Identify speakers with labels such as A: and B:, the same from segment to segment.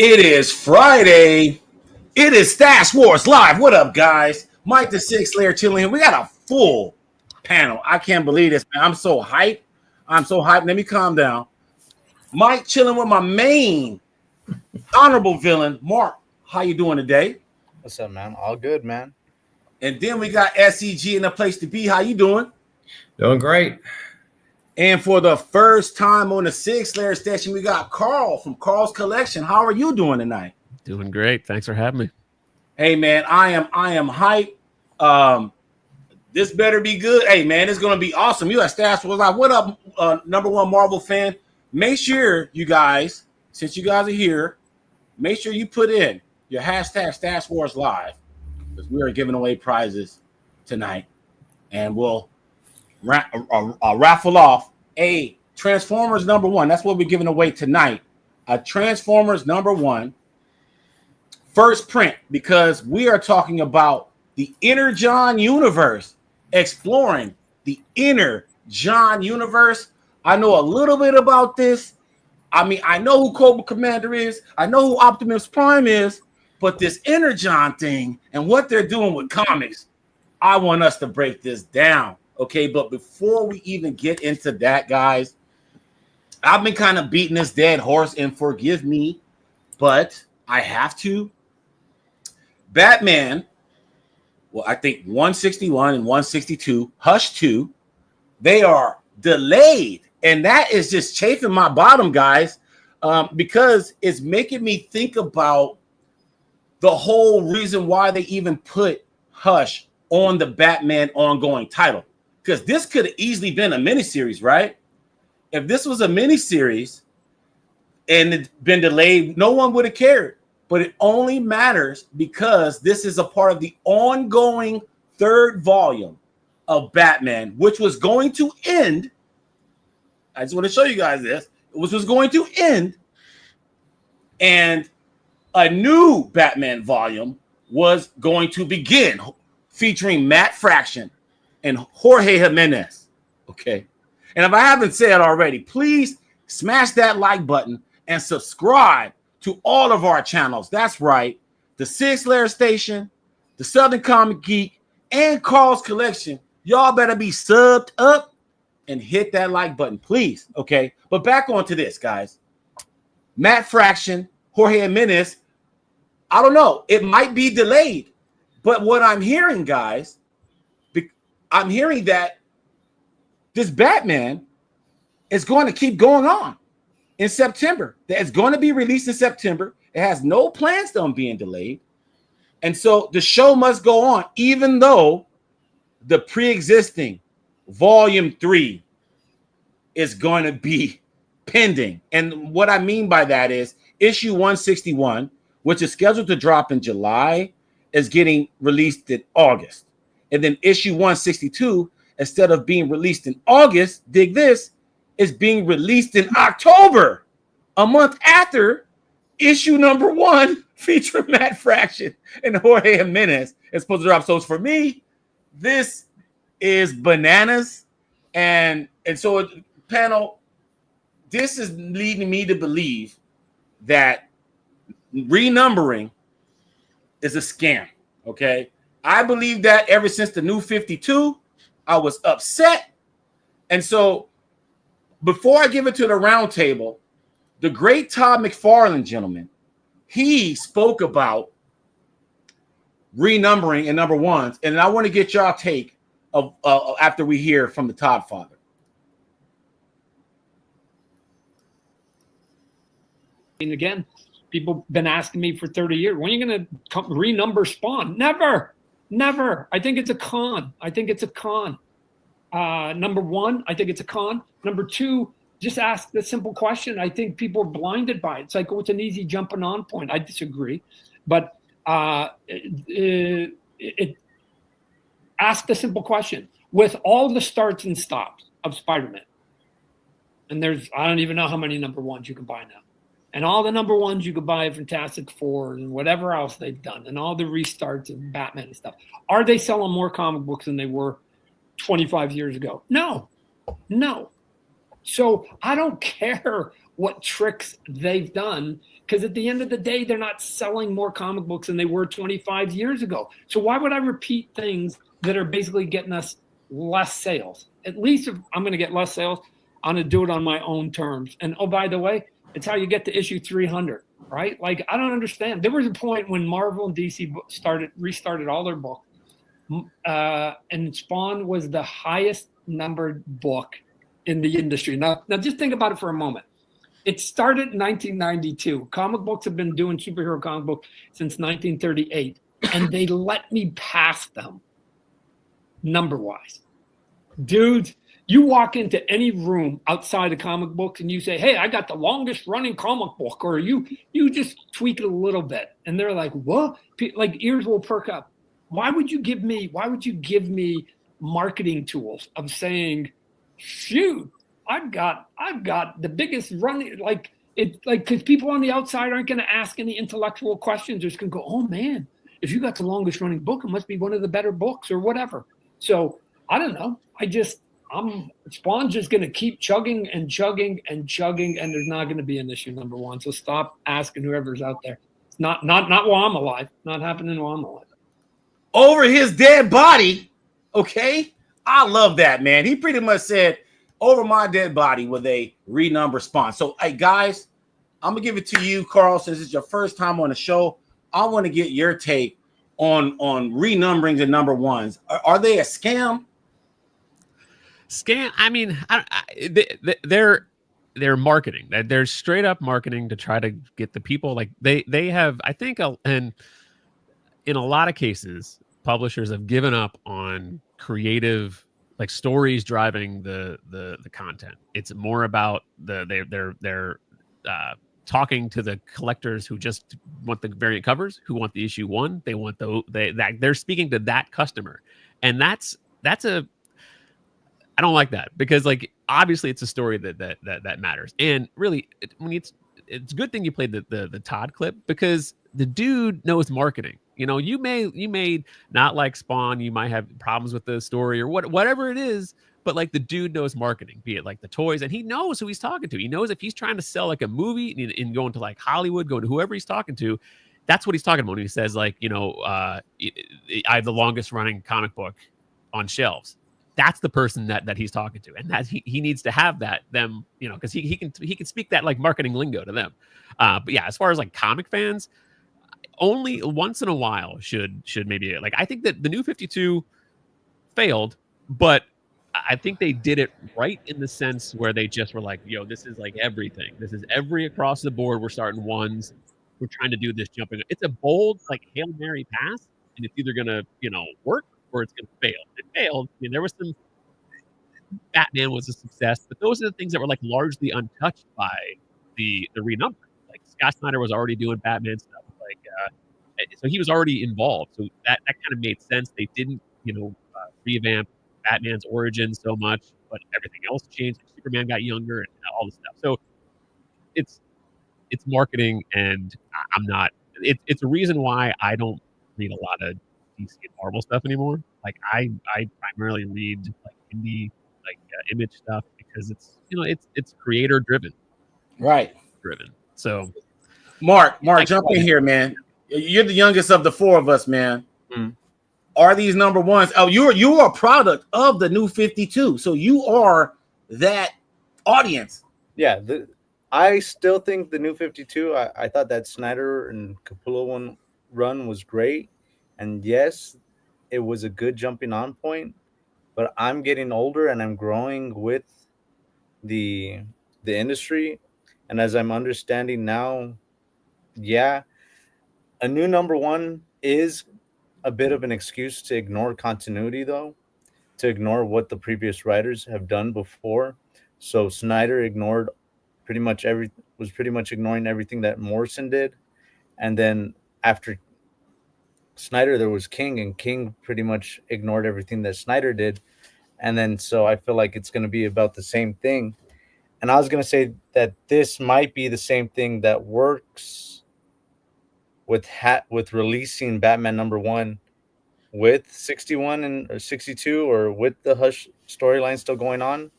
A: It is Friday. It is Stash Wars Live. What up, guys? Mike the Six Layer chilling here. We got a full panel. I can't believe this, man. I'm so hyped. Let me calm down. Mike chilling with my main honorable villain, Mark. How you doing today?
B: What's up, man? All good, man.
A: And then we got SEG in the place to be. How you doing?
C: Doing great.
A: And for the first time on the Six Layer station, we got Carl from Carl's Collection. How are you doing tonight?
D: Doing great. Thanks for having me.
A: Hey, man, I am hyped. This better be good. Hey, man, it's going to be awesome. You at Stash Wars Live. What up, number one Marvel fan? Make sure you guys, since you guys are here, make sure you put in your hashtag Stash Wars Live, because we are giving away prizes tonight. And we'll raffle off a Transformers number one. That's what we're giving away tonight. A Transformers number one first print, because we are talking about the Energon universe, exploring the Energon universe. I know a little bit about this. I mean, I know who Cobra Commander is. I know who Optimus Prime is. But this Energon thing and what they're doing with comics, I want us to break this down. Okay, but before we even get into that, guys, I've been kind of beating this dead horse, and forgive me, but I have to. Batman, well, I think 161 and 162, Hush 2, they are delayed. And that is just chafing my bottom, guys, because it's making me think about the whole reason why they even put Hush on the Batman ongoing title. Because this could have easily been a miniseries, right? If this was a miniseries and it's been delayed, no one would have cared. But it only matters because this is a part of the ongoing third volume of Batman, which was going to end. I just want to show you guys this. Which was going to end. And a new Batman volume was going to begin, featuring Matt Fraction and Jorge Jimenez. Okay. And if I haven't said already, please smash that like button and subscribe to all of our channels. That's right. The Six Layer Station, the Southern Comic Geek, and Carl's Collection. Y'all better be subbed up and hit that like button, please. Okay. But back onto this, guys. Matt Fraction, Jorge Jimenez. I don't know. It might be delayed. But what I'm hearing, guys, I'm hearing that this Batman is going to keep going on in September. It's going to be released in September. It has no plans on being delayed. And so the show must go on, even though the pre-existing Volume 3 is going to be pending. And what I mean by that is issue 161, which is scheduled to drop in July, is getting released in August. And then issue 162, instead of being released in August, dig this, is being released in October, a month after issue number one, featuring Matt Fraction and Jorge Jimenez, is supposed to drop. So for me, this is bananas. And so, panel, this is leading me to believe that renumbering is a scam, okay? I believe that ever since the New 52, I was upset. And so before I give it to the round table, the great Todd McFarlane, gentlemen, he spoke about renumbering and number ones. And I want to get y'all take of after we hear from the Todd father.
E: And again, people been asking me for 30 years, when are you going to renumber Spawn? Never. I think it's a con. Number one, I think it's a con. Number two, just ask the simple question. I think people are blinded by it. It's like, oh, it's an easy jumping on point. I disagree. But ask the simple question. With all the starts and stops of Spider-Man, and I don't even know how many number ones you can buy now. And all the number ones you could buy of Fantastic Four and whatever else they've done, and all the restarts of Batman and stuff. Are they selling more comic books than they were 25 years ago? No. So I don't care what tricks they've done, because at the end of the day, they're not selling more comic books than they were 25 years ago. So why would I repeat things that are basically getting us less sales? At least if I'm going to get less sales, I'm going to do it on my own terms. And oh, by the way, it's how you get to issue 300, right? Like, I don't understand. There was a point when Marvel and DC restarted all their books, and Spawn was the highest numbered book in the industry. Now just think about it for a moment. It started in 1992. Comic books have been doing superhero comic books since 1938, and they let me pass them number-wise. Dudes, you walk into any room outside of comic books and you say, hey, I got the longest running comic book, or you just tweak it a little bit, and they're like, what? Like, ears will perk up. Why would you give me marketing tools of saying, shoot, I've got the biggest running, like, it's like, because people on the outside aren't going to ask any intellectual questions. They're just going to go, oh man, if you got the longest running book, it must be one of the better books or whatever. So I don't know. Spawn's just going to keep chugging and chugging and chugging, and there's not going to be an issue number one. So stop asking whoever's out there. It's not while I'm alive. Not happening while I'm alive.
A: Over his dead body. Okay. I love that, man. He pretty much said, over my dead body with a renumber Spawn. So, hey, guys, I'm going to give it to you, Carl, since it's your first time on the show. I want to get your take on renumbering the number ones. Are they a scam?
D: Scam? I mean, they're marketing. They're straight up marketing to try to get the people. Like, they have, I think, and in a lot of cases, publishers have given up on creative, like, stories driving the content. It's more about they're talking to the collectors who just want the variant covers, who want the issue one. They want they're speaking to that customer, and that's a, I don't like that, because, like, obviously it's a story that matters. And really, it's a good thing you played the Todd clip, because the dude knows marketing. You know, you may not like Spawn, you might have problems with the story or whatever it is, but, like, the dude knows marketing, be it like the toys, and he knows who he's talking to. He knows if he's trying to sell, like, a movie and going to, like, Hollywood, going to whoever he's talking to, that's what he's talking about when he says, like, you know, I have the longest running comic book on shelves. That's the person that he's talking to, and that he needs to have them, you know, because he can speak that, like, marketing lingo to them. But yeah, as far as, like, comic fans, only once in a while should maybe, like, I think that the New 52 failed, but I think they did it right in the sense where they just were like, yo, this is like everything. This is every across the board. We're starting ones. We're trying to do this jumping. It's a bold, like, Hail Mary pass, and it's either going to, you know, work or it's going to fail. It failed. I mean, there was some, Batman was a success, but those are the things that were, like, largely untouched by the renumber. Like, Scott Snyder was already doing Batman stuff. Like, so he was already involved. So that kind of made sense. They didn't, you know, revamp Batman's origin so much, but everything else changed. Superman got younger and all this stuff. So it's marketing, and I'm not. It's a reason why I don't read a lot of DC and Marvel stuff anymore. Like, I primarily read, like, indie, like, image stuff, because it's, you know, it's creator driven,
A: Right.
D: So,
A: Mark, jump in here, man. You're the youngest of the four of us, man.
B: Mm.
A: Are these number ones? Oh, you are a product of the New 52, so you are that audience.
B: Yeah, I still think the New 52. I thought that Snyder and Capullo one run was great, and yes, it was a good jumping on point. But I'm getting older and I'm growing with the industry, and as I'm understanding now, yeah, a new number one is a bit of an excuse to ignore continuity, though, to ignore what the previous writers have done before. So Snyder was pretty much ignoring everything that Morrison did, and then after Snyder there was King, and King pretty much ignored everything that Snyder did, and then so I feel like it's going to be about the same thing. And I was going to say that this might be the same thing that works with releasing Batman number one with 61 or 62, or with the Hush storyline still going on.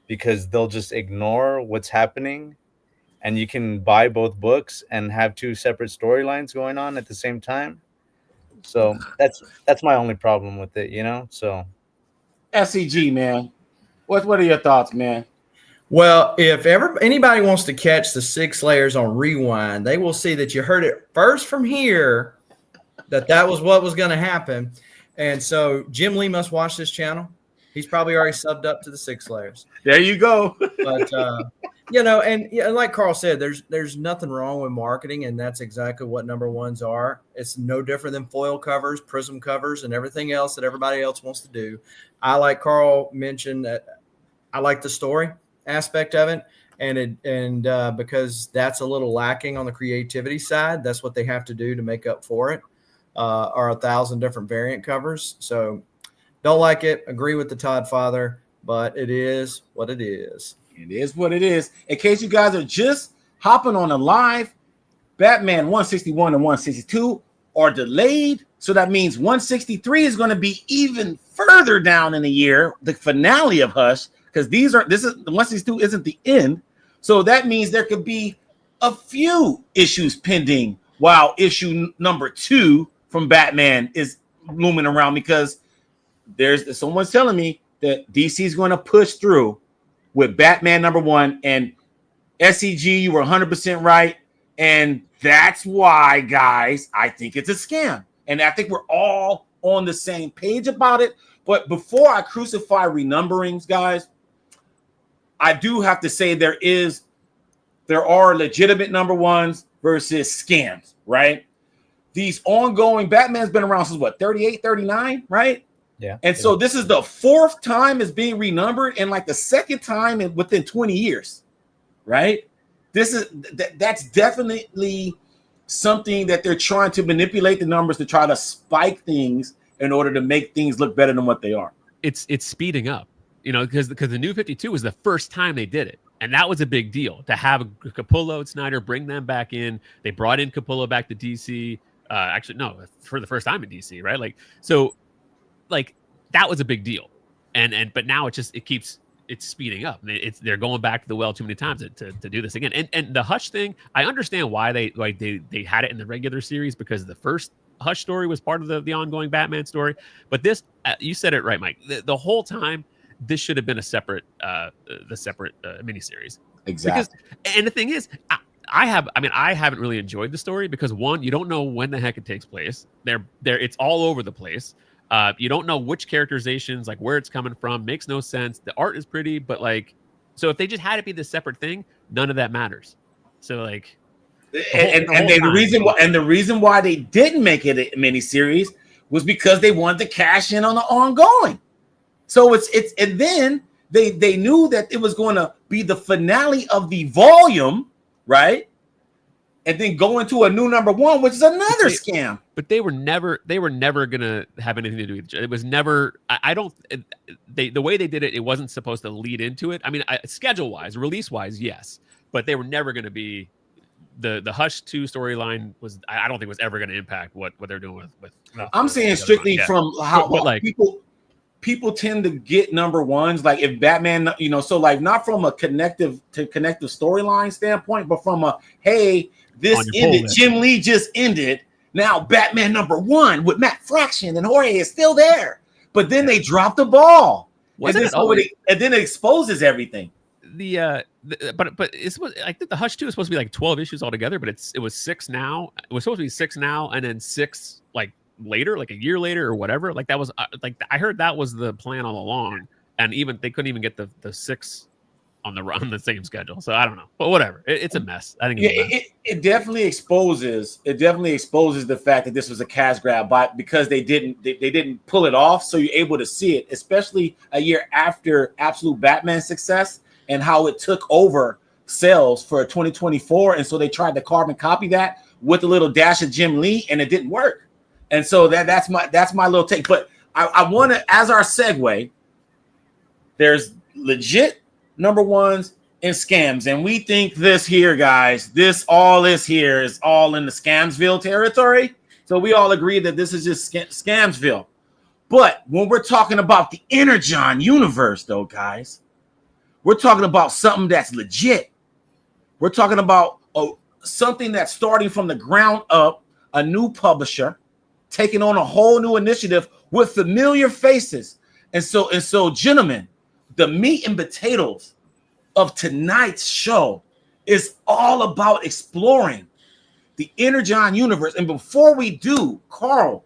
B: because they'll just ignore what's happening, and you can buy both books and have two separate storylines going on at the same time. So that's my only problem with it, you know. So
A: SCG, man. What are your thoughts, man?
C: Well, if ever anybody wants to catch the 6 layers on rewind, they will see that you heard it first from here, that was what was going to happen. And so Jim Lee must watch this channel. He's probably already subbed up to the 6 layers.
A: There you go.
C: But you know, and like Carl said, there's nothing wrong with marketing, and that's exactly what number ones are. It's no different than foil covers, prism covers, and everything else that everybody else wants to do. I, like Carl mentioned, that I like the story aspect of it, and because that's a little lacking on the creativity side. That's what they have to do to make up for it. Are 1,000 different variant covers. So don't like it. Agree with the Todd father, but it is what it is.
A: It is what it is. In case you guys are just hopping on a live, Batman 161 and 162 are delayed. So that means 163 is going to be even further down in the year, the finale of Hush, because this is 162 isn't the end. So that means there could be a few issues pending while issue number 2 from Batman is looming around, because someone's telling me that DC is going to push through with Batman number 1, and SCG, you were 100% right. And that's why, guys, I think it's a scam. And I think we're all on the same page about it. But before I crucify renumberings, guys, I do have to say there are legitimate number ones versus scams, right? These ongoing, Batman's been around since what, 38, 39, right?
B: yeah.
A: And so this is the 4th time it's being renumbered, and like the 2nd time within 20 years, right? That's definitely something that they're trying to manipulate the numbers to try to spike things in order to make things look better than what they are.
D: It's speeding up, you know, because the New 52 was the first time they did it. And that was a big deal to have Capullo and Snyder bring them back in. They brought in Capullo back to DC. Actually, no, for the first time in DC, right? Like that was a big deal. But now it's speeding up. They're going back to the well too many times to do this again. And the Hush thing, I understand why they had it in the regular series, because the first Hush story was part of the ongoing Batman story. But this, you said it right, Mike. The whole time, this should have been a separate miniseries.
A: Exactly.
D: And the thing is, I haven't really enjoyed the story because, one, you don't know when the heck it takes place. It's all over the place. You don't know which characterizations, like where it's coming from, makes no sense. The art is pretty, but so if they just had it be this separate thing, none of that matters. So
A: the reason why they didn't make it a miniseries was because they wanted to cash in on the ongoing. So and then they knew that it was going to be the finale of the volume, right? And then go into a new number 1, which is another scam.
D: But they were never gonna have anything to do with each other. It was never. The way they did it, it wasn't supposed to lead into it. I mean, schedule wise, release wise, yes, but they were never going to be. The Hush 2 storyline was. I don't think was ever going to impact what they're doing with.
A: I'm saying strictly from how people tend to get number ones. Like if Batman, you know, so like not from a connective storyline standpoint, but from a, hey, this ended. Jim Lee just ended. Now Batman number 1 with Matt Fraction and Jorge is still there. But then they dropped the ball. And then it exposes everything.
D: But it's I think the Hush 2 is supposed to be like 12 issues altogether, but it was 6 now. It was supposed to be 6 now and then 6 like later, like a year later or whatever. Like that was I heard that was the plan all along, and even they couldn't even get the 6 on the same schedule. So I don't know, but whatever. It's a mess. I think
A: it definitely exposes the fact that this was a cash grab, because they didn't pull it off. So you're able to see it, especially a year after Absolute Batman's success and how it took over sales for 2024. And so they tried to carbon copy that with a little dash of Jim Lee, and it didn't work. And so that's my little take. But I want to, as our segue, there's legit number ones and scams. And we think this here, guys, this all is here is all in the Scamsville territory. So we all agree that this is just Scamsville. But when we're talking about the Energon universe, though, guys, We're talking about something that's legit. We're talking about something that's starting from the ground up, a new publisher taking on a whole new initiative with familiar faces. And so, gentlemen, the meat and potatoes of tonight's show is all about exploring the Energon universe. And before we do, Carl,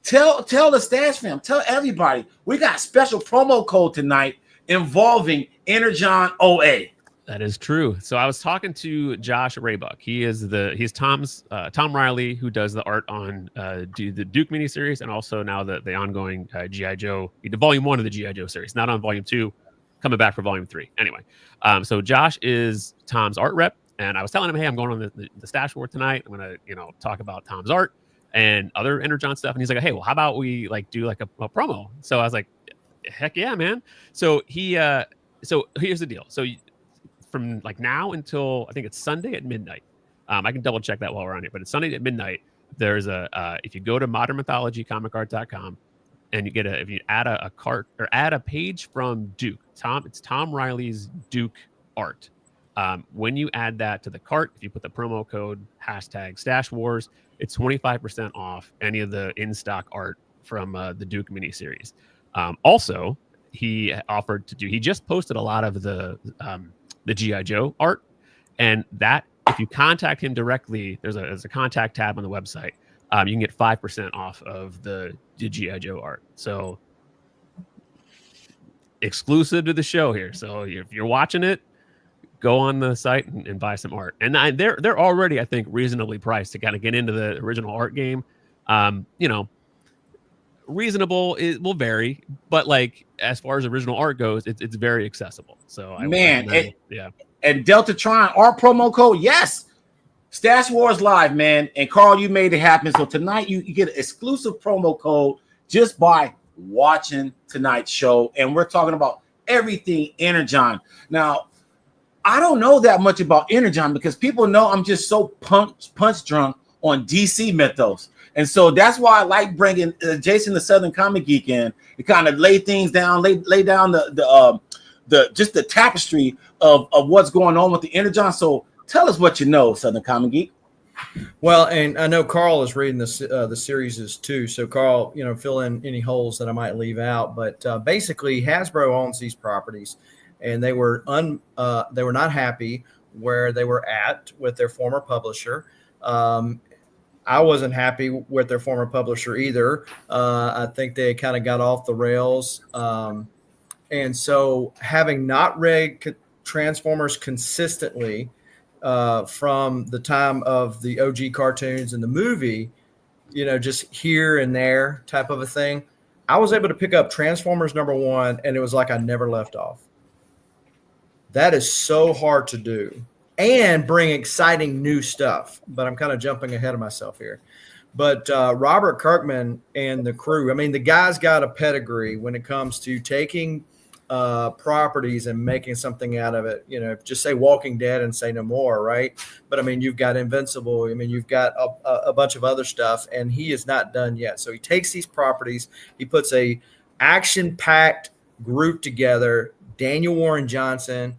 A: tell the Stash fam, tell everybody, we got a special promo code tonight involving Energon OA.
D: That is true. So I was talking to Josh Raybuck. He's Tom Riley, who does the art on the Duke miniseries and also now the ongoing G.I. Joe, the volume 1 of the G.I. Joe series, not on volume 2, coming back for volume 3. Anyway, so Josh is Tom's art rep, and I was telling him, hey, I'm going on the Stash War tonight. I'm gonna talk about Tom's art and other Energon stuff. And he's like, hey, well, how about we do a promo? So I was like, heck yeah, man. So so here's the deal. So from now until I think it's Sunday at midnight. I can double check that while we're on it, but it's Sunday at midnight. There's if you go to modernmythologycomicart.com and if you add a cart or add a page from Duke, it's Tom Riley's Duke art. When you add that to the cart, if you put the promo code #StashWars, it's 25% off any of the in-stock art from the Duke miniseries. Also, he just posted a lot of the G.I. Joe art, and that if you contact him directly, there's a contact tab on the website. You can get 5% off of the G.I. Joe art. So exclusive to the show here. So if you're watching it, go on the site and buy some art. And they're already, I think, reasonably priced to kind of get into the original art game. Reasonable, it will vary, but as far as original art goes, it's very accessible. So yeah. And Deltatron, our promo code, yes, Stash Wars Live, man. And Carl, you made it happen. So tonight you get an exclusive promo code just by watching tonight's show. And we're talking about everything Energon. Now, I don't know that much about Energon because people know I'm just so punch drunk on DC mythos. And so that's why I like bringing Jason, the Southern Comic Geek, in to kind of lay things down, lay down the tapestry of what's going on with the Energon. So tell us what you know, Southern Comic Geek.
C: Well, and I know Carl is reading the series too. So Carl, fill in any holes that I might leave out. But basically, Hasbro owns these properties, and they were not happy where they were at with their former publisher. I wasn't happy with their former publisher either. I think they kind of got off the rails. And so having not read Transformers consistently from the time of the OG cartoons and the movie, just here and there type of a thing, I was able to pick up Transformers #1, and it was like I never left off. That is so hard to do. And bring exciting new stuff. But I'm kind of jumping ahead of myself here. But Robert Kirkman and the crew, the guy's got a pedigree when it comes to taking properties and making something out of it. Just say Walking Dead and say no more, right? But you've got Invincible. You've got a bunch of other stuff, and he is not done yet. So he takes these properties, he puts a action-packed group together, Daniel Warren Johnson,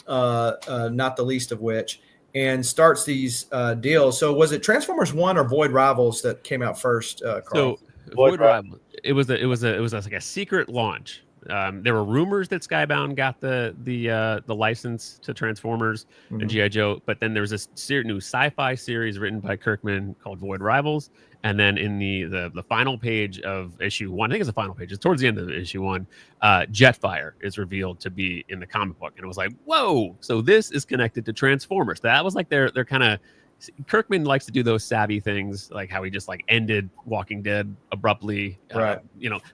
C: not the least of which, and starts these deals. So was it Transformers 1 or Void Rivals that came out first, Carl?
D: So Void Rivals, it was like a secret launch. There were rumors that Skybound got the license to Transformers and G.I. Joe, but then there was this new sci-fi series written by Kirkman called Void Rivals. And then in the final page of issue 1, I think it's the final page, it's towards the end of issue 1, Jetfire is revealed to be in the comic book. And it was like, whoa, so this is connected to Transformers. That was like their kind of, Kirkman likes to do those savvy things, like how he just ended Walking Dead abruptly,
C: right?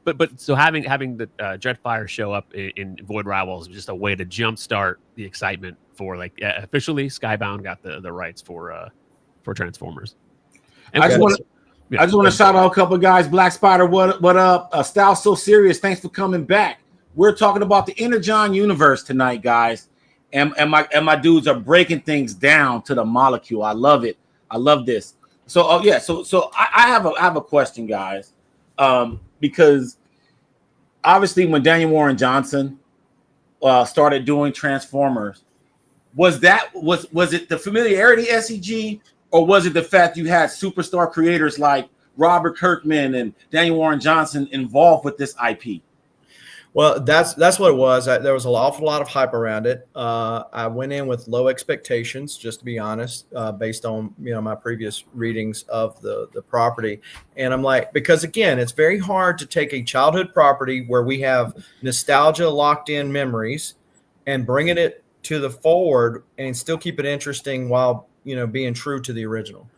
D: But so having the Jetfire show up in Void Rivals was just a way to jumpstart the excitement for officially Skybound got the rights for Transformers. And
A: I just want to shout out a couple of guys. Black Spider, what up? Style So Serious, thanks for coming back. We're talking about the Energon universe tonight, guys. And my dudes are breaking things down to the molecule. I love it. I love this. So I have a question, guys, because obviously when Daniel Warren Johnson started doing Transformers, was it the familiarity SEG, or was it the fact you had superstar creators like Robert Kirkman and Daniel Warren Johnson involved with this IP?
C: Well, that's what it was. There was an awful lot of hype around it. I went in with low expectations, just to be honest, based on my previous readings of the property. And I'm like, because again, it's very hard to take a childhood property where we have nostalgia, locked in memories, and bringing it to the forward and still keep it interesting while being true to the original.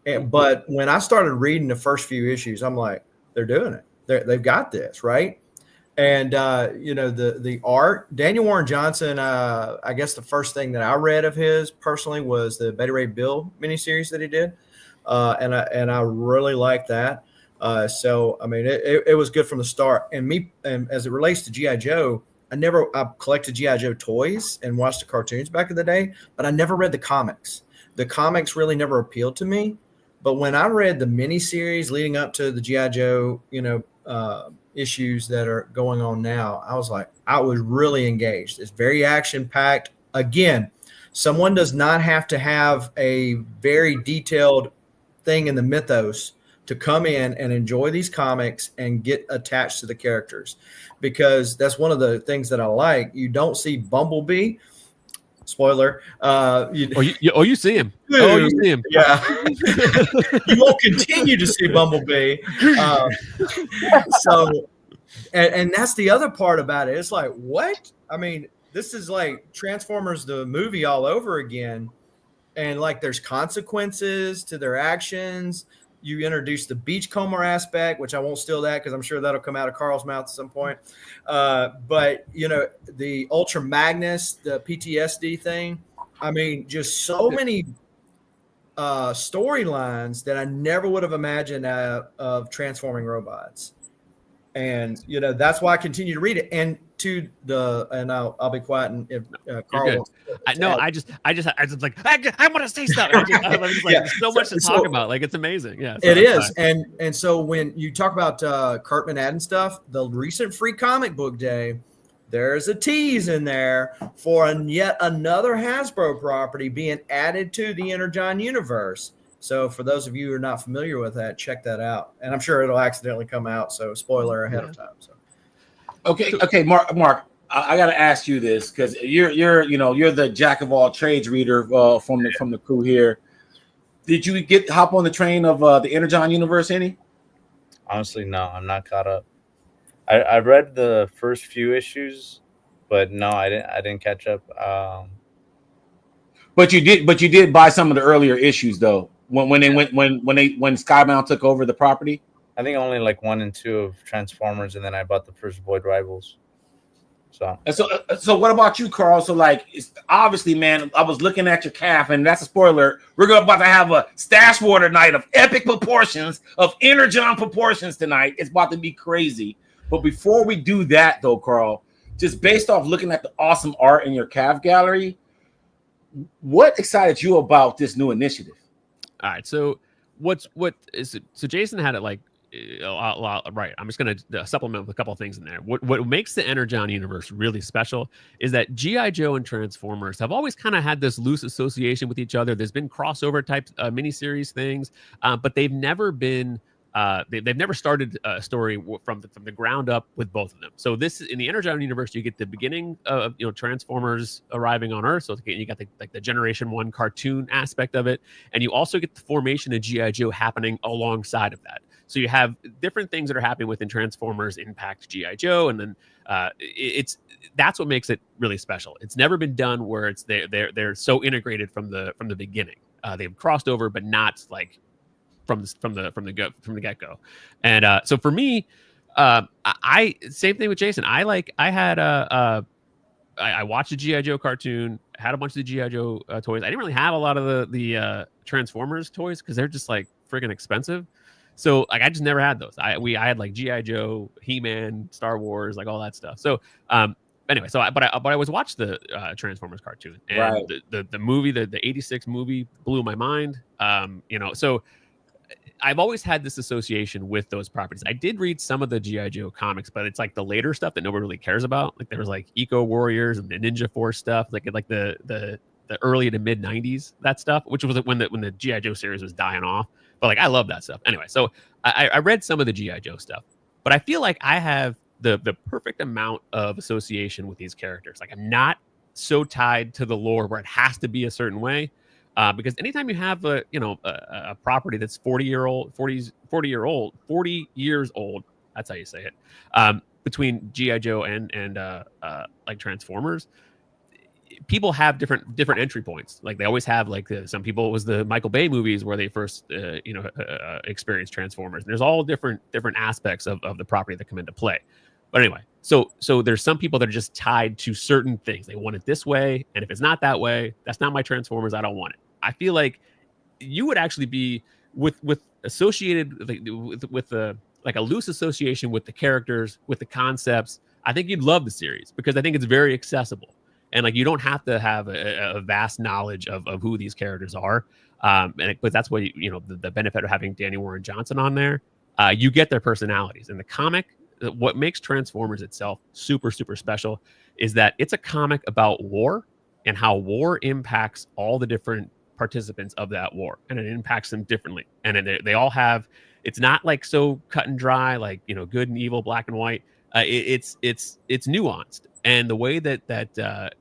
C: But when I started reading the first few issues, I'm like, they're doing it. They've got this right. And the art, Daniel Warren Johnson. I guess the first thing that I read of his personally was the Beta Ray Bill miniseries that he did, and I really liked that. So I mean, it was good from the start. And as it relates to GI Joe, I collected GI Joe toys and watched the cartoons back in the day, but I never read the comics. The comics really never appealed to me. But when I read the miniseries leading up to the GI Joe, issues that are going on now, I was really engaged. It's very action packed. Again, someone does not have to have a very detailed thing in the mythos to come in and enjoy these comics and get attached to the characters, because that's one of the things that I like. You don't see Bumblebee. Spoiler.
D: You see him. You see him.
C: Yeah. You won't continue to see Bumblebee. And that's the other part about it. It's like, what? I mean, this is like Transformers, the movie, all over again. And like, there's consequences to their actions. You introduce the beachcomber aspect, which I won't steal that because I'm sure that'll come out of Carl's mouth at some point. But the Ultra Magnus, the PTSD thing. I mean, just so many storylines that I never would have imagined of transforming robots. And that's why I continue to read it. And I'll be quiet. And if Carl,
D: I just like I want to say stuff. There's so much to talk about. Like, it's amazing. Yeah,
C: it is. And so when you talk about Kirkman adding stuff, the recent Free Comic Book Day, there's a tease in there for yet another Hasbro property being added to the Energon universe. So for those of you who are not familiar with that, check that out. And I'm sure it'll accidentally come out. So spoiler ahead of time. So.
A: Okay, Mark, I got to ask you this, because you're the jack of all trades reader from the crew here. Did you hop on the train of the Energon universe any?
B: Honestly, no, I'm not caught up. I read the first few issues, but no, I didn't catch up.
A: But you did buy some of the earlier issues though. When Skybound took over the property.
B: I think only like 1 and 2 of Transformers, and then I bought the first Void Rivals.
A: So what about you, Carl? So like, it's obviously, man, I was looking at your calf, and that's a spoiler. We're about to have a stash water night of epic proportions, of Energon proportions tonight. It's about to be crazy. But before we do that, though, Carl, just based off looking at the awesome art in your calf gallery, what excited you about this new initiative?
D: All right, so so Jason had it like a lot, right. I'm just going to supplement with a couple of things in there. What makes the Energon universe really special is that G.I. Joe and Transformers have always kind of had this loose association with each other. There's been crossover type miniseries things, but they've never been they've never started a story from the ground up with both of them. So this in the Energon universe, you get the beginning of Transformers arriving on Earth. So you got the Generation 1 cartoon aspect of it, and you also get the formation of G.I. Joe happening alongside of that. So you have different things that are happening within Transformers impact G.I. Joe, and then that's what makes it really special. It's never been done where they're so integrated from the beginning. They've crossed over, but not like from the get-go. And so for me, I same thing with Jason. I watched the G.I. Joe cartoon, had a bunch of the G.I. Joe toys. I didn't really have a lot of the Transformers toys because they're just like freaking expensive. So like I just never had those. I had like G.I. Joe, He-Man, Star Wars, like all that stuff. So anyway, but I was watched the Transformers cartoon, and right. the movie, the 86 movie blew my mind. So I've always had this association with those properties. I did read some of the G.I. Joe comics, but it's like the later stuff that nobody really cares about. Like there was like Eco Warriors and the Ninja Force stuff, like the early to mid 90s, that stuff, which was when the G.I. Joe series was dying off. But like I love that stuff. Anyway, so I read some of the G.I. Joe stuff, but I feel like I have the perfect amount of association with these characters. Like I'm not so tied to the lore where it has to be a certain way. Because anytime you have a property that's 40 years old, that's how you say it, between G.I. Joe and like Transformers, people have different entry points. Like they always have like some people, it was the Michael Bay movies where they first experienced Transformers. And there's all different aspects of the property that come into play. But anyway, so there's some people that are just tied to certain things. They want it this way, and if it's not that way, that's not my Transformers. I don't want it. I feel like you would actually be with associated with a like a loose association with the characters, with the concepts. I think you'd love the series because I think it's very accessible, and like you don't have to have a vast knowledge of who these characters are. But that's what the benefit of having Danny Warren Johnson on there. You get their personalities in the comic. What makes Transformers itself super, super special is that it's a comic about war and how war impacts all the different participants of that war, and it impacts them differently. And they all have, it's not like so cut and dry, like, good and evil, black and white. It's nuanced. And the way that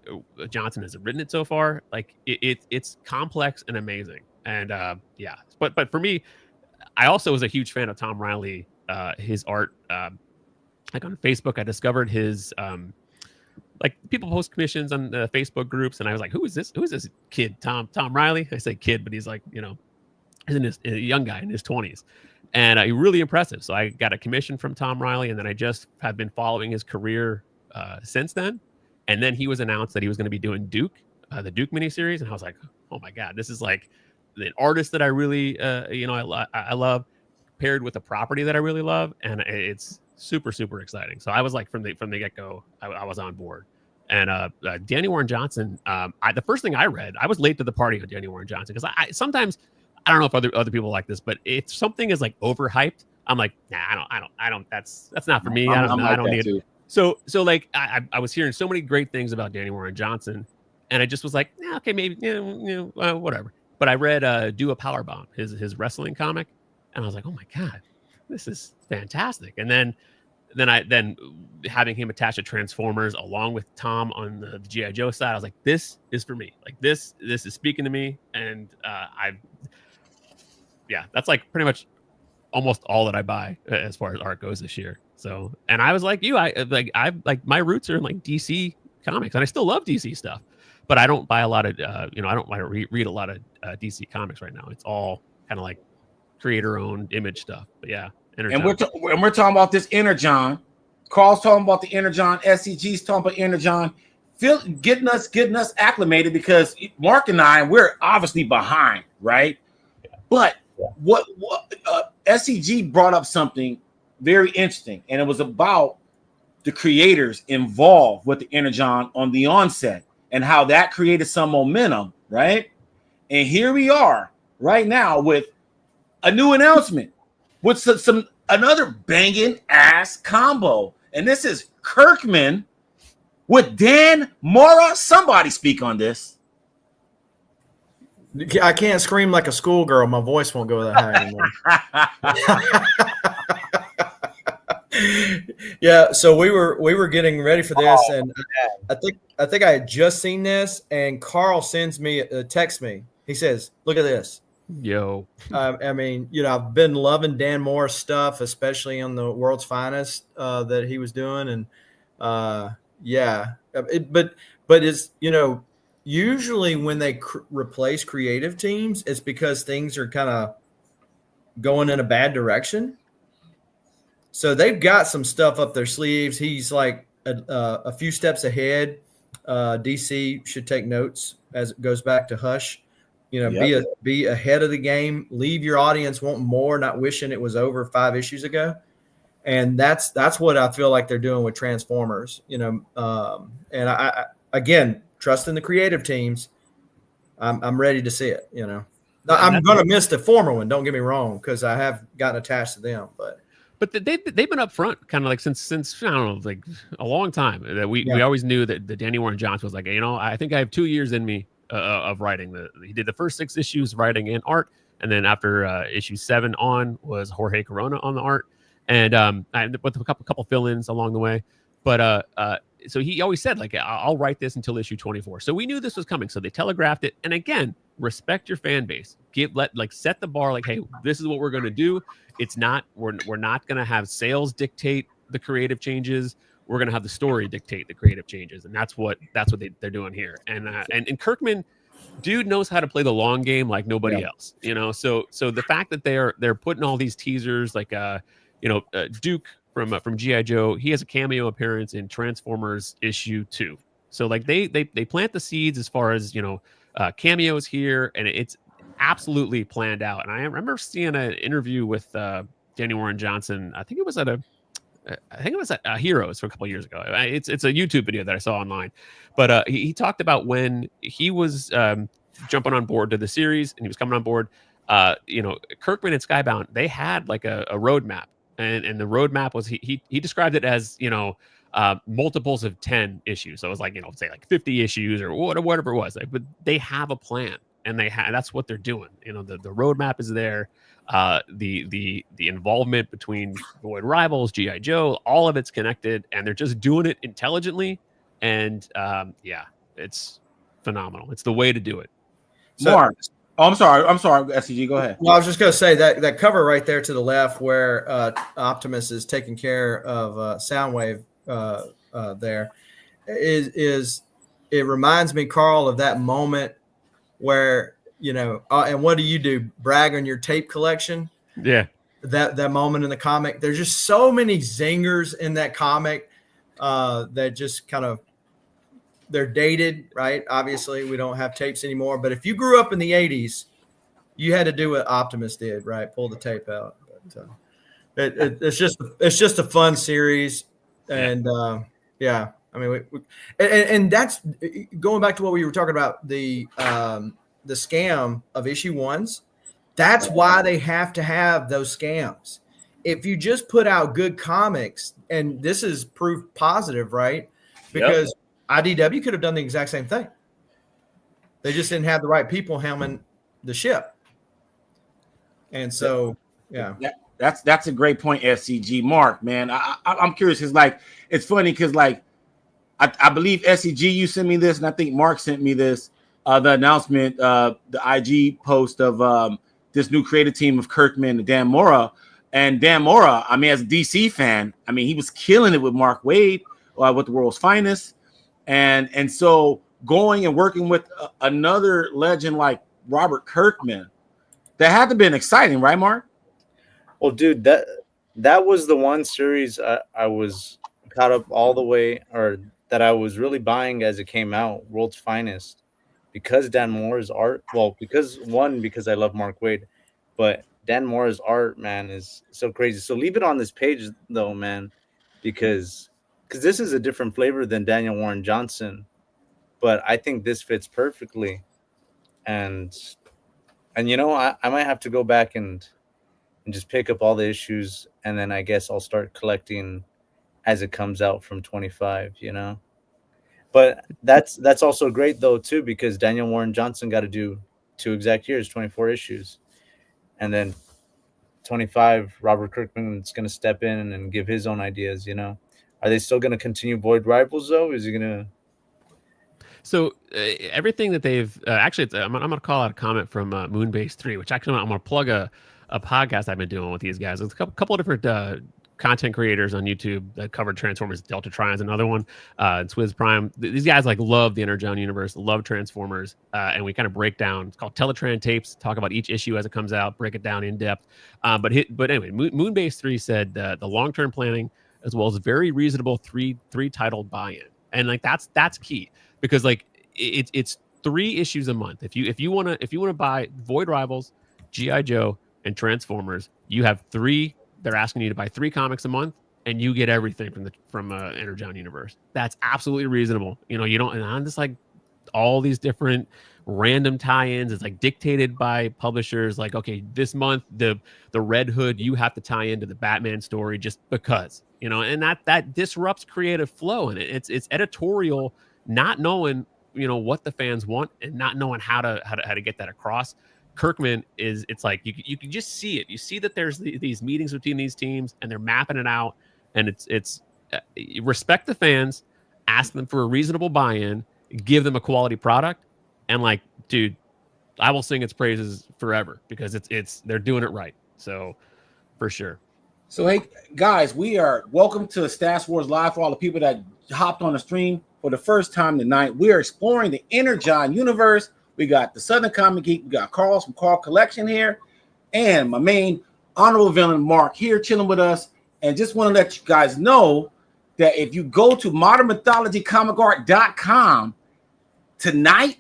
D: Johnson has written it so far, like it's complex and amazing. And yeah, but for me, I also was a huge fan of Tom Riley, his art. Like on Facebook, I discovered his like people post commissions on the Facebook groups, and I was like, who is this kid? Tom Riley? I say kid, but he's like, he's a young guy in his 20s, and really impressive. So I got a commission from Tom Riley, and then I just have been following his career since then. And then he was announced that he was going to be doing Duke, the Duke miniseries, and I was like, oh my god, this is like an artist that I really I love, paired with a property that I really love, and it's super, super exciting. So I was like, from the get-go, I was on board. And Danny Warren Johnson, the first thing I read, I was late to the party on Danny Warren Johnson, because I sometimes, I don't know if other people like this, but if something is like overhyped, I'm like, nah, I don't that's not for me. I don't need it. So like I was hearing so many great things about Danny Warren Johnson, and I just was like, yeah, okay, maybe whatever. But I read Do a Powerbomb, his wrestling comic, and I was like, oh my god, this is fantastic. And then having him attached to Transformers along with Tom on the G.I. Joe side, I was like, this is for me. Like this is speaking to me. And that's like pretty much almost all that I buy as far as art goes this year. So, and I was like you, I my roots are in like DC comics, and I still love DC stuff, but I don't buy a lot of I don't like read a lot of DC comics right now. It's all kind of like creator owned image stuff. But yeah, Energon.
A: And we're talking about this Energon. Carl's talking about the Energon. SCG's talking about Energon. Getting us acclimated, because Mark and we're obviously behind, right? Yeah. But what SCG brought up something very interesting, and it was about the creators involved with the Energon on the onset and how that created some momentum, right? And here we are right now with a new announcement with some another banging ass combo, and this is Kirkman with Dan Mora. Somebody speak on this.
C: I can't scream like a schoolgirl. My voice won't go that high anymore. Yeah, so we were getting ready for this, and I think I had just seen this, and Carl sends me text me. He says, "Look at this."
D: Yo.
C: I mean, I've been loving Dan Moore's stuff, especially on the World's Finest that he was doing, and but it's usually when they replace creative teams, it's because things are kind of going in a bad direction. So they've got some stuff up their sleeves. He's like a few steps ahead. DC should take notes as it goes back to Hush. Be ahead of the game. Leave your audience wanting more, not wishing it was over 5 issues ago. And that's what I feel like they're doing with Transformers. And I again, trusting the creative teams. I'm ready to see it. Now, I'm going to miss the former one. Don't get me wrong, because I have gotten attached to them. But
D: they've been up front, kind of like since I don't know, like a long time. That we always knew that the Danny Warren Johnson was like, I think I have 2 years in me of writing. He did the first 6 issues writing and art, and then after issue 7 on was Jorge Corona on the art, and with a couple fill-ins along the way. But so he always said, like, I'll write this until issue 24. So we knew this was coming. So they telegraphed it. And again, respect your fan base. Set the bar, like, hey, this is what we're going to do. It's not, we're not going to have sales dictate the creative changes. We're going to have the story dictate the creative changes. And that's what they're doing here. And Kirkman, dude, knows how to play the long game like nobody else, So the fact that they're putting all these teasers, like, Duke from G.I. Joe, he has a cameo appearance in Transformers issue 2. So like they plant the seeds as far as, cameos here, and it's absolutely planned out. And I remember seeing an interview with Danny Warren Johnson. I think it was at Heroes for a couple of years ago. It's a YouTube video that I saw online, but he talked about when he was jumping on board to the series and he was coming on board. Kirkman and Skybound, they had like a roadmap. And the roadmap was he described it as multiples of 10 issues. So it was like say like 50 issues or whatever it was. But they have a plan, and that's what they're doing. The roadmap is there. The involvement between Void Rivals, GI Joe, all of it's connected, and they're just doing it intelligently. And it's phenomenal. It's the way to do it.
A: So, Mark. Oh, I'm sorry, SCG. Go ahead.
C: Well, I was just going to say that cover right there to the left, where Optimus is taking care of Soundwave. There is it reminds me, Carl, of that moment where and what do? Brag on your tape collection?
D: Yeah.
C: That moment in the comic. There's just so many zingers in that comic that just kind of. They're dated, right? Obviously, we don't have tapes anymore. But if you grew up in the 80s, you had to do what Optimus did, right? Pull the tape out. But, it's just a fun series, and I mean, and that's going back to what we were talking about, the scam of issue 1s. That's why they have to have those scams. If you just put out good comics, and this is proof positive, right? Because IDW could have done the exact same thing. They just didn't have the right people helming the ship. And so,
A: that's a great point, SCG. Mark, man, I'm curious because it's funny because I believe SCG, you sent me this, and I think Mark sent me this, the announcement, the IG post of this new creative team of Kirkman and Dan Mora. And Dan Mora, I mean, as a DC fan, I mean, he was killing it with Mark Waid, with the World's Finest. And so going and working with another legend like Robert Kirkman, that had to have been exciting, right, Mark?
B: Well, dude, that was the one series I was caught up all the way, or that I was really buying as it came out, World's Finest, because Dan Mora's art. Well, because I love Mark Waid, but Dan Mora's art, man, is so crazy. So leave it on this page, though, man, because this is a different flavor than Daniel Warren Johnson, but I think this fits perfectly. And I might have to go back and just pick up all the issues, and then I guess I'll start collecting as it comes out from 25, But that's also great, though, too, because Daniel Warren Johnson got to do 2 exact years, 24 issues. And then 25, Robert Kirkman is going to step in and give his own ideas, Are they still going to continue Void Rivals, though? Is he going to?
D: So everything that they've actually, I'm going to call out a comment from Moonbase 3, which actually I'm going to plug a podcast I've been doing with these guys. There's a couple of different content creators on YouTube that covered Transformers. Delta Trion's another one. Swizz Prime. These guys love the Energon universe, love Transformers, and we kind of break down. It's called Teletran Tapes. Talk about each issue as it comes out, break it down in depth. But anyway, Moonbase 3 said the long-term planning, as well as very reasonable three titled buy-in, and that's key, because it's 3 issues a month. If you want to buy Void Rivals, GI Joe, and Transformers, you have 3. They're asking you to buy 3 comics a month, and you get everything from Energon universe. That's absolutely reasonable. You don't, and I'm just like all these different random tie-ins. It's like dictated by publishers. Like, okay, this month the Red Hood, you have to tie into the Batman story just because, you know, and that disrupts creative flow. And it's editorial not knowing, you know, what the fans want and not knowing how to get that across. Kirkman it's like you can just see it. You see that there's these meetings between these teams and they're mapping it out, and it's respect the fans, ask them for a reasonable buy-in, give them a quality product, and like, dude, I will sing its praises forever because it's they're doing it right. So for sure.
A: So hey guys, we are welcome to Stash Wars Live. For all the people that hopped on the stream for the first time tonight, we are exploring the Energon universe. We got the Southern Comic Geek. We got Carl from Carl Collection here, and my main honorable villain, Mark, here chilling with us. And just want to let you guys know that if you go to modernmythologycomicart.com tonight,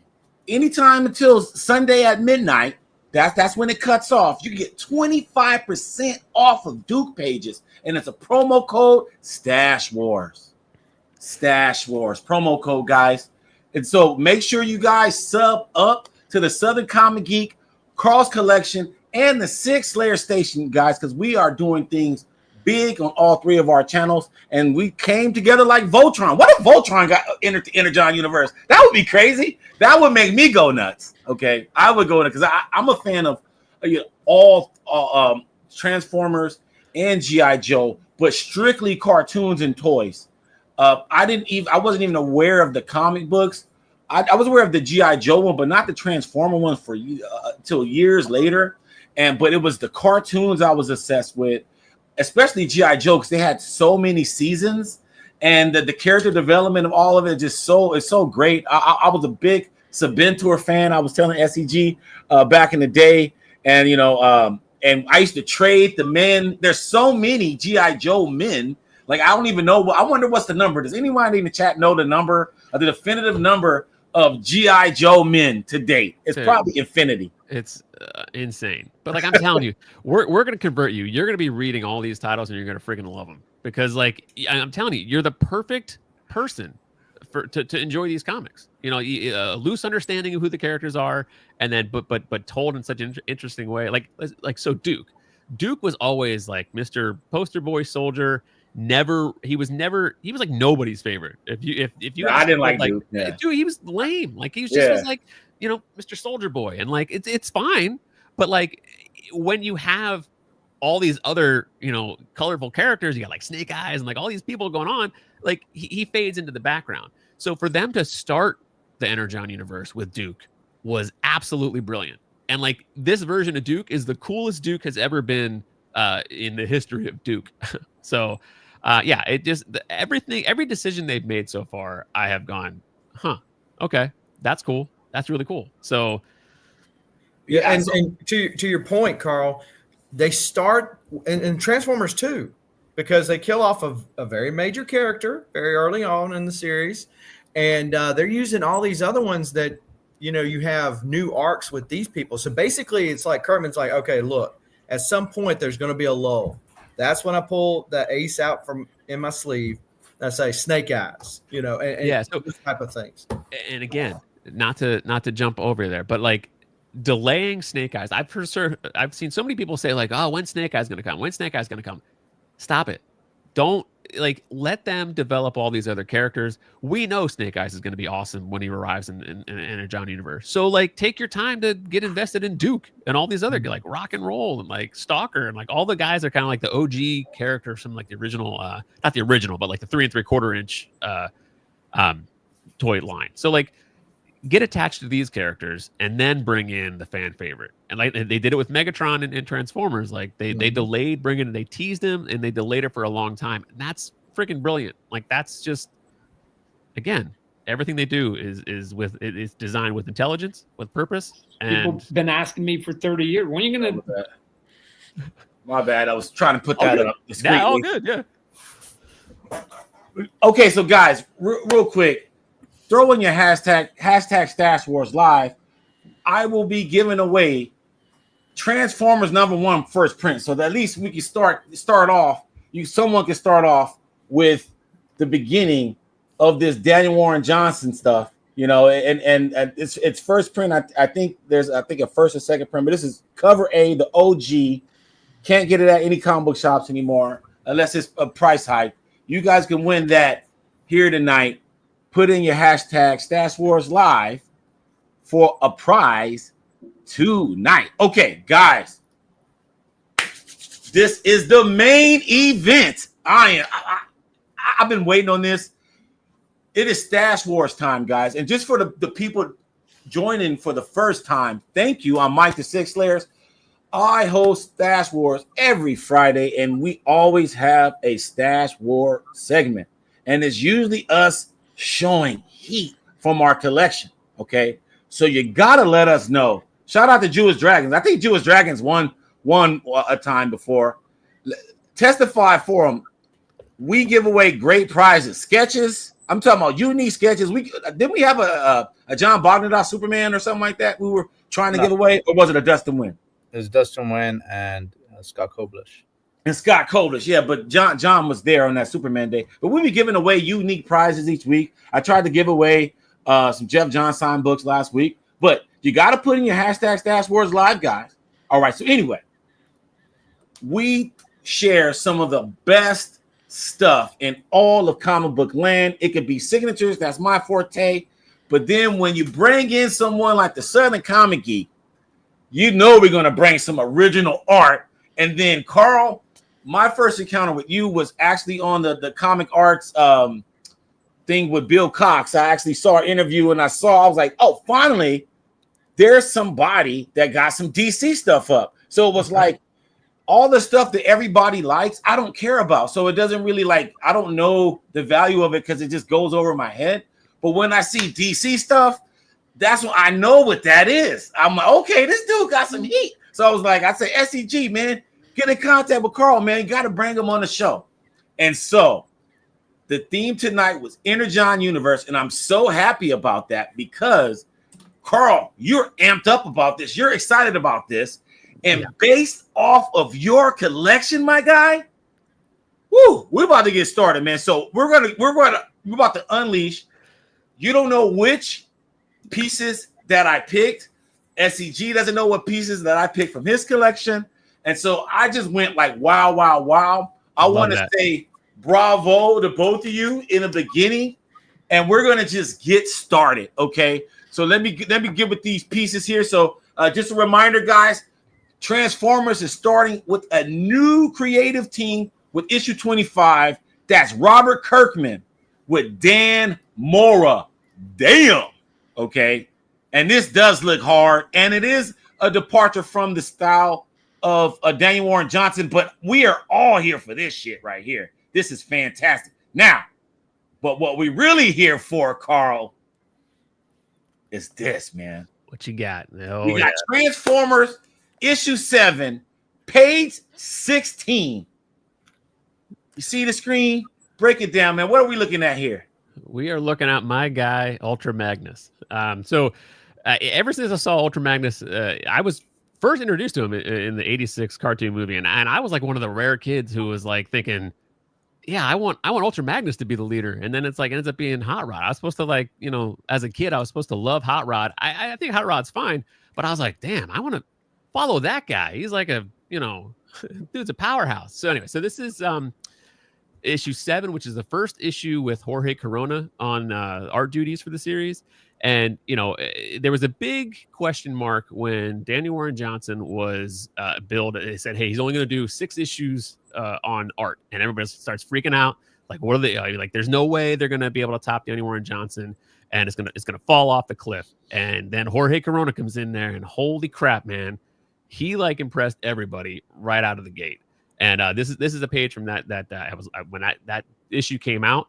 A: anytime until Sunday at midnight, that's when it cuts off. You can get 25% off of Duke pages, and it's a promo code Stash Wars. Stash Wars promo code, guys. And so make sure you guys sub up to the Southern Comic Geek, Carl's Collection, and the Six Slayer Station, guys, because we are doing things big on all three of our channels, and we came together like Voltron. What if Voltron got entered the Energon universe? That would be crazy. That would make me go nuts. Okay, I would go nuts because I'm a fan of all Transformers and G.I. Joe, but strictly cartoons and toys. I wasn't even aware of the comic books. I was aware of the G.I. Joe one, but not the Transformer one for until years later. But it was the cartoons I was obsessed with, especially G.I. Joe, because they had so many seasons, and the character development of all of it it's so great. I was a big Sabentor fan. I was telling SEG back in the day, and and I used to trade the men. There's so many G.I. Joe men. Like, I don't even know. I wonder what's the number. Does anyone in the chat know the number, or the definitive number of G.I. Joe men to date? It's probably infinity.
D: It's insane. But like I'm telling you, we're going to convert you. You're going to be reading all these titles, and you're going to freaking love them. Because like I'm telling you, you're the perfect person to enjoy these comics. You know, a loose understanding of who the characters are, and then but told in such an interesting way. Like so Duke was always like Mr. Poster Boy Soldier. He was like nobody's favorite. If you
A: I didn't like Duke.
D: Yeah. Dude, he was lame. Like he was just was like, Mr. Soldier Boy, and like it's fine, but like when you have all these other colorful characters, you got like Snake Eyes and like all these people going on, like he fades into the background. So for them to start the Energon universe with Duke was absolutely brilliant, and like this version of Duke is the coolest Duke has ever been in the history of Duke. So it just every decision they've made so far, I have gone, okay, that's cool. That's really cool. So
C: and to your point, Carl, they start in Transformers 2 because they kill off a very major character very early on in the series, and they're using all these other ones that you have new arcs with these people. So basically, it's like Kirkman's like, okay, look, at some point there's going to be a lull. That's when I pull the ace out from in my sleeve. I say Snake Eyes, so this type of things.
D: And again, not to jump over there, but like delaying Snake Eyes. I've seen so many people say like, oh, when's Snake Eyes going to come? When's Snake Eyes going to come? Stop it. Don't let them develop all these other characters. We know Snake Eyes is going to be awesome when he arrives in Energon universe. So like take your time to get invested in Duke and all these other like Rock and Roll and like Stalker and like all the guys are kind of like the OG characters from like the original, not the original, but like the 3 3/4 inch toy line. So like get attached to these characters and then bring in the fan favorite. And like they did it with Megatron and Transformers. Like they delayed bringing it, they teased him and they delayed it for a long time. And that's freaking brilliant. Like that's just, again, everything they do is designed with intelligence, with purpose. And
E: people have been asking me for 30 years, when are you going to?
A: My bad. I was trying to put that up.
D: All good. Yeah.
A: Okay. So guys, real quick, throw in your hashtag Stash Wars Live. I will be giving away Transformers #1 first print, so that at least we can start off. Someone can start off with the beginning of this Daniel Warren Johnson stuff, You know, and it's first print. I think there's a first or second print, but this is cover A, the OG. Can't get it at any comic book shops anymore unless it's a price hike. You guys can win that here tonight. Put in your hashtag Stash Wars Live for a prize tonight. Okay, guys, this is the main event. I've been waiting on this. It is Stash Wars time, guys. And just for the people joining for the first time, thank you. I'm Mike the Six Layers. I host Stash Wars every Friday, and we always have a Stash War segment. And it's usually us showing heat from our collection, okay? So you got to let us know. Shout out to Jewish Dragons. I think Jewish Dragons won a time before. Testify for them. We give away great prizes. Sketches. I'm talking about unique sketches. Didn't we have a John Bogdanov Superman or something like that we were trying to give away? Or was it a Dustin Wynn?
B: It was Dustin Wynn and Scott Koblish.
A: And Scott Koblish, yeah, but John was there on that Superman day. But we'll be giving away unique prizes each week. I tried to give away some Jeff John signed books last week. But you got to put in your hashtag Stash Wars Live, guys. All right, so anyway, we share some of the best stuff in all of comic book land. It could be signatures, that's my forte. But then when you bring in someone like the Southern Comic Geek, you know we're going to bring some original art. And then, Carl, my first encounter with you was actually on the comic arts thing with Bill Cox. I actually saw an interview and I was like, oh, finally, there's somebody that got some DC stuff up. So it was like, all the stuff that everybody likes, I don't care about. So it doesn't really I don't know the value of it because it just goes over my head. But when I see DC stuff, that's when I know what that is. I'm like, okay, this dude got some heat. So I was like, I say, SEG, man, get in contact with Carl, man. You got to bring him on the show. And so the theme tonight was Energon Universe. And I'm so happy about that because, Carl, you're amped up about this. You're excited about this. And based off of your collection, my guy, we're about to get started, man. So we're about to unleash. You don't know which pieces that I picked. SEG doesn't know what pieces that I picked from his collection. And so I just went like, wow, wow, wow. I want to say bravo to both of you in the beginning. And we're going to just get started, okay? So let me get with these pieces here. So just a reminder, guys, Transformers is starting with a new creative team with issue 25. That's Robert Kirkman with Dan Mora. Damn. Okay. And this does look hard. And it is a departure from the style of Daniel Warren Johnson. But we are all here for this shit right here. This is fantastic. Now, but what we really here for, Carl, is this, man.
D: What you got?
A: We got Transformers issue 7, page 16. You see the screen? Break it down, man. What are we looking at here?
D: We are looking at my guy, Ultra Magnus. So ever since I saw Ultra Magnus, I was first introduced to him in the 86 cartoon movie. And I was like one of the rare kids who was like thinking, yeah, I want Ultra Magnus to be the leader. And then it's like, it ends up being Hot Rod. I was supposed to as a kid, I was supposed to love Hot Rod. I think Hot Rod's fine, but I was like, damn, I want to follow that guy. He's like dude's a powerhouse. So anyway, so this is issue 7, which is the first issue with Jorge Corona on art duties for the series. And, there was a big question mark when Daniel Warren Johnson was billed. They said, hey, he's only going to do 6 issues on art. And everybody starts freaking out. Like, what are they like? There's no way they're going to be able to top Daniel Warren Johnson. And it's gonna fall off the cliff. And then Jorge Corona comes in there and holy crap, man. He impressed everybody right out of the gate. And this is a page from that when that issue came out.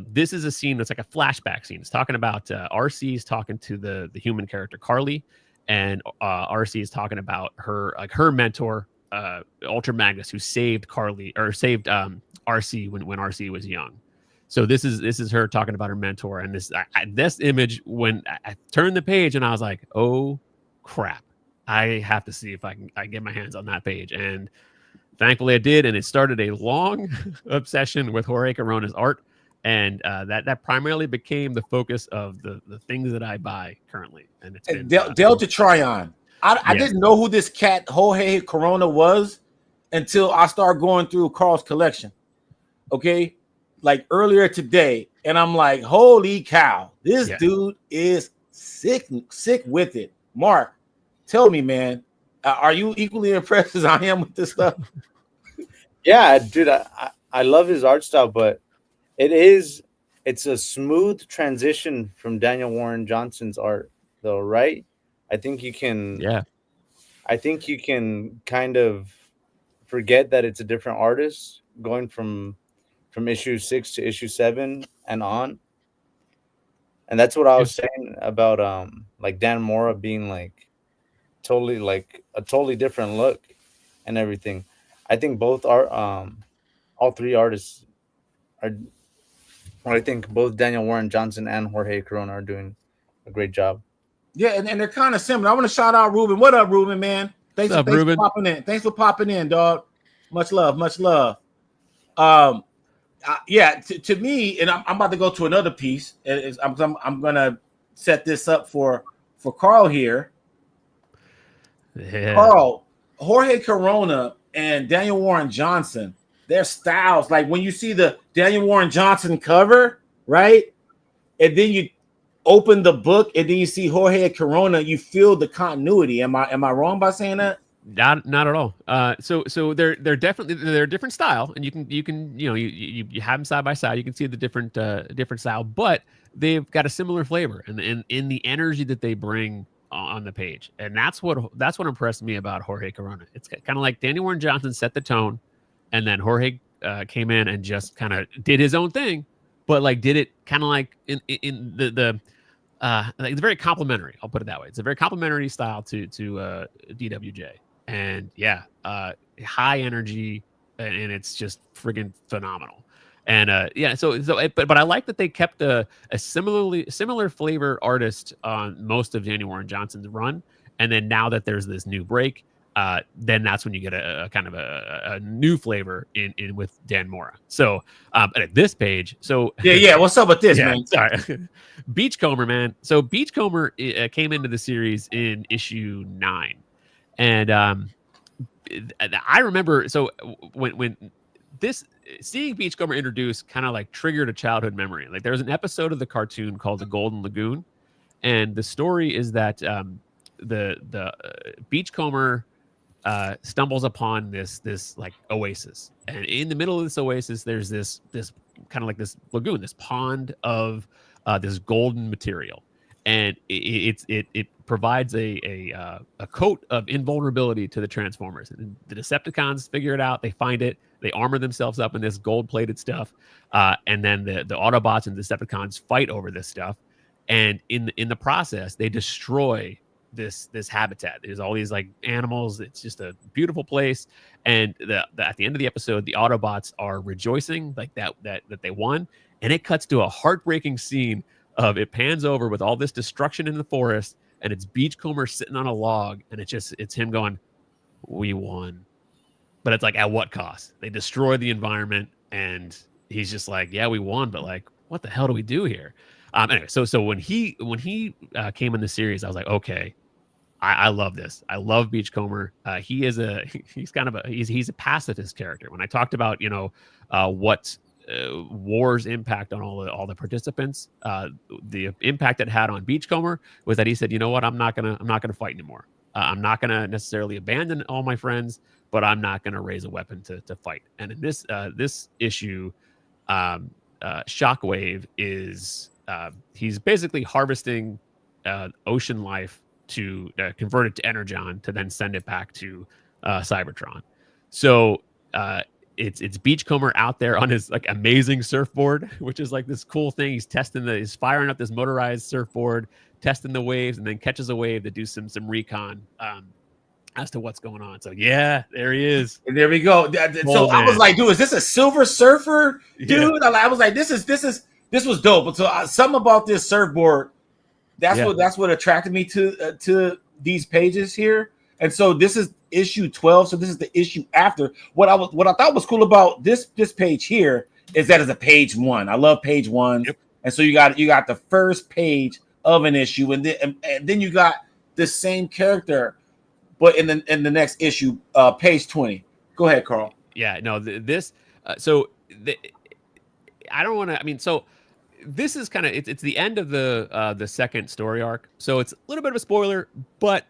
D: This is a scene that's like a flashback scene. It's talking about RC's talking to the human character Carly, and RC is talking about her mentor Ultra Magnus, who saved Carly or saved RC when RC was young. So this is her talking about her mentor, and this image when I turned the page and I was like, oh crap. I have to see if I get my hands on that page. And thankfully I did. And it started a long obsession with Jorge Corona's art. And that primarily became the focus of the things that I buy currently. And it's been
A: Delta Tryon. I didn't know who this cat Jorge Corona was until I started going through Carl's collection. Okay, like earlier today, and I'm like, holy cow, this dude is sick with it. Mark, tell me, man, are you equally impressed as I am with this stuff?
B: Yeah, dude, I love his art style, but it's a smooth transition from Daniel Warren Johnson's art, though, right? I think you can kind of forget that it's a different artist going from issue 6 to issue 7 and on. And that's what I was saying about like Dan Mora being like totally like a totally different look and everything. I think both are all three artists are, I think both Daniel Warren Johnson and Jorge Corona are doing a great job.
A: Yeah, and they're kind of similar. I want to shout out Ruben. What up, Ruben, man? Thanks for popping in. Thanks for popping in, dog. Much love, much love. Yeah, to me, and I'm about to go to another piece. I'm gonna set this up for Carl here.
D: Yeah.
A: Carl, Jorge Corona and Daniel Warren Johnson, their styles, like when you see the Daniel Warren Johnson cover, right? And then you open the book and then you see Jorge Corona, you feel the continuity. Am I wrong by saying that?
D: Not at all. So they're definitely they're a different style, and you can you have them side by side. You can see the different style, but they've got a similar flavor and in the energy that they bring on the page, and that's what impressed me about Jorge Corona. It's kind of like Daniel Warren Johnson set the tone, and then Jorge came in and just kind of did his own thing, but like did it kind of like in the like it's very complimentary. I'll put it that way. It's a very complimentary style to DWJ. And high energy, and it's just friggin' phenomenal. And but I like that they kept a similar flavor artist on most of Daniel Warren Johnson's run, and then now that there's this new break, then that's when you get a kind of a new flavor in with Dan Mora. So at this page, so
A: what's up with this, man?
D: Sorry. Beachcomber, man. So Beachcomber came into the series in issue 9. And I remember, so when this seeing Beachcomber introduced kind of like triggered a childhood memory. Like there was an episode of the cartoon called The Golden Lagoon, and the story is that the Beachcomber stumbles upon this like oasis, and in the middle of this oasis, there's this kind of like this lagoon, this pond of this golden material. And it provides a coat of invulnerability to the Transformers. And the Decepticons figure it out. They find it. They armor themselves up in this gold-plated stuff. And then the Autobots and Decepticons fight over this stuff. And in the process, they destroy this habitat. There's all these like animals. It's just a beautiful place. And at the end of the episode, the Autobots are rejoicing like that they won. And it cuts to a heartbreaking scene of it pans over with all this destruction in the forest, and it's Beachcomber sitting on a log, and it's him going, "We won," but it's like at what cost? They destroy the environment, and he's just like, "Yeah, we won," but like, what the hell do we do here? Anyway, so when he came in the series, I was like, okay, I love this. I love Beachcomber. He's a pacifist character. When I talked about what war's impact on all the participants, the impact it had on Beachcomber was that he said, you know what, I'm not gonna fight anymore. I'm not gonna necessarily abandon all my friends, but I'm not gonna raise a weapon to fight. And in this issue, Shockwave is he's basically harvesting ocean life to convert it to Energon to then send it back to Cybertron. So it's Beachcomber out there on his like amazing surfboard, which is like this cool thing. He's firing up this motorized surfboard, testing the waves, and then catches a wave to do some recon as to what's going on. So yeah, there he is.
A: And there we go. So I was like, dude, is this a Silver Surfer, dude? Yeah. I was like, this was dope. So something about this surfboard, that's what attracted me to these pages here. And so this is issue 12. So this is the issue after. What I thought was cool about this page here is that as a page one. I love page ones.
D: Yep.
A: And so you got the first page of an issue, and then you got the same character, but in the next issue, page 20. Go ahead, Carl.
D: Yeah, no, I don't want to. I mean, so this is kind of it's the end of the second story arc, so it's a little bit of a spoiler, but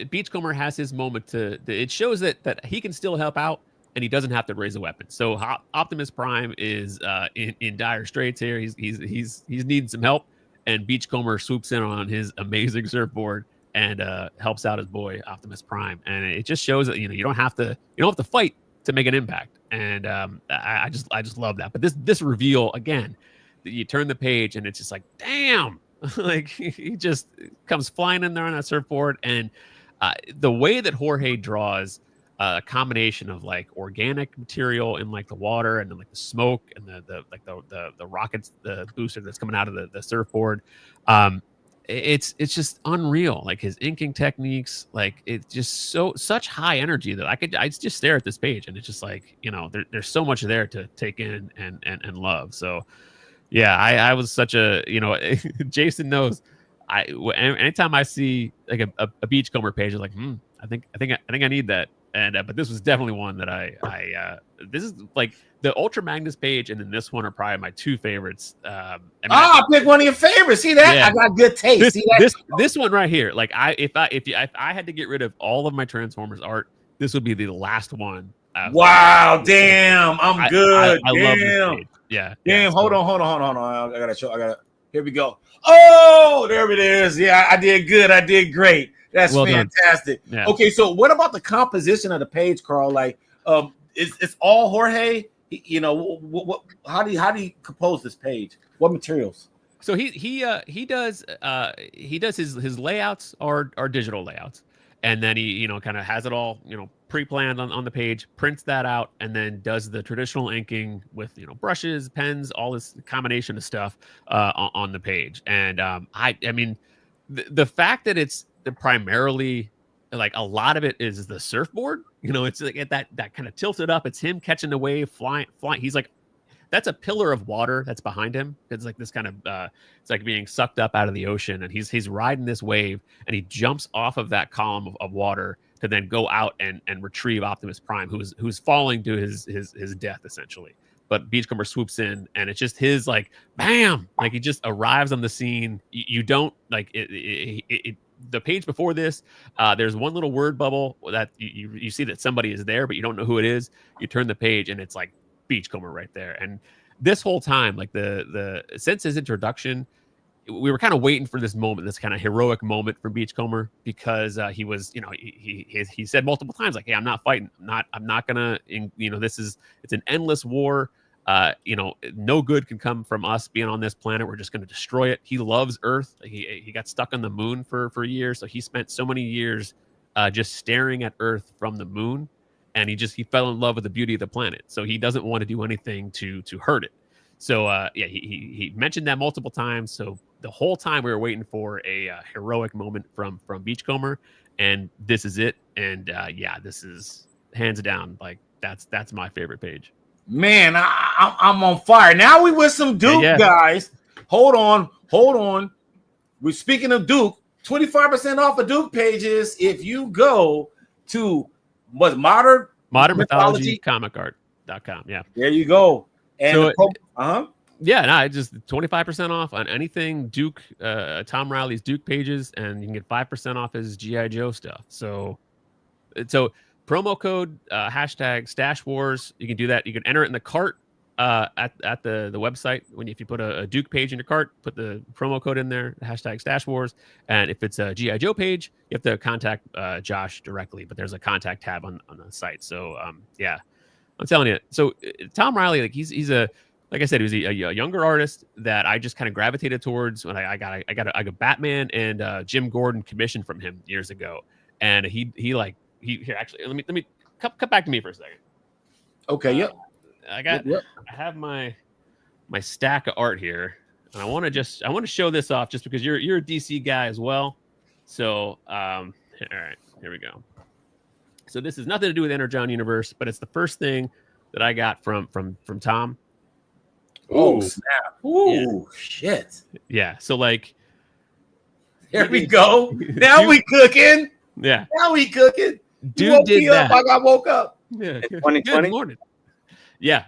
D: Beachcomber has his moment to it shows that he can still help out and he doesn't have to raise a weapon. So Optimus Prime is in dire straits here. He's needing some help, and Beachcomber swoops in on his amazing surfboard and helps out his boy Optimus Prime, and it just shows that you don't have to fight to make an impact, and I just love that. But this reveal again, that you turn the page and it's just like, damn, like he just comes flying in there on that surfboard, and the way that Jorge draws a combination of like organic material in like the water and then like the smoke and the rockets, the booster that's coming out of the surfboard. It's just unreal. Like his inking techniques, like it's just such high energy that I just stare at this page and it's just like, there's so much there to take in and love. So yeah, I was such a, Jason knows anytime I see like a Beachcomber page, I'm like, I think I need that. And but this was definitely one that this is like the Ultra Magnus page and then this one are probably my two favorites.
A: I pick one of your favorites. See that? Yeah. I got good taste.
D: This one right here. Like if I had to get rid of all of my Transformers art, this would be the last one.
A: Wow, damn, I'm good.
D: I love this page. Yeah.
A: Damn, hold on. I gotta show. Here we go. Oh, there it is. Yeah, I did good. I did great. That's well fantastic. Yeah. Okay, so what about the composition of the page, Carl? Like, it's all Jorge. What? How do you compose this page? What materials?
D: So he does his layouts are digital layouts, and then he kind of has it all pre-planned on the page, prints that out, and then does the traditional inking with brushes, pens, all this combination of stuff on the page. And I mean, the fact that it's primarily like a lot of it is the surfboard, it's like that kind of tilted up. It's him catching the wave, flying. He's like, that's a pillar of water that's behind him. It's like this kind of it's like being sucked up out of the ocean, and he's riding this wave, and he jumps off of that column of water to then go out and retrieve Optimus Prime, who's falling to his death essentially. But Beachcomber swoops in, and it's just his like bam, like he just arrives on the scene. You don't like it. The page before this, there's one little word bubble that you see that somebody is there, but you don't know who it is. You turn the page, and it's like Beachcomber right there. And this whole time, like the since his introduction, we were kind of waiting for this moment, this kind of heroic moment from Beachcomber, because he was, he said multiple times, like, hey, I'm not fighting. I'm not gonna, it's an endless war. No good can come from us being on this planet. We're just going to destroy it. He loves Earth. He got stuck on the moon for years. So he spent so many years just staring at Earth from the moon. And he fell in love with the beauty of the planet. So he doesn't want to do anything to hurt it. So he mentioned that multiple times. So the whole time we were waiting for a heroic moment from Beachcomber, and this is it. And this is hands down, like that's my favorite page.
A: Man, I'm on fire. Now we with some Duke, guys. Hold on. We're speaking of Duke. 25% off of Duke pages if you go to Modern
D: Mythology Comic Art.com. Yeah.
A: There you go. And
D: just 25% off on anything Duke, Tom Riley's Duke pages, and you can get 5% off his G.I. Joe stuff. So promo code hashtag Stash Wars. You can do that. You can enter it in the cart at the website. If you put a Duke page in your cart, put the promo code in there, hashtag Stash Wars. And if it's a G.I. Joe page, you have to contact Josh directly. But there's a contact tab on the site. So I'm telling you. So Tom Riley, like he's a, like I said, he was a younger artist that I just kind of gravitated towards when I got Batman and Jim Gordon commissioned from him years ago, and he here actually let me come back to me for a second.
A: Okay. Yep.
D: I have my stack of art here, and I want to show this off just because you're a DC guy as well. So all right, here we go. So this has nothing to do with Energon Universe, but it's the first thing that I got from Tom.
A: Oh
B: Ooh.
A: snap! Ooh shit!
D: Yeah. So like,
A: Here we go. Now
D: Dude-
A: we cooking.
D: yeah,
A: Now we cooking. You
D: dude
A: woke
D: did
A: me up
D: that.
A: like I woke up.
D: Yeah.
B: In
D: Good
B: 2020?
D: morning. Yeah.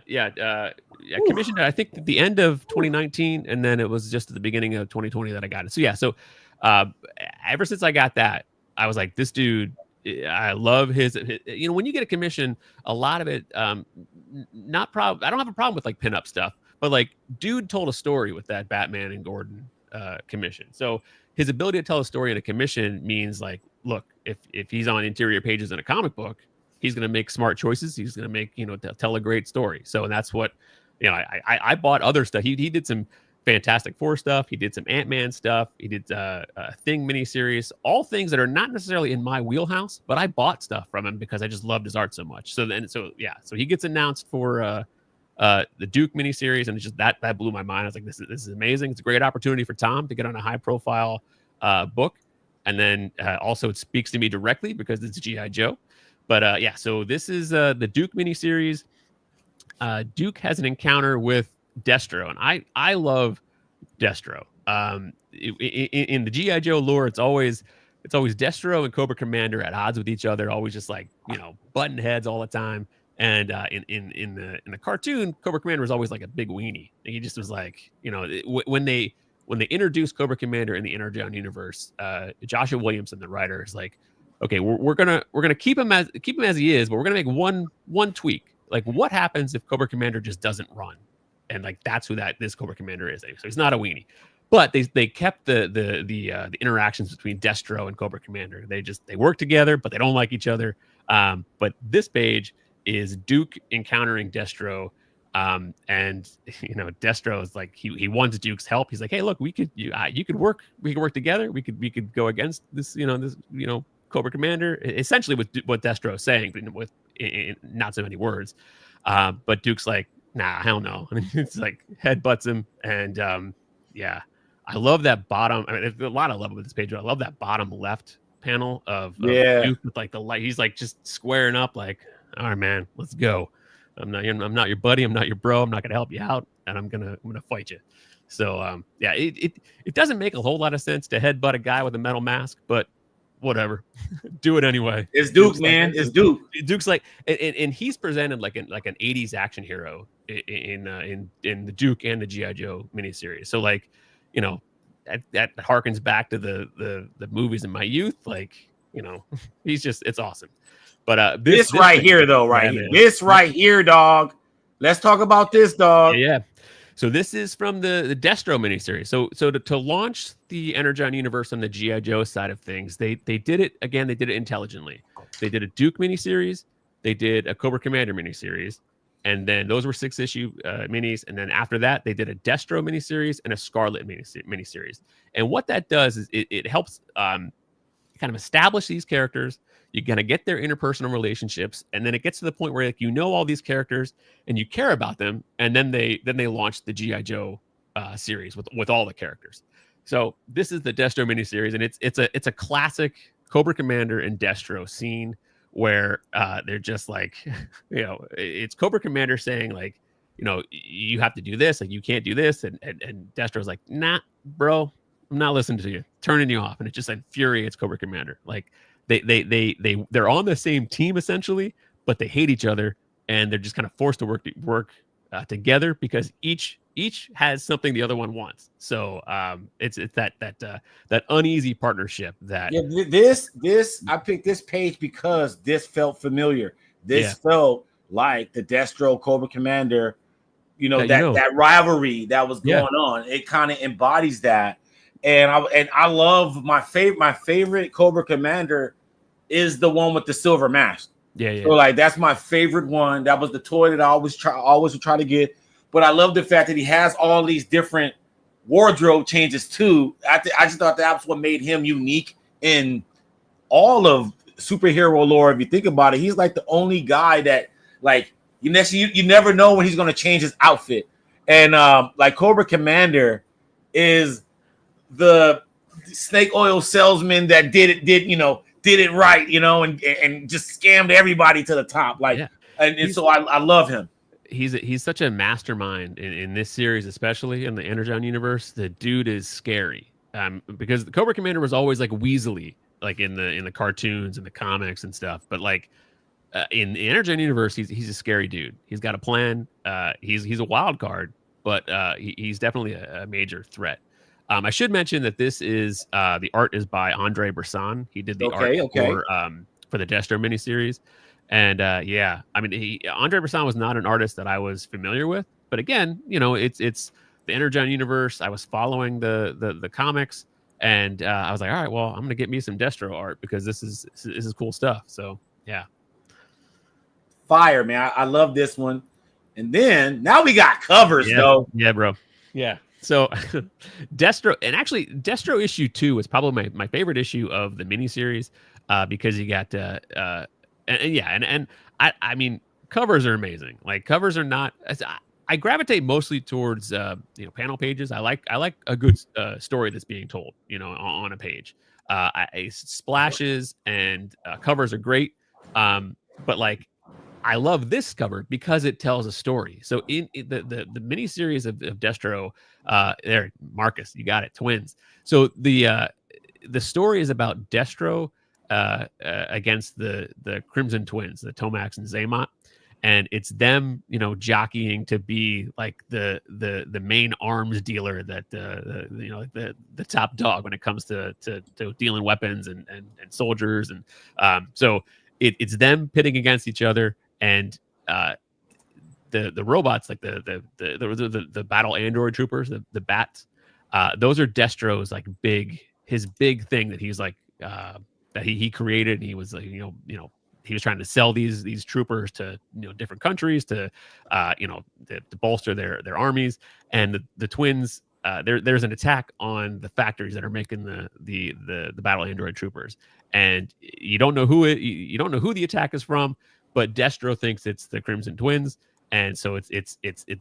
D: Commissioned it, I think at the end of 2019, and then it was just at the beginning of 2020 that I got it. So yeah. So ever since I got that, I was like, this dude. I love his. You know, when you get a commission, a lot of it, not problem. I don't have a problem with like pinup stuff, but like, dude told a story with that Batman and Gordon commission. So his ability to tell a story in a commission means like, look, if he's on interior pages in a comic book, he's going to make smart choices. He's going to make, you know, tell a great story. So that's what, you know, I bought other stuff. He did some Fantastic Four stuff. He did some Ant-Man stuff. He did a Thing miniseries, all things that are not necessarily in my wheelhouse, but I bought stuff from him because I just loved his art so much. So he gets announced for the Duke miniseries, and it's just that blew my mind. I was like, this is amazing. It's a great opportunity for Tom to get on a high profile book, and then also it speaks to me directly because it's G.I. Joe. But yeah, so this is the Duke miniseries. Duke has an encounter with Destro, and I love Destro. In the G.I. Joe lore, it's always Destro and Cobra Commander at odds with each other, always just like, you know, button heads all the time. And in the cartoon, Cobra Commander was always like a big weenie. He just was like, you know, when they introduced Cobra Commander in the Energon universe, Joshua Williamson, the writer, is like, okay, we're gonna keep him as he is, but we're gonna make one tweak. Like, what happens if Cobra Commander just doesn't run? And like, that's who this Cobra Commander is. So he's not a weenie, but they kept the interactions between Destro and Cobra Commander. They work together, but they don't like each other. But this page is Duke encountering Destro, and you know, Destro is like, he wants Duke's help. He's like, hey, look, we could work together. We could go against this Cobra Commander. Essentially, what Destro is saying, but with in not so many words. But Duke's like, nah, hell no. And it's like headbutts him, and yeah, I love that bottom. I mean, there's a lot I love about this page, but I love that bottom left panel of Duke with like the light. He's like just squaring up, like, all right, man, let's go. I'm not your buddy. I'm not your bro. I'm not gonna help you out, and I'm gonna fight you. So yeah, it doesn't make a whole lot of sense to headbutt a guy with a metal mask, but whatever, do it anyway.
A: It's Duke, man. It's Duke.
D: Duke's like, and he's presented like an 80s action hero in the Duke and the G.I. Joe miniseries. So like, you know, that harkens back to the movies in my youth. Like, you know, it's awesome. But
A: this right here, though, right here, this right here, dog. Let's talk about this, dog.
D: Yeah. So this is from the Destro miniseries. So to launch the Energon universe on the G.I. Joe side of things, they did it again. They did it intelligently. They did a Duke miniseries. They did a Cobra Commander miniseries, and then those were 6-issue minis. And then after that, they did a Destro miniseries and a Scarlet miniseries. And what that does is it helps kind of establish these characters. You're going to get their interpersonal relationships, and then it gets to the point where, like, you know all these characters and you care about them, and then they launched the G.I. Joe series with all the characters. So this is the Destro miniseries, and it's a classic Cobra Commander and Destro scene where they're just like, you know, it's Cobra Commander saying, like, you know, you have to do this, like, you can't do this, and Destro's like, nah, bro, I'm not listening to you, turning you off, and it just infuriates Cobra Commander. Like, they're on the same team essentially, but they hate each other, and they're just kind of forced to work together because each has something the other one wants. So it's that uneasy partnership that
A: this I picked this page because this felt familiar. This felt like the Destro Cobra Commander, that rivalry that was going on. It kind of embodies that. And I love my favorite Cobra Commander is the one with the silver mask.
D: Yeah.
A: So like that's my favorite one. That was the toy that I always try to get. But I love the fact that he has all these different wardrobe changes too. I just thought that's what made him unique in all of superhero lore. If you think about it, he's like the only guy that, like, you never know when he's going to change his outfit. And like Cobra Commander is the snake oil salesman that did it right, and just scammed everybody to the top. Like, and so I love him.
D: he's such a mastermind in this series, especially in the Energon universe. The dude is scary. Because the Cobra Commander was always like weaselly, like in the cartoons and the comics and stuff. But like in the Energon universe, he's a scary dude. He's got a plan. He's a wild card, but he's definitely a major threat. I should mention that this is the art is by Andre Bresson. He did the art for the Destro miniseries. And yeah, I mean, Andre Bresson was not an artist that I was familiar with, but again, you know, it's the Energon universe. I was following the comics, and I was like, all right, well, I'm gonna get me some Destro art because this is cool stuff. So yeah,
A: fire, man. I love this one. And then now we got covers, though.
D: Yeah, bro. Yeah. So Destro, and actually Destro issue 2 was probably my favorite issue of the miniseries because you got and I mean, covers are amazing. Like covers are not. I gravitate mostly towards panel pages. I like a good story that's being told, on a page. Splashes and covers are great, but like I love this cover because it tells a story. So in the miniseries of Destro, there, Marcus, you got it, twins. So the story is about Destro against the Crimson Twins, the Tomax and Zaymot, and it's them, jockeying to be like the main arms dealer, that the top dog when it comes to dealing weapons and soldiers, and so it's them pitting against each other, and the robots, like the battle android troopers, the bats, those are Destro's like his big thing that he's like that he created. And he was like, he was trying to sell these troopers to different countries to bolster their armies. And the twins, there's an attack on the factories that are making the battle android troopers, and you don't know who the attack is from, but Destro thinks it's the Crimson Twins. And so it's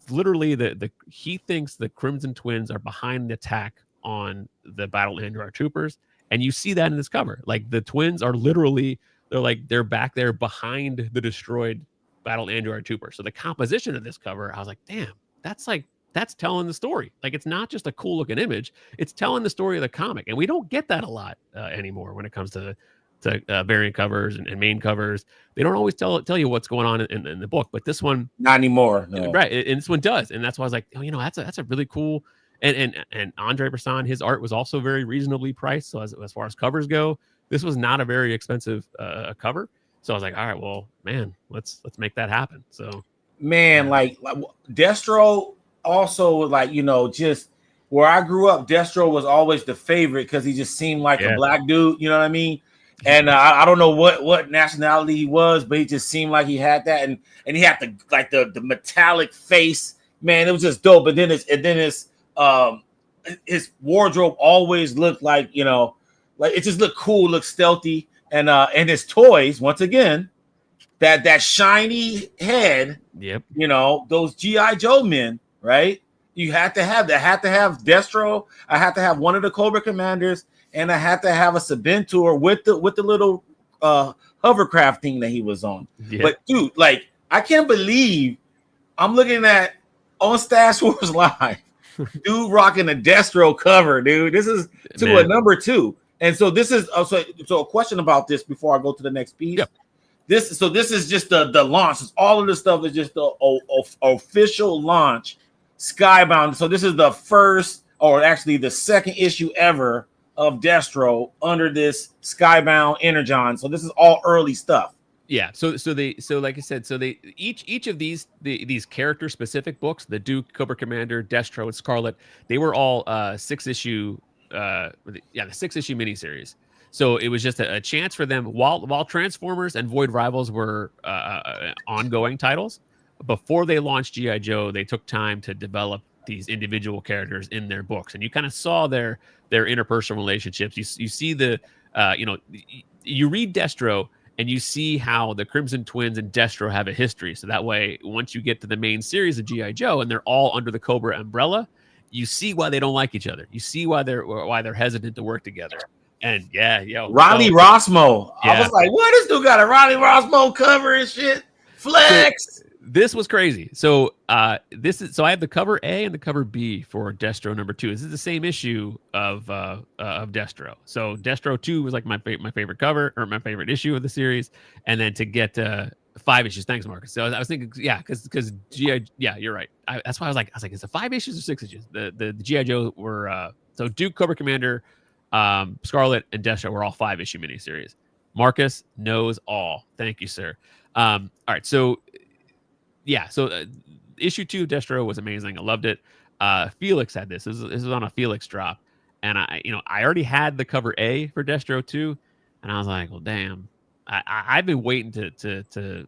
D: literally he thinks the Crimson Twins are behind the attack on the battle android troopers. And you see that in this cover. Like the twins are literally, they're back there behind the destroyed battle android trooper. So the composition of this cover, I was like, damn, that's telling the story. Like it's not just a cool looking image, it's telling the story of the comic. And we don't get that a lot anymore when it comes to variant covers and main covers. They don't always tell you what's going on in the book, but this one
A: not anymore. No.
D: Right. And this one does. And that's why I was like, that's a really cool. And Andre Bresson, his art was also very reasonably priced. So as far as covers go, this was not a very expensive cover. So I was like, all right, well, man, let's make that happen. So,
A: man, like Destro also, like, just where I grew up, Destro was always the favorite because he just seemed like a black dude. You know what I mean? And I don't know what nationality he was, but he just seemed like he had that, and he had the metallic face. Man, it was just dope. But then his wardrobe always looked like like it just looked cool, looked stealthy, and his toys, once again, that shiny head.
D: Yep.
A: Those G.I. Joe men, right? You had to have that. I had to have Destro. I had to have one of the Cobra Commanders, and I had to have a Sabentor with the little hovercraft thing that he was on. Yep. But dude, like I can't believe I'm looking at on Stash Wars Live. Dude rocking a Destro cover, dude. This is a number 2. And so this is so a question about this before I go to the next piece.
D: Yep.
A: This is just the launch. All of this stuff is just the official launch, Skybound. So this is the first, or actually the second issue ever of Destro under this Skybound Energon. So this is all early stuff.
D: Yeah, so like I said, so they each of these character specific books, the Duke, Cobra Commander, Destro, and Scarlet, they were all 6-issue the 6-issue miniseries. So it was just a chance for them while Transformers and Void Rivals were ongoing titles. Before they launched G.I. Joe, they took time to develop these individual characters in their books, and you kind of saw their interpersonal relationships. You see you read Destro, and you see how the Crimson Twins and Destro have a history. So that way, once you get to the main series of G.I. Joe and they're all under the Cobra umbrella, you see why they don't like each other. You see why they're hesitant to work together. And
A: Ronnie Rosmo. Yeah. I was like, what? This dude got a Ronnie Rosmo cover and shit. Flex.
D: This was crazy. So I have the cover A and the cover B for Destro number 2. This is the same issue of Destro. So Destro 2 was like my favorite cover, or my favorite issue of the series, and then to get 5 issues. Thanks, Marcus. So I was thinking, yeah, because GI, yeah, you're right. That's why I was like, is it 5 issues or 6 issues? The GI Joe were so Duke, Cobra Commander, Scarlet, and Destro were all 5-issue miniseries. Marcus knows all. Thank you, sir. All right, so. Yeah, so issue 2 of Destro was amazing. I loved it. Felix had this. This was on a Felix drop, and I already had the cover A for Destro 2, and I was like, well, damn. I've been waiting to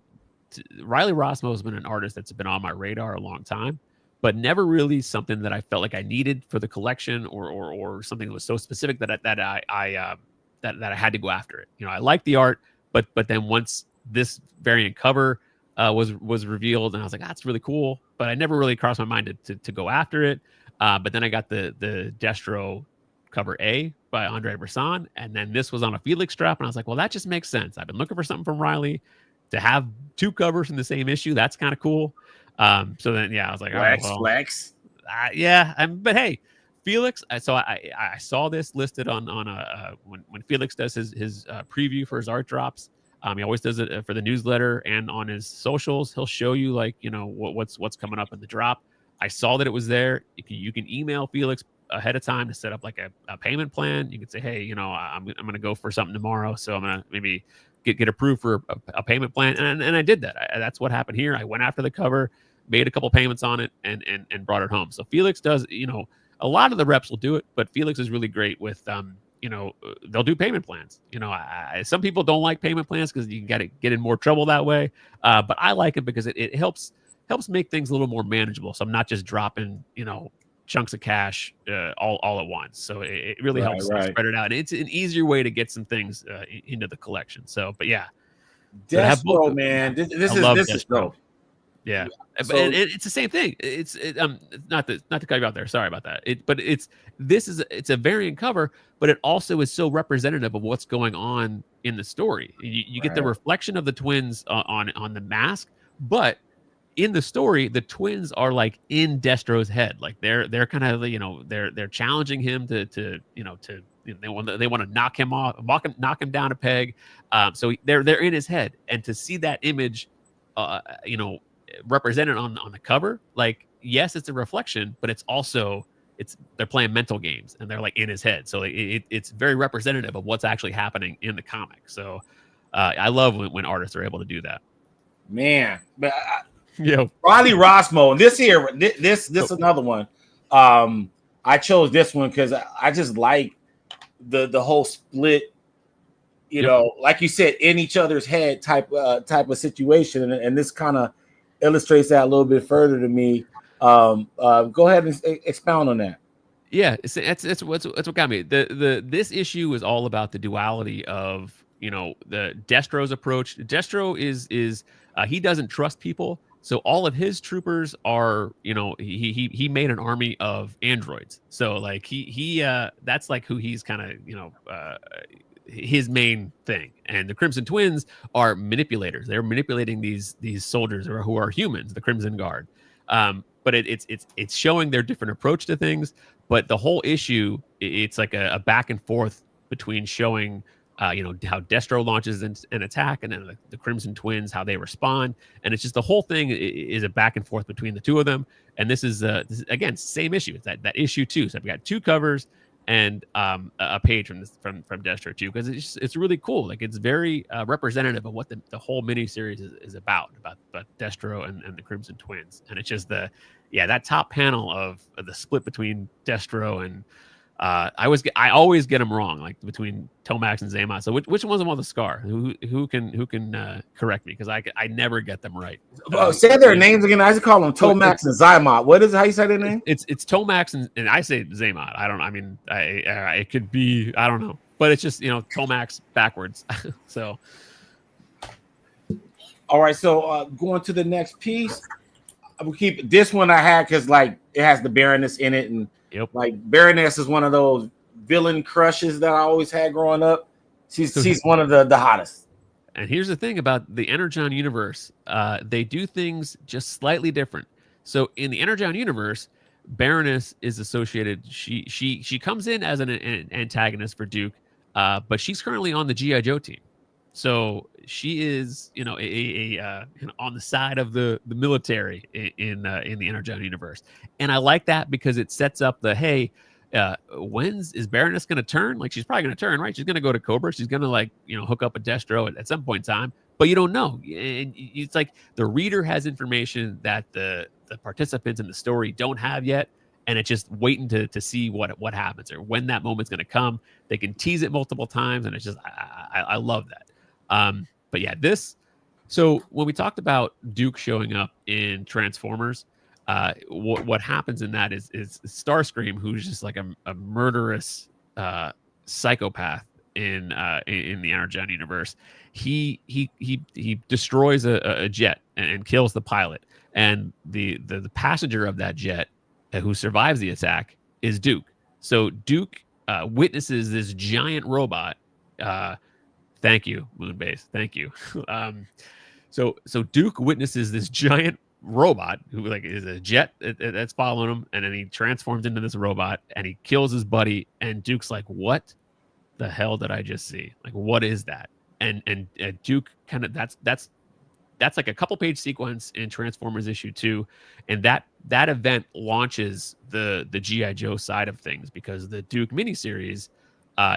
D: Riley Rossmo has been an artist that's been on my radar a long time, but never really something that I felt like I needed for the collection, or something that was so specific that I had to go after it. I like the art, but then once this variant cover was revealed, and I was like, that's really cool, but I never really crossed my mind to go after it. But then I got the Destro cover A by Andre Bresson, and then this was on a Felix strap, and I was like, well, that just makes sense. I've been looking for something from Riley to have 2 covers in the same issue. That's kind of cool. So then, yeah, I was like,
A: Flex.
D: Yeah, but hey, Felix. So I saw this listed on when Felix does his preview for his art drops. He always does it for the newsletter and on his socials. He'll show you what's coming up in the drop. I saw that it was there. You can email Felix ahead of time to set up like a payment plan. You can say, hey, I'm going to go for something tomorrow, so I'm going to maybe get approved for a payment plan. And I did that. That's what happened here. I went after the cover, made a couple payments on it, and brought it home. So Felix does, a lot of the reps will do it, but Felix is really great with they'll do payment plans. Some people don't like payment plans because you got to get in more trouble that way. But I like it because it helps make things a little more manageable. So I'm not just dropping, chunks of cash all at once. So it really helps spread it out. And it's an easier way to get some things into the collection. So, but yeah.
A: Destro, man. This is dope.
D: Yeah,
A: So,
D: and it's the same thing. It's not to cut you out there. Sorry about that. It's a variant cover, but it also is so representative of what's going on in the story. You get the reflection of the twins on the mask, but in the story, the twins are like in Destro's head. Like they're kind of they're challenging him to they want to knock him off, knock him down a peg. So they're in his head, and to see that image, represented on the cover, like, yes, it's a reflection, but it's also they're playing mental games, and they're like in his head. So it's very representative of what's actually happening in the comic. So I love when artists are able to do that.
A: Man, but
D: Yeah,
A: Riley Rossmo, and this is another one. I chose this one because I just like the whole split. Like you said, in each other's head type of situation, and this kind of illustrates that a little bit further to me. Go ahead and expound on that.
D: Yeah, it's what got me. This issue is all about the duality of the Destro's approach. Destro is he doesn't trust people, so all of his troopers are he made an army of androids. So like he that's like who he's kind of his main thing. And the Crimson Twins are manipulators. They're manipulating these soldiers who are humans, the Crimson Guard. But it's showing their different approach to things. But the whole issue, it's like a back and forth between showing how Destro launches an attack, and then the Crimson Twins, how they respond. And it's just the whole thing is a back and forth between the two of them. And this is again, same issue. It's that issue 2. So we got 2 covers and a page from Destro 2, because it's really cool. Like, it's very representative of what the whole miniseries is about Destro and the Crimson Twins. And it's just that top panel of the split between Destro and I always get them wrong, like between Tomax and Zaymot. So which one's the one with the scar? Who can correct me, because I never get them right.
A: Say their names again. I just call them Tomax and Zaymot. What is it? How you say their name?
D: It's Tomax and I say Zaymot. I don't know. I mean, it could be, I don't know, but it's just Tomax backwards. So
A: all right. So going to the next piece, we'll keep this one I had because like it has the Baroness in it, and like Baroness is one of those villain crushes that I always had growing up. She's one of the hottest.
D: And here's the thing about the Energon universe. They do things just slightly different. So in the Energon universe, Baroness is associated. She comes in as an antagonist for Duke, but she's currently on the GI Joe team. So she is, on the side of the military in the Energon universe, and I like that because it sets up the hey. Is Baroness going to turn? Like, she's probably going to turn, right? She's going to go to Cobra. She's going to, hook up a Destro at some point in time, but you don't know. And it's like the reader has information that the participants in the story don't have yet. And it's just waiting to see what happens or when that moment's going to come. They can tease it multiple times. And it's just, I love that. But yeah, so when we talked about Duke showing up in Transformers, what happens in that is Starscream, who's just like a murderous psychopath in the Energon universe. He destroys a jet and kills the pilot, and the passenger of that jet who survives the attack is Duke. So Duke witnesses this giant robot. Thank you, Moonbase. Thank you. So Duke witnesses this giant robot who is a jet that's following him, and then he transforms into this robot and he kills his buddy, and Duke's like, what the hell did I just see? Like, what is that? And Duke kind of that's like a couple page sequence in Transformers issue 2, and that event launches the GI Joe side of things, because the Duke miniseries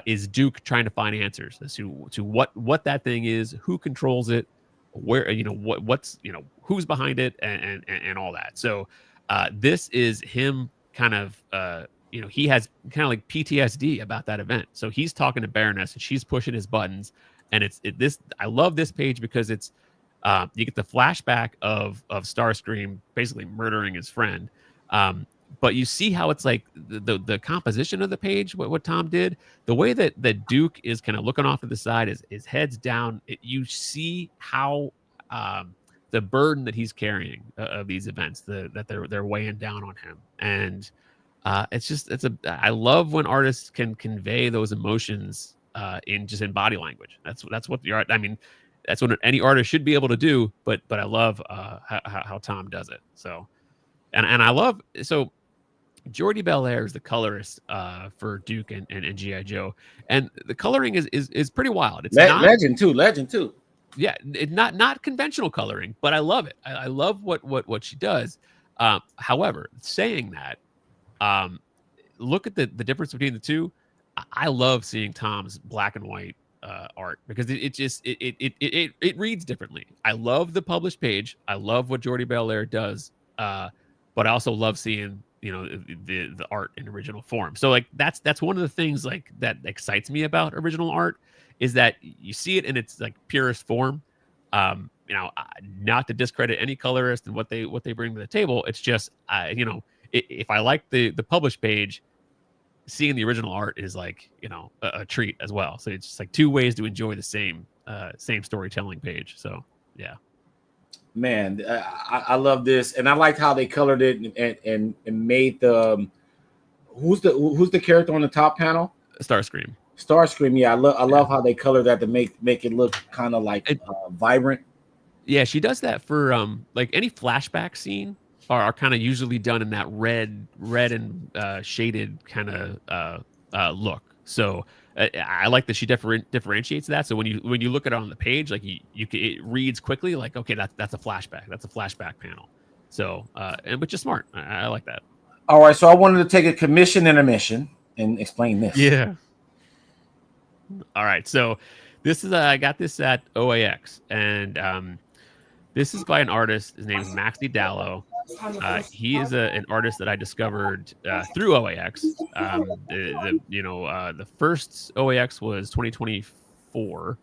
D: is Duke trying to find answers as to what that thing is, who controls it, where what's who's behind it, and all that. So this is him kind of he has kind of like PTSD about that event. So he's talking to Baroness and she's pushing his buttons, and this I love this page because it's you get the flashback of Starscream basically murdering his friend. But you see how it's like the composition of the page, what Tom did, the way that Duke is kind of looking off to the side, his head's down. You see how the burden that he's carrying of these events, that they're weighing down on him. And I love when artists can convey those emotions in body language. That's what the art. I mean, that's what any artist should be able to do. But I love how Tom does it. So, and I love so. Jordi Belair is the colorist for Duke and GI Joe, and the coloring is pretty wild. It's
A: legend too.
D: Yeah, it's not conventional coloring, but I love it. I love what she does. However, saying that, look at the difference between the two. I love seeing Tom's black and white art because it reads differently. I love the published page. I love what Jordi Belair does, but I also love seeing the art in original form. So like that's one of the things like that excites me about original art, is that you see it in its like purest form. Not to discredit any colorist and what they bring to the table. It's just if I like the published page, seeing the original art is like a treat as well. So it's just like two ways to enjoy the same storytelling page. So yeah.
A: Man, I love this, and I like how they colored it and made the who's the character on the top panel?
D: Starscream.
A: Yeah, I love how they color that to make it look kind of like vibrant.
D: Yeah, she does that for like any flashback scene are kind of usually done in that red and shaded kind of look. So I like that she differentiates that. So when you look at it on the page, like it reads quickly, like, okay, that's a flashback. That's a flashback panel. So which is smart. I like that.
A: All right, so I wanted to take a commission intermission and explain this.
D: Yeah. All right, so this is I got this at OAX, and this is by an artist. His name is Maxi Dallo. He is an artist that I discovered through OAX. The first OAX was 2024,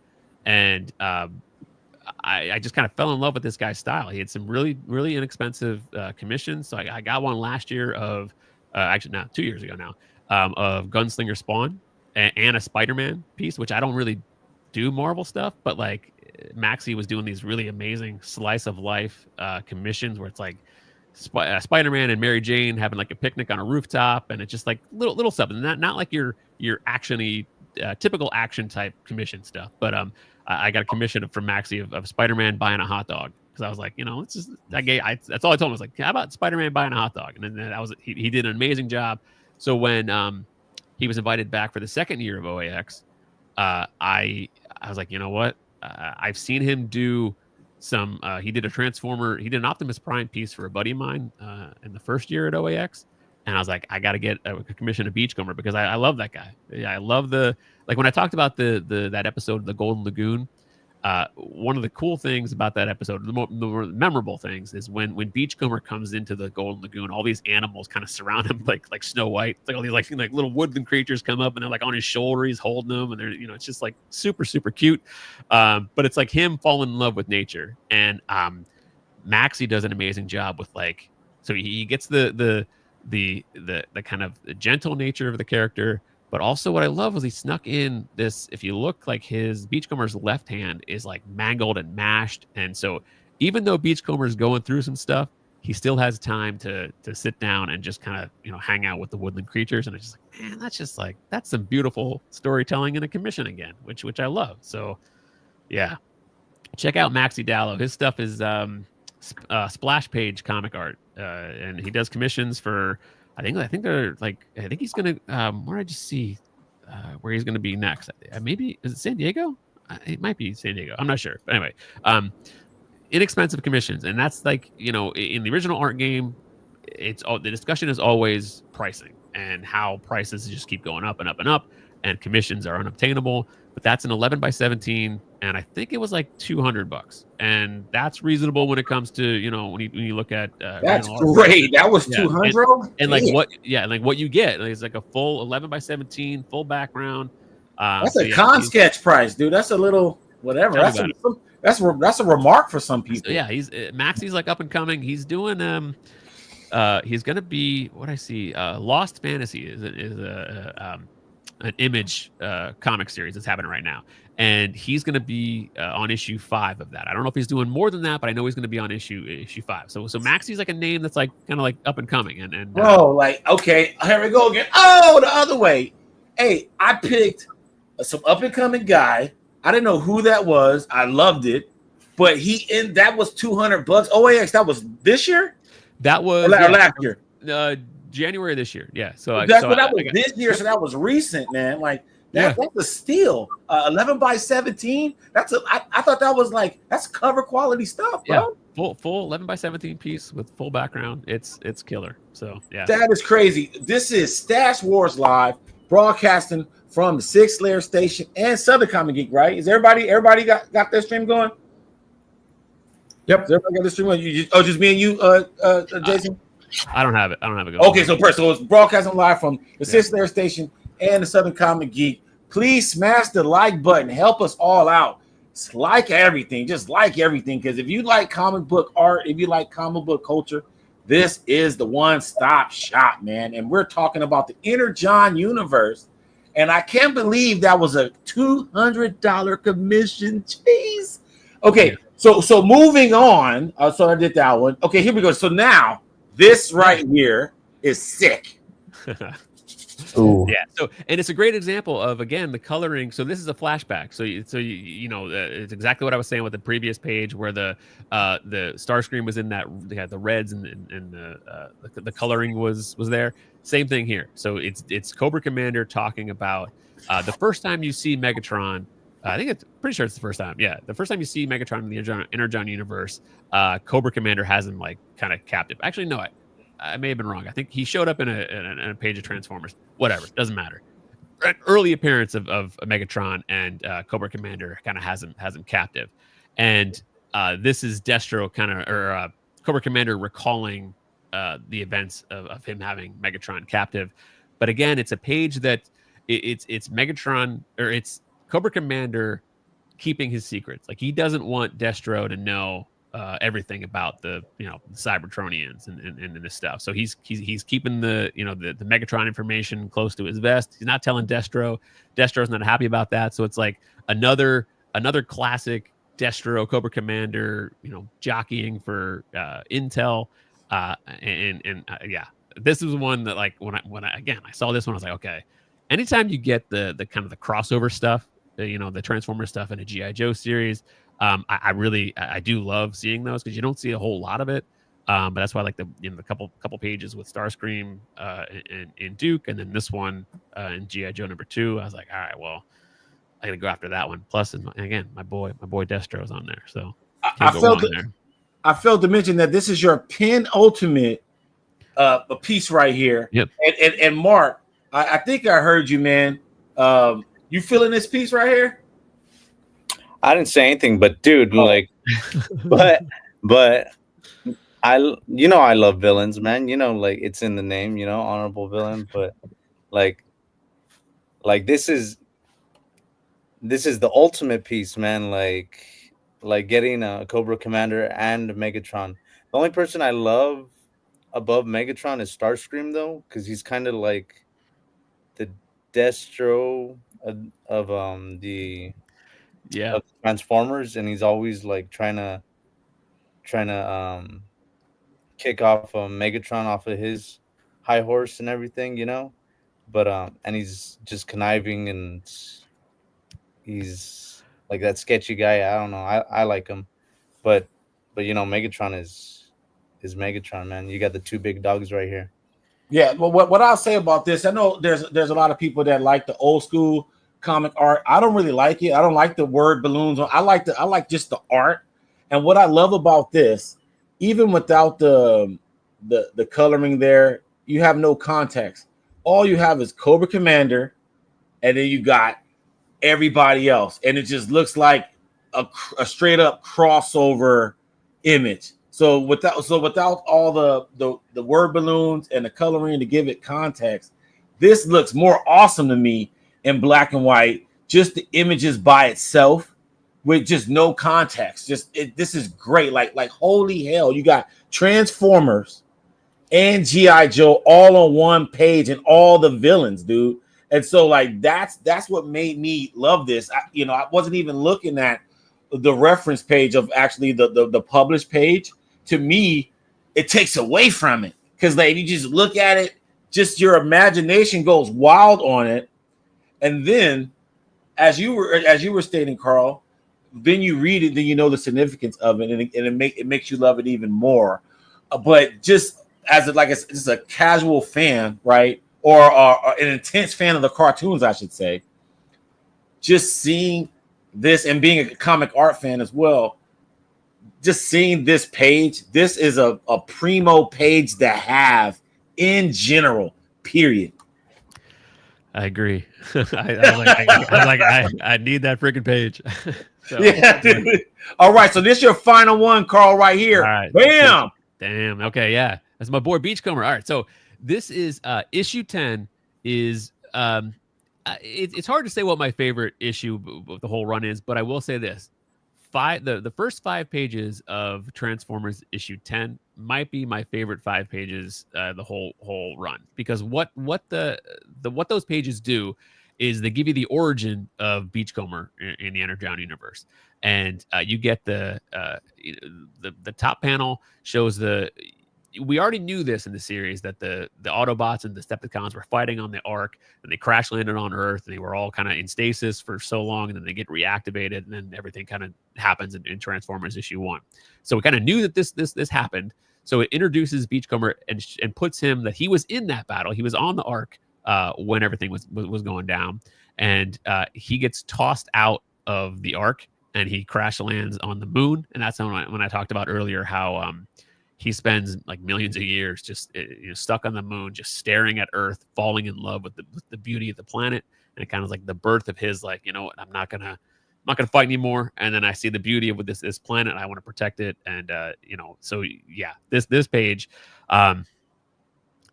D: and I just kind of fell in love with this guy's style. He had some really, really inexpensive commissions. So I got one last year of, 2 years ago now, of Gunslinger Spawn and a Spider-Man piece, which I don't really do Marvel stuff, but like Maxi was doing these really amazing slice of life commissions where it's like Spider-Man and Mary Jane having like a picnic on a rooftop, and it's just like little stuff, and not like your actiony typical action type commission stuff. But I got a commission from Maxi of Spider-Man buying a hot dog, because I was like, it's just that's all I told him. I was like, how about Spider-Man buying a hot dog? And then that was he did an amazing job. So when he was invited back for the second year of OAX, I was like, you know what? I've seen him do some. He did an Optimus Prime piece for a buddy of mine in the first year at OAX, and I was like, I got to get a commission of Beachcomber, because I love that guy. Yeah, I love when I talked about that episode, the Golden Lagoon. One of the cool things about that episode, the more memorable things, is when Beachcomber comes into the Golden Lagoon, all these animals kind of surround him like Snow White. It's like all these like little woodland creatures come up, and they're like on his shoulder, he's holding them, and they're it's just like super super cute. But it's like him falling in love with nature, and Maxi does an amazing job with so he gets the kind of the gentle nature of the character. But also what I love was he snuck in this, if you look, like his Beachcomber's left hand is like mangled and mashed. And so even though Beachcomber's going through some stuff, he still has time to sit down and just kind of, hang out with the woodland creatures. And it's just like, man, that's some beautiful storytelling in a commission again, which I love. So yeah, check out Maxi Dallo. His stuff is splash page comic art. And he does commissions for, I think he's gonna. Where I just see where he's gonna be next. Maybe is it San Diego? It might be San Diego. I'm not sure. But anyway, inexpensive commissions, and that's in the original art game, the discussion is always pricing and how prices just keep going up and up and up, and commissions are unobtainable. But that's an 11x17, and I think it was like $200, and that's reasonable when it comes to when you look at.
A: That's great. That was 200,
D: and what you get is like a full 11x17 full background.
A: That's a con sketch price, dude. That's a little whatever. That's a remark for some people.
D: So yeah, he's Maxi's like up and coming. He's doing he's gonna be what I see. Lost Fantasy is an Image comic series that's happening right now, and he's going to be on issue 5 of that. I don't know if he's doing more than that, but I know he's going to be on issue 5. So Maxi's like a name that's like kind of like up and coming, and
A: okay, here we go again. Oh, the other way. Hey, I picked some up and coming guy. I didn't know who that was. I loved it, but that was $200. OAX. That was this year.
D: That was
A: last year.
D: January of this year, yeah. So
A: that was this year, so that was recent, man. Like that's a steal. 11x17. I thought that was that's cover quality stuff, bro.
D: Yeah, full 11x17 piece with full background. It's killer. So yeah,
A: that is crazy. This is Stash Wars Live, broadcasting from the 6th Layer Station and Southern Comic Geek. Right? Is everybody got their stream going?
C: Yep.
A: Is everybody got the stream going? Just me and you, Jason.
D: I don't have it. Going.
A: Okay, so it's broadcasting live from the 6th Layer Station and the Southern Comic Geek. Please smash the like button. Help us all out. Like everything. Just like everything. Because if you like comic book art, if you like comic book culture, this is the one-stop shop, man. And we're talking about the Energon universe. And I can't believe that was a $200 commission. Jeez. Okay, so moving on. So I did that one. Okay, here we go. So now, this right here is sick.
B: Ooh.
D: Yeah. So, and it's a great example of, again, the coloring. So this is a flashback. So it's exactly what I was saying with the previous page, where the Starscream was in that. They had the reds and the coloring was there. Same thing here. So it's Cobra Commander talking about the first time you see Megatron. I think it's pretty sure it's the first time. Yeah, the first time you see Megatron in the Energon universe, Cobra Commander has him like kind of captive. Actually, no, I may have been wrong. I think he showed up in a page of Transformers. Whatever, doesn't matter. An early appearance of Megatron and Cobra Commander kind of has him captive, and this is Destro Cobra Commander recalling the events of him having Megatron captive. But again, it's a page that it's Megatron, or it's Cobra Commander keeping his secrets. Like, he doesn't want Destro to know everything about the Cybertronians and this stuff. So he's keeping the Megatron information close to his vest. He's not telling Destro. Destro's not happy about that. So it's like another classic Destro Cobra Commander, jockeying for intel. Yeah, this is one that, like, when I saw this one, I was like, okay, anytime you get the kind of the crossover stuff, the Transformer stuff in a GI Joe series, I do love seeing those because you don't see a whole lot of it. But that's why I like the couple pages with Starscream in Duke, and then this one in GI Joe #2. I was like, all right, well, I gotta go after that one. Plus, again, my boy Destro's on there, so
A: I failed to mention that this is your penultimate a piece right here.
D: Yep.
A: And Mark, I think I heard you, man. You feeling this piece right here?
B: I didn't say anything, but dude, like, but I love villains, man. Like it's in the name, honorable villain. But like this is the ultimate piece, man. Like getting a Cobra Commander and Megatron. The only person I love above Megatron is Starscream, though, because he's kind of like the Destro of the Transformers, and he's always like trying to kick off Megatron off of his high horse and everything, but and he's just conniving, and he's like that sketchy guy. I don't know. I like him, but Megatron is Megatron, man. You got the two big dogs right here.
A: Yeah, well, what I'll say about this, I know there's a lot of people that like the old school comic art. I don't really like it. I don't like the word balloons. I like just the art. And what I love about this, even without the coloring there, you have no context. All you have is Cobra Commander, and then you got everybody else, and it just looks like a straight up crossover image. So without all the word balloons and the coloring to give it context, this looks more awesome to me in black and white. Just the images by itself with just no context. This is great. Like holy hell, you got Transformers and GI Joe all on one page and all the villains, dude. And so like that's what made me love this. I wasn't even looking at the reference page of actually the published page. To me, it takes away from it because like if you just look at it, just your imagination goes wild on it. And then as you were stating, Carl, then you read it, then you know the significance of it, and it makes you love it even more. But just as just a casual fan, right? Or an intense fan of the cartoons, I should say, just seeing this and being a comic art fan as well, just seeing this page, this is a primo page to have in general, period.
D: I agree. I need that freaking page. So,
A: yeah, dude. All right, so this is your final one, Carl, right here.
D: All right.
A: Bam.
D: Damn. Okay, yeah. That's my boy Beachcomber. All right, so this is issue 10 is it's hard to say what my favorite issue of the whole run is, but I will say this. The first 5 pages of Transformers issue 10 might be my favorite 5 pages the whole run, because what those pages do is they give you the origin of Beachcomber in the Energon universe, and you get the top panel shows we already knew this in the series that the Autobots and the Decepticons were fighting on the Ark, and they crash landed on Earth, and they were all kind of in stasis for so long, and then they get reactivated, and then everything kind of happens in Transformers issue 1. So we kind of knew that this happened. So it introduces Beachcomber and puts him that he was in that battle. He was on the Ark when everything was going down, and he gets tossed out of the Ark, and he crash lands on the moon. And that's when I talked about earlier how he spends like millions of years just stuck on the moon, just staring at Earth, falling in love with the beauty of the planet. And it kind of like the birth of his, like, I'm not gonna fight anymore. And then I see the beauty of this planet. I want to protect it. And so yeah, this page,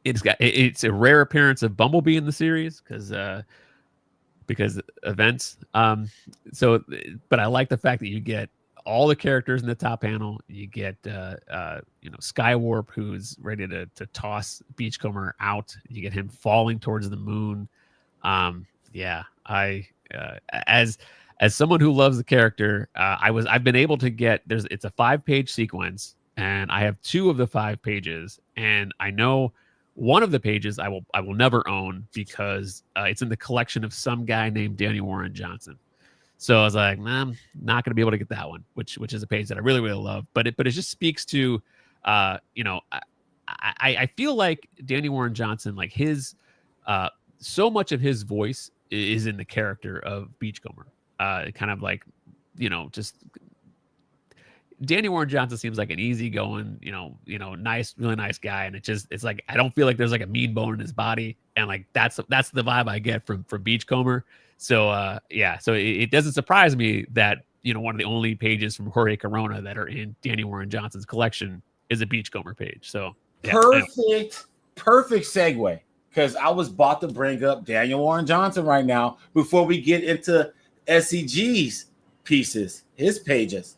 D: it's a rare appearance of Bumblebee in the series because events. But I like the fact that you get all the characters in the top panel. You get Skywarp, who's ready to toss Beachcomber out. You get him falling towards the moon. As someone who loves the character, I've been able to get it's a 5-page sequence, and I have 2 of the 5 pages, and I know One of the pages I will never own because it's in the collection of some guy named Danny Warren Johnson. So I was like, nah, I'm not going to be able to get that one, which is a page that I really, really love. But it just speaks to, I feel like Danny Warren Johnson, like his, so much of his voice is in the character of Beachcomber. Kind of like, just Danny Warren Johnson seems like an easygoing, nice, really nice guy, and it's like I don't feel like there's like a mean bone in his body, and like that's the vibe I get from Beachcomber. So so it doesn't surprise me that one of the only pages from Jorge Corona that are in Danny Warren Johnson's collection is a Beachcomber page. So yeah,
A: perfect segue, because I was about to bring up Daniel Warren Johnson right now before we get into SCG's pieces, his pages.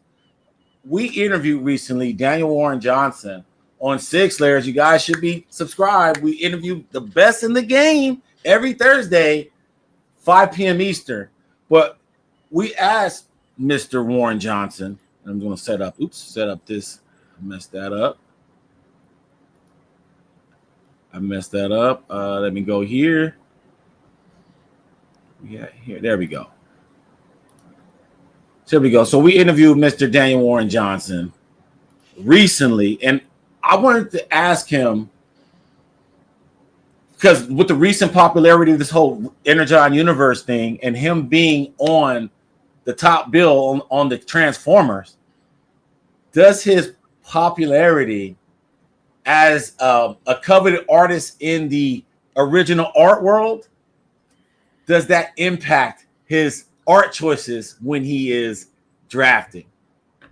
A: We interviewed recently Daniel Warren Johnson on Six Layers. You guys should be subscribed. We interviewed the best in the game every Thursday, 5 p.m. Eastern. But we asked Mr. Warren Johnson, I'm going to set up this. I messed that up. Let me go here. Yeah, here. There we go. Here we go. So we interviewed Mr. Daniel Warren Johnson recently, and I wanted to ask him, because with the recent popularity of this whole Energon universe thing and him being on the top bill on the Transformers, does his popularity as a coveted artist in the original art world, does that impact his art choices when he is drafting?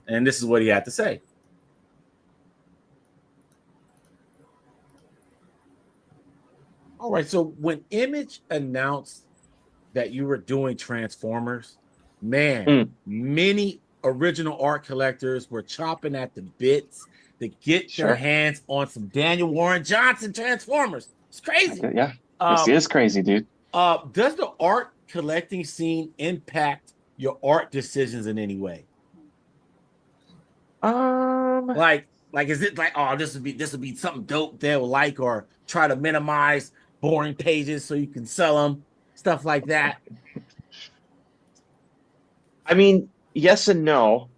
A: And this is what he had to say. All right, so when Image announced that you were doing Transformers, man, many original art collectors were chopping at the bits to get their hands on some Daniel Warren Johnson Transformers. It's crazy.
F: Yeah, this is crazy, dude.
A: Does the art collecting scene impact your art decisions in any way? Like is it like, oh, this would be something dope they'll like, or try to minimize boring pages so you can sell them, stuff like that?
F: I mean, yes and no.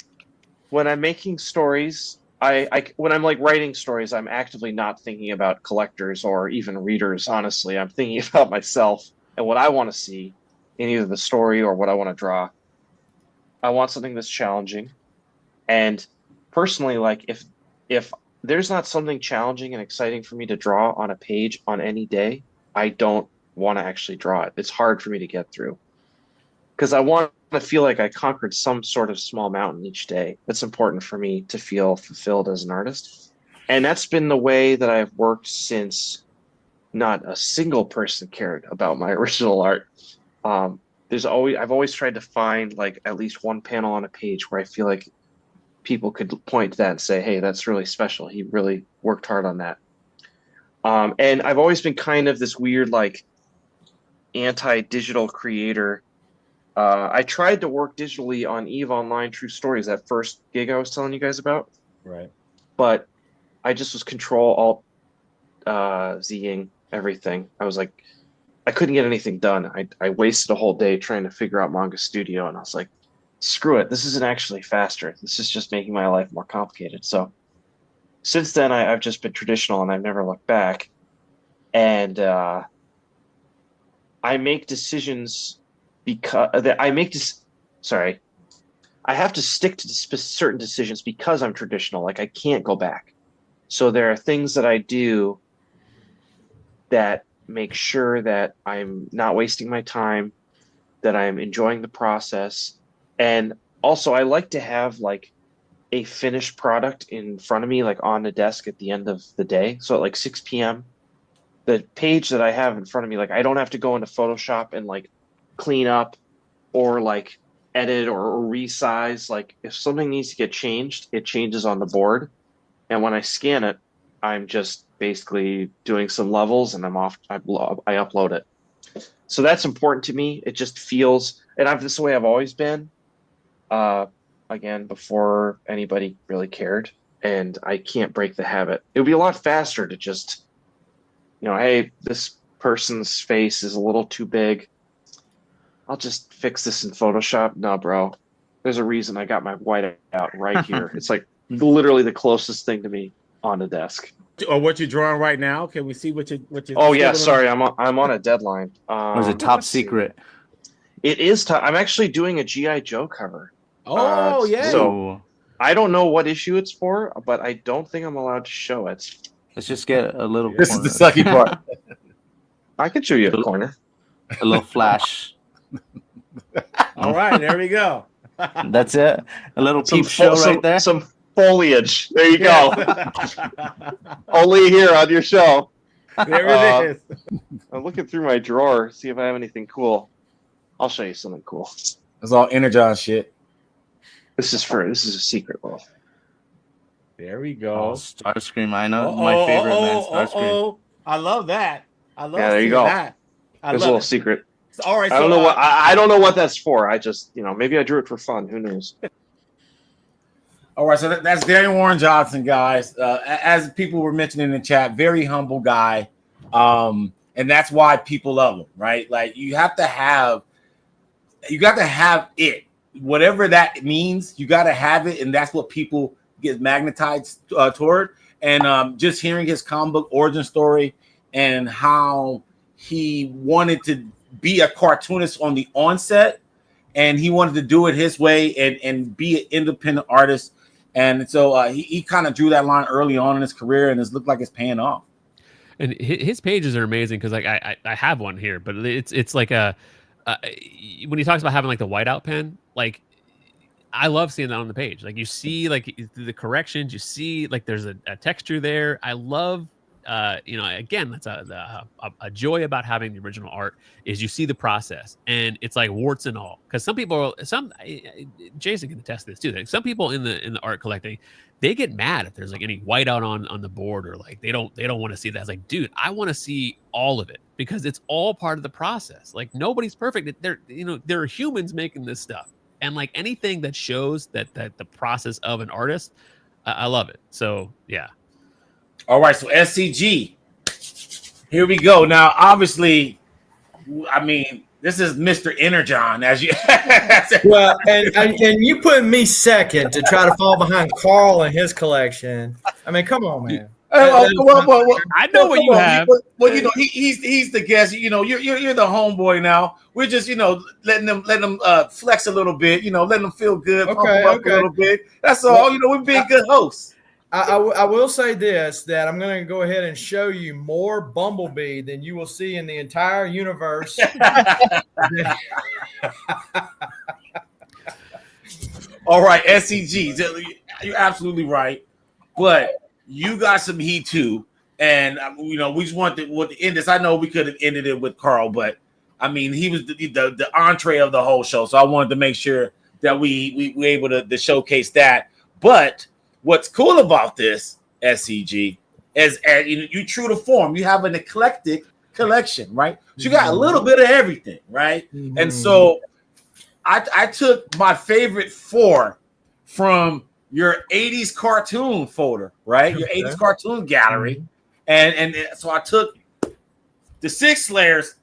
F: When I'm making stories, when I'm like writing stories, I'm actively not thinking about collectors or even readers. Honestly, I'm thinking about myself and what I want to see in either the story or what I want to draw. I want something that's challenging. And personally, like if there's not something challenging and exciting for me to draw on a page on any day, I don't want to actually draw it. It's hard for me to get through because I want to feel like I conquered some sort of small mountain each day. It's important for me to feel fulfilled as an artist. And that's been the way that I've worked since not a single person cared about my original art. I've always tried to find like at least one panel on a page where I feel like people could point to that and say, hey, that's really special. He really worked hard on that. And I've always been kind of this weird, like, anti-digital creator. I tried to work digitally on EVE Online True Stories, that first gig I was telling you guys about.
A: Right.
F: But I just was Control-Alt-Zing everything. I was like, I couldn't get anything done. I wasted a whole day trying to figure out Manga Studio, and I was like, screw it. This isn't actually faster. This is just making my life more complicated. So since then, I've just been traditional, and I've never looked back. And I make decisions because I have to stick to certain decisions because I'm traditional. Like, I can't go back. So there are things that I do that make sure that I'm not wasting my time, that I'm enjoying the process. And also, I like to have like a finished product in front of me, like on the desk at the end of the day. So at like 6 p.m., the page that I have in front of me, like I don't have to go into Photoshop and like clean up or like edit or resize. Like if something needs to get changed, it changes on the board. And when I scan it, I'm just basically doing some levels and I'm off. I upload it. So that's important to me. It just feels, and this is the way I've always been. Again, before anybody really cared, and I can't break the habit. It would be a lot faster to just hey, this person's face is a little too big. I'll just fix this in Photoshop. No, bro. There's a reason I got my white out right here. It's like literally the closest thing to me on the desk.
A: Or what you're drawing right now? Can we see what you?
F: Oh yeah, sorry, I'm on a deadline.
B: Was it top secret?
F: It is. I'm actually doing a GI Joe cover.
A: Oh yeah.
F: So I don't know what issue it's for, but I don't think I'm allowed to show it.
B: Let's just get a little.
A: This
B: corner.
A: is the sucky part.
F: I can show you a corner.
B: A little flash.
A: All right, there we go.
B: That's it. A little peep show right there.
F: Some foliage. There you go. Only here on your show.
A: There it is.
F: I'm looking through my drawer, see if I have anything cool. I'll show you something cool.
A: It's all Energon shit.
F: This is a secret, bro.
A: There we go.
B: Oh, Starscream. I know my favorite man, Starscream.
A: I love that. I love
F: there you go.
A: that.
F: There's a little secret.
A: All right.
F: I don't know what I don't know what that's for. I just maybe I drew it for fun. Who knows?
A: All right, so that's Daniel Warren Johnson, guys. As people were mentioning in the chat, very humble guy, and that's why people love him, right? Like you got to have it, whatever that means. You got to have it, and that's what people get magnetized toward. And just hearing his comic book origin story and how he wanted to be a cartoonist on the onset, and he wanted to do it his way and be an independent artist. And so he kind of drew that line early on in his career, and it's looked like it's paying off.
D: And his pages are amazing because like I have one here, but it's like when he talks about having like the whiteout pen, like I love seeing that on the page. Like you see like the corrections, you see like there's a texture there. I love again, that's a joy about having the original art is you see the process and it's like warts and all. Because Jason can attest to this too. Like some people in the art collecting, they get mad if there's like any whiteout on the board or like they don't want to see that. It's like, dude, I want to see all of it because it's all part of the process. Like nobody's perfect. There are humans making this stuff, and like anything that shows that the process of an artist, I love it. So yeah.
A: All right, so SCG, here we go. Now, obviously, I mean, this is Mr. Energon, as you.
C: Well, and you put me second to try to fall behind Carl and his collection. I mean, come on, man.
D: I know what you have.
A: Well, he's the guest. You're the homeboy now. We're just letting them flex a little bit. Letting them feel good, pump them up a little bit. That's all. We're being good hosts.
C: I will say this, that I'm going to go ahead and show you more Bumblebee than you will see in the entire universe.
A: All right, SCG, you're absolutely right. But you got some heat too. And, we just want to end this. I know we could have ended it with Carl, but, I mean, he was the entree of the whole show. So I wanted to make sure that we were able to showcase that. But what's cool about this, SCG, is you true to form. You have an eclectic collection, right? So you got a little bit of everything, right? Mm-hmm. And so I took my favorite 4 from your 80s cartoon folder, right? Your 80s cartoon gallery. Mm-hmm. And so I took the Six Slayers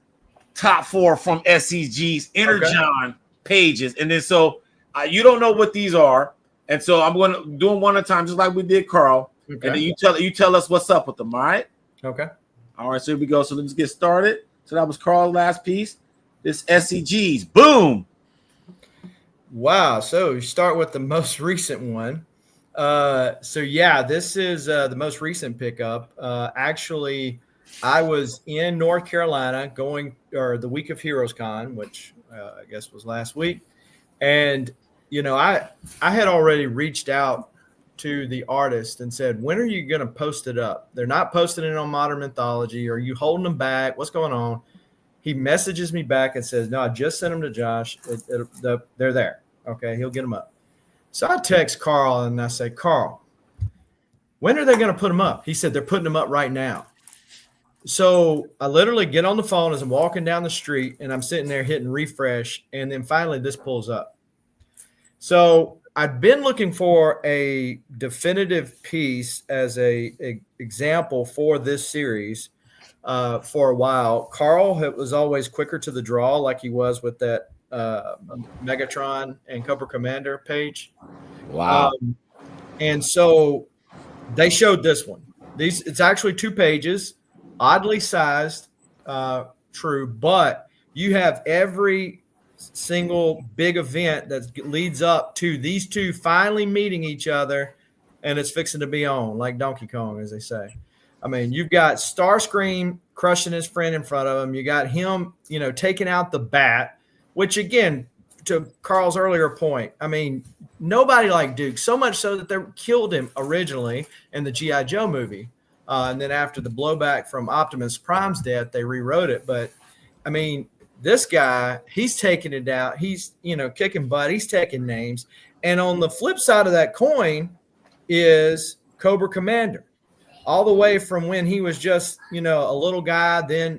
A: top 4 from SCG's Energon pages. And then so you don't know what these are. And so I'm going to do them one at a time, just like we did Carl. Okay. And then you tell us what's up with them, all right?
C: Okay.
A: All right, so here we go. So let's get started. So that was Carl's last piece. This SCG's. Boom.
C: Wow. So you start with the most recent one. This is the most recent pickup. Actually, I was in North Carolina the week of Heroes Con, which I guess was last week. And I had already reached out to the artist and said, when are you going to post it up? They're not posting it on Modern Mythology. Are you holding them back? What's going on? He messages me back and says, no, I just sent them to Josh. They're there. Okay, he'll get them up. So I text Carl and I say, Carl, when are they going to put them up? He said, they're putting them up right now. So I literally get on the phone as I'm walking down the street and I'm sitting there hitting refresh. And then finally this pulls up. So I've been looking for a definitive piece as a example for this series. for a while. Carl was always quicker to the draw, like he was with that Megatron and Cobra Commander page.
A: Wow.
C: And so they showed this one. It's actually 2 pages, oddly sized, true, but you have every single big event that leads up to these two finally meeting each other, and it's fixing to be on, like Donkey Kong, as they say. I mean, you've got Starscream crushing his friend in front of him. You got him, taking out the bat, which, again, to Carl's earlier point, I mean, nobody liked Duke, so much so that they killed him originally in the G.I. Joe movie. And then after the blowback from Optimus Prime's death, they rewrote it. But, I mean, this guy, he's taking it out. He's, kicking butt. He's taking names. And on the flip side of that coin is Cobra Commander. All the way from when he was just, a little guy, then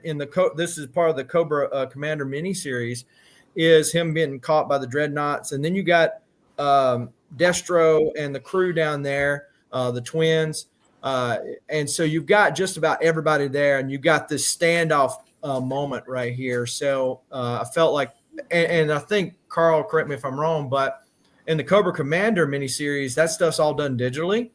C: this is part of the Cobra Commander miniseries, is him being caught by the Dreadnoughts. And then you got Destro and the crew down there, the twins. And so you've got just about everybody there, and you've got this standoff moment right here. So I felt like, and I think, Carl, correct me if I'm wrong, but in the Cobra Commander miniseries, that stuff's all done digitally.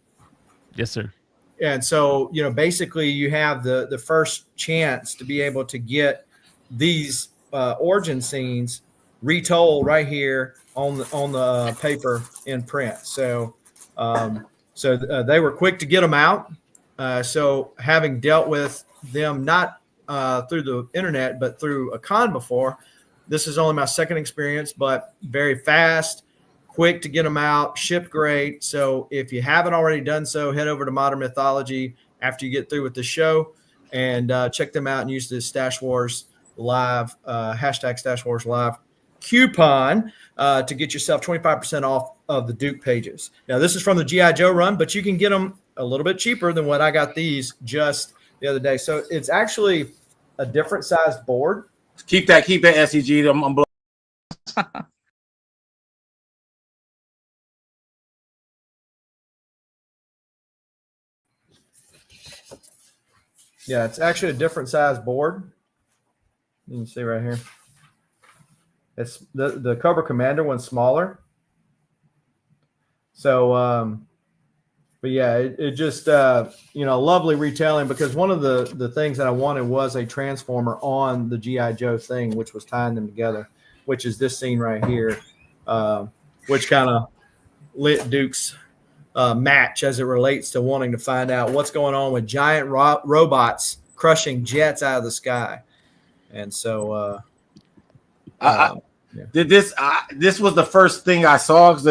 D: Yes, sir.
C: And so, basically you have the first chance to be able to get these origin scenes retold right here on the paper in print. So they were quick to get them out. So having dealt with them not through the internet, but through a con before, this is only my second experience, but very fast, quick to get them out, shipped great. So if you haven't already done so, head over to Modern Mythology after you get through with the show and check them out and use the Stash Wars Live, hashtag Stash Wars Live coupon to get yourself 25% off of the Duke pages. Now, this is from the G.I. Joe run, but you can get them a little bit cheaper than what I got these just the other day. So it's actually a different sized board.
A: Keep that SEG. I'm blowing.
C: Yeah, it's actually a different size board. You can see right here. It's the Cobra Commander one's smaller. So, but yeah, it just, lovely retelling, because one of the things that I wanted was a transformer on the G.I. Joe thing, which was tying them together, which is this scene right here, which kind of lit Duke's match as it relates to wanting to find out what's going on with giant robots crushing jets out of the sky. And so
A: this was the first thing I saw, because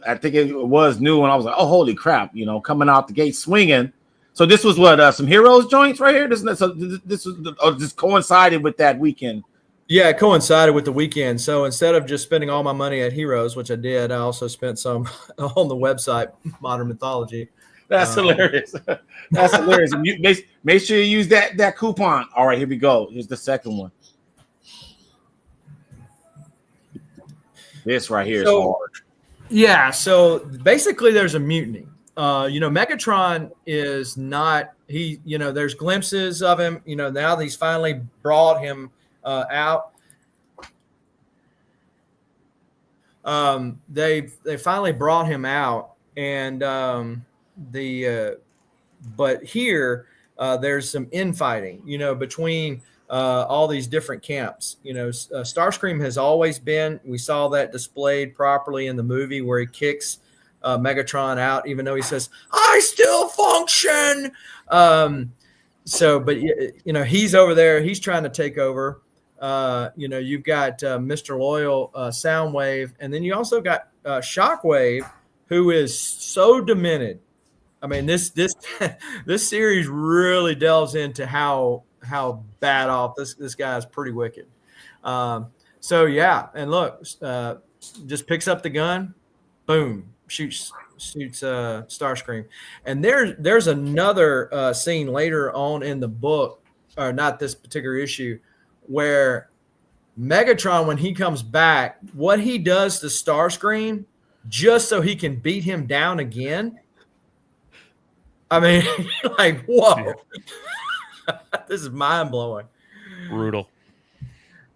A: I think it was new, and I was like, oh, holy crap, coming out the gate swinging. So this was what, some Heroes joints right here? This coincided with that weekend.
C: Yeah, it coincided with the weekend. So instead of just spending all my money at Heroes, which I did, I also spent some on the website, Modern Mythology.
A: That's hilarious. That's hilarious. Make sure you use that coupon. All right, here we go. Here's the second one. This right here is hard.
C: Yeah, so basically there's a mutiny. Megatron is not, there's glimpses of him, now he's finally brought him out. They finally brought him out, and but here there's some infighting, between all these different camps. Starscream has always been. We saw that displayed properly in the movie where he kicks Megatron out, even though he says, "I still function." But he's over there. He's trying to take over. You've got Mr. Loyal, Soundwave, and then you also got Shockwave, who is so demented. I mean, this this series really delves into how bad off this guy is. Pretty wicked. So yeah, and look, just picks up the gun, boom, shoots Starscream, and there's another scene later on in the book, or not this particular issue, where Megatron, when he comes back, what he does to Starscream just so he can beat him down again. I mean, like, whoa. This is mind blowing.
D: Brutal.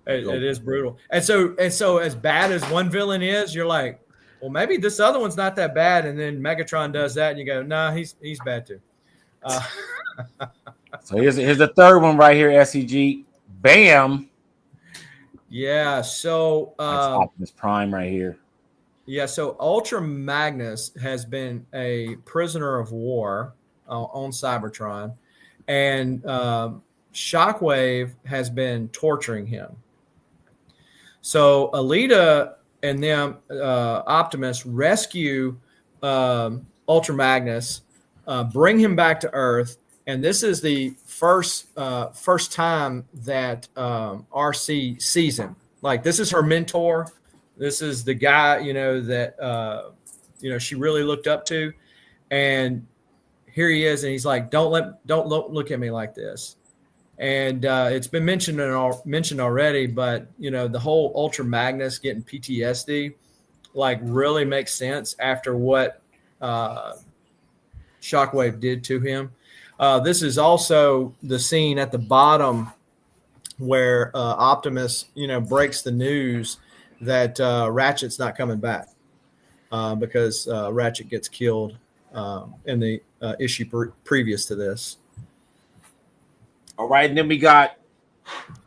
C: It is brutal. And so as bad as one villain is, you're like, well, maybe this other one's not that bad. And then Megatron does that, and you go, nah, he's bad too.
A: So here's the third one right here, SEG. Bam.
C: Yeah. So
A: That's Optimus Prime right here.
C: yeah. So Ultra Magnus has been a prisoner of war on Cybertron, and Shockwave has been torturing him. So Alita and them, Optimus, rescue Ultra Magnus, bring him back to Earth, and this is the first time that RC sees him. Like, this is her mentor. This is the guy, that she really looked up to, and here he is, and he's like, don't look at me like this. And it's been mentioned already, but the whole Ultra Magnus getting PTSD like really makes sense after what Shockwave did to him. This is also the scene at the bottom where Optimus, breaks the news that Ratchet's not coming back because Ratchet gets killed in the issue previous to this.
A: All right, and then we got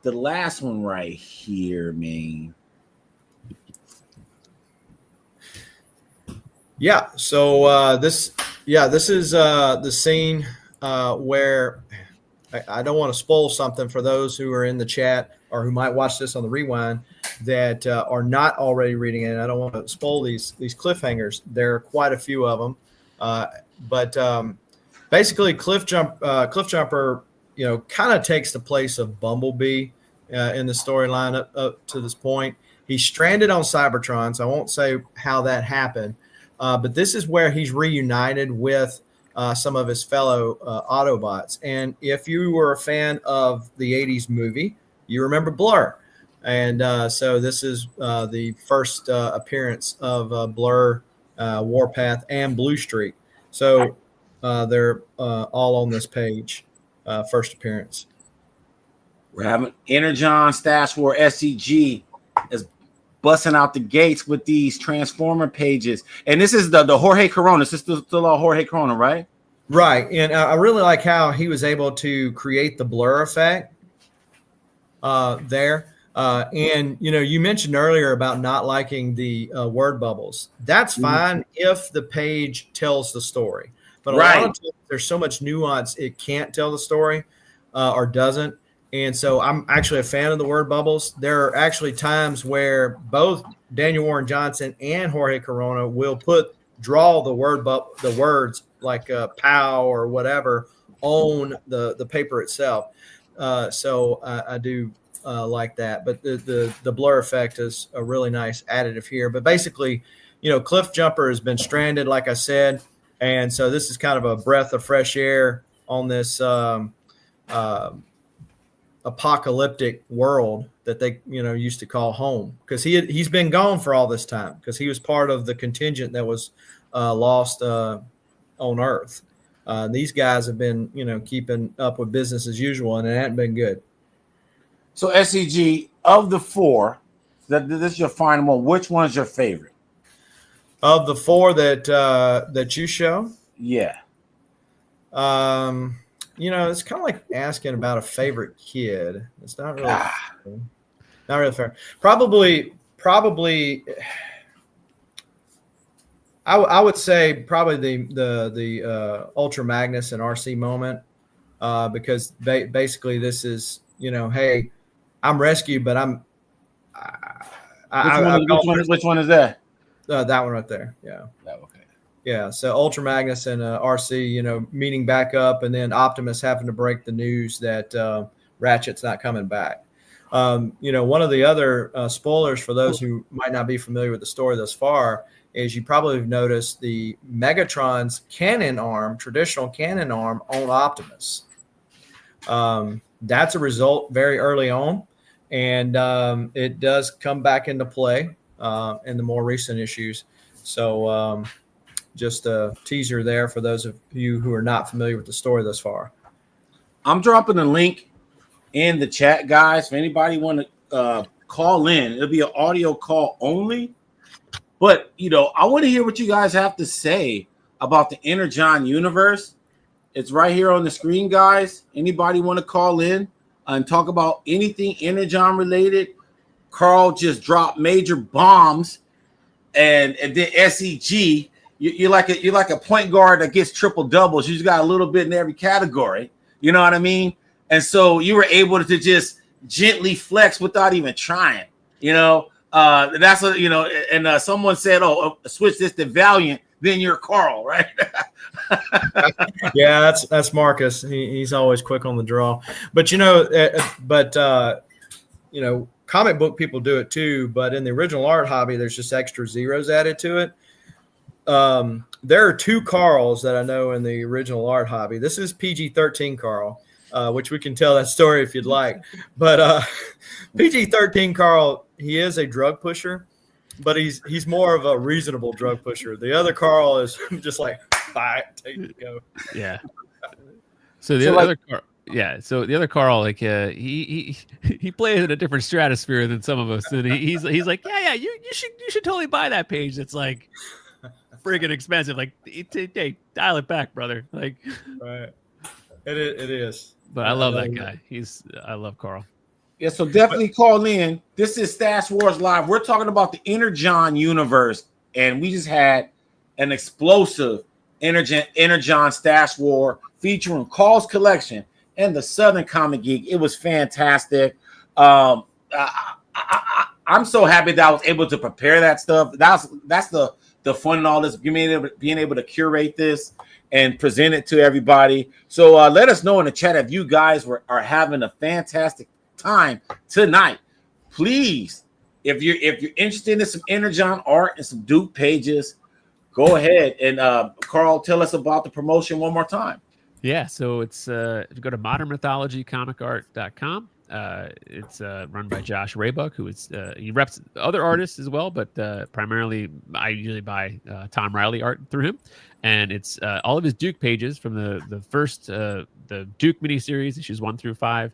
A: the last one right here, man.
C: Yeah. So this is the scene where I don't want to spoil something for those who are in the chat or who might watch this on the rewind that are not already reading it. I don't want to spoil these cliffhangers. There are quite a few of them, but basically, Cliff Jumper, kind of takes the place of Bumblebee in the storyline up to this point. He's stranded on Cybertron, so I won't say how that happened. But this is where he's reunited with some of his fellow Autobots. And if you were a fan of the 80s movie, you remember Blur. And so this is the first appearance of Blur, Warpath, and Blue Streak. So they're all on this page. First appearance.
A: We're having Energon Stash War SCG is busting out the gates with these Transformer pages, and this is the Jorge Corona. This is still all Jorge Corona, right?
C: Right, and I really like how he was able to create the blur effect there. And you mentioned earlier about not liking the word bubbles. That's fine if the page tells the story. But a lot of times there's so much nuance it can't tell the story or doesn't. And so I'm actually a fan of the word bubbles. There are actually times where both Daniel Warren Johnson and Jorge Corona will draw the words like "pow" or whatever on the paper itself. So I do like that. But the blur effect is a really nice additive here. But basically, Cliff Jumper has been stranded, like I said. And so this is kind of a breath of fresh air on this apocalyptic world that they used to call home, because he's been gone for all this time because he was part of the contingent that was lost on Earth. These guys have been keeping up with business as usual, and it hasn't been good.
A: So SCG, of the four, this is your final one. Which one's your favorite?
C: Of the four that you show?
A: Yeah.
C: It's kind of like asking about a favorite kid. It's not really not really fair. Probably I would say probably the Ultra Magnus and RC moment, because basically this is, hey, I'm rescued, but
A: Which one is that?
C: That one right there. Yeah.
A: Okay.
C: Yeah. So Ultra Magnus and RC, meeting back up, and then Optimus having to break the news that Ratchet's not coming back. One of the other spoilers for those who might not be familiar with the story thus far is you probably have noticed the Megatron's traditional cannon arm on Optimus. That's a result very early on, and it does come back into play in the more recent issues. So just a teaser there for those of you who are not familiar with the story thus far.
A: I'm dropping a link in the chat, guys. If anybody want to call in, it'll be an audio call only. But I want to hear what you guys have to say about the Energon universe. It's right here on the screen, guys. Anybody want to call in and talk about anything Energon related? Carl just dropped major bombs, and then SEG. You're like a point guard that gets triple doubles. You just got a little bit in every category. You know what I mean? And so you were able to just gently flex without even trying. That's what And someone said, "Oh, switch this to Valiant." Then you're Carl, right?
C: Yeah, that's Marcus. He's always quick on the draw. But comic book people do it too. But in the original art hobby, there's just extra zeros added to it. There are two Carls that I know in the original art hobby. This is PG-13 Carl, which we can tell that story if you'd like. But PG-13 Carl, he is a drug pusher, but he's more of a reasonable drug pusher. The other Carl is just like, bye, take it, go.
D: Yeah. So the other Carl. Yeah, so the other Carl, like he plays in a different stratosphere than some of us, and he's like, yeah, you should totally buy that page. That's like friggin' expensive. Like, hey, dial it back, brother. Like,
C: right, it is.
D: But I love that guy. I love Carl.
A: Yeah, so definitely call in. This is Stash Wars Live. We're talking about the Energon universe, and we just had an explosive Energon Stash War featuring Carl's collection and the Southern Comic Geek. It was fantastic. I'm so happy that I was able to prepare that stuff. That's the fun in all this, being able to curate this and present it to everybody. So let us know in the chat if you guys are having a fantastic time tonight. Please, if you're interested in some Energon art and some Duke pages, go ahead and Carl, tell us about the promotion one more time.
D: Yeah, so it's if you go to modernmythologycomicart.com. It's run by Josh Raybuck, who is he reps other artists as well, but primarily I usually buy Tom Riley art through him, and it's all of his Duke pages from the first the Duke miniseries, issues 1 through 5.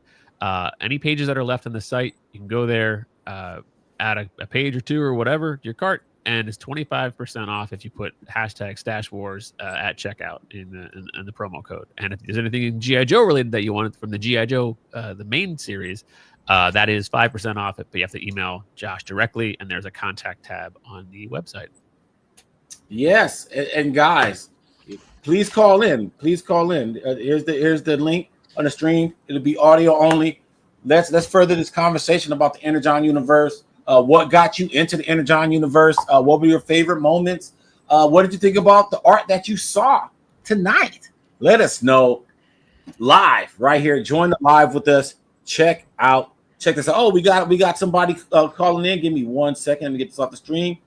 D: Any pages that are left on the site, you can go there, add a page or two or whatever to your cart, and it's 25% off if you put hashtag Stash Wars at checkout in the promo code. And if there's anything in G.I. Joe related that you want from the G.I. Joe, the main series, that is 5% off. But you have to email Josh directly, and there's a contact tab on the website.
A: Yes, and guys, please call in. Please call in. Here's the link on the stream. It'll be audio only. Let's further this conversation about the Energon universe. What got you into the Energon universe? What were your favorite moments? What did you think about the art that you saw tonight? Let us know live right here. Join the live with us. Check this out. Oh, we got somebody calling in. Give me 1 second. Let me get this off the stream.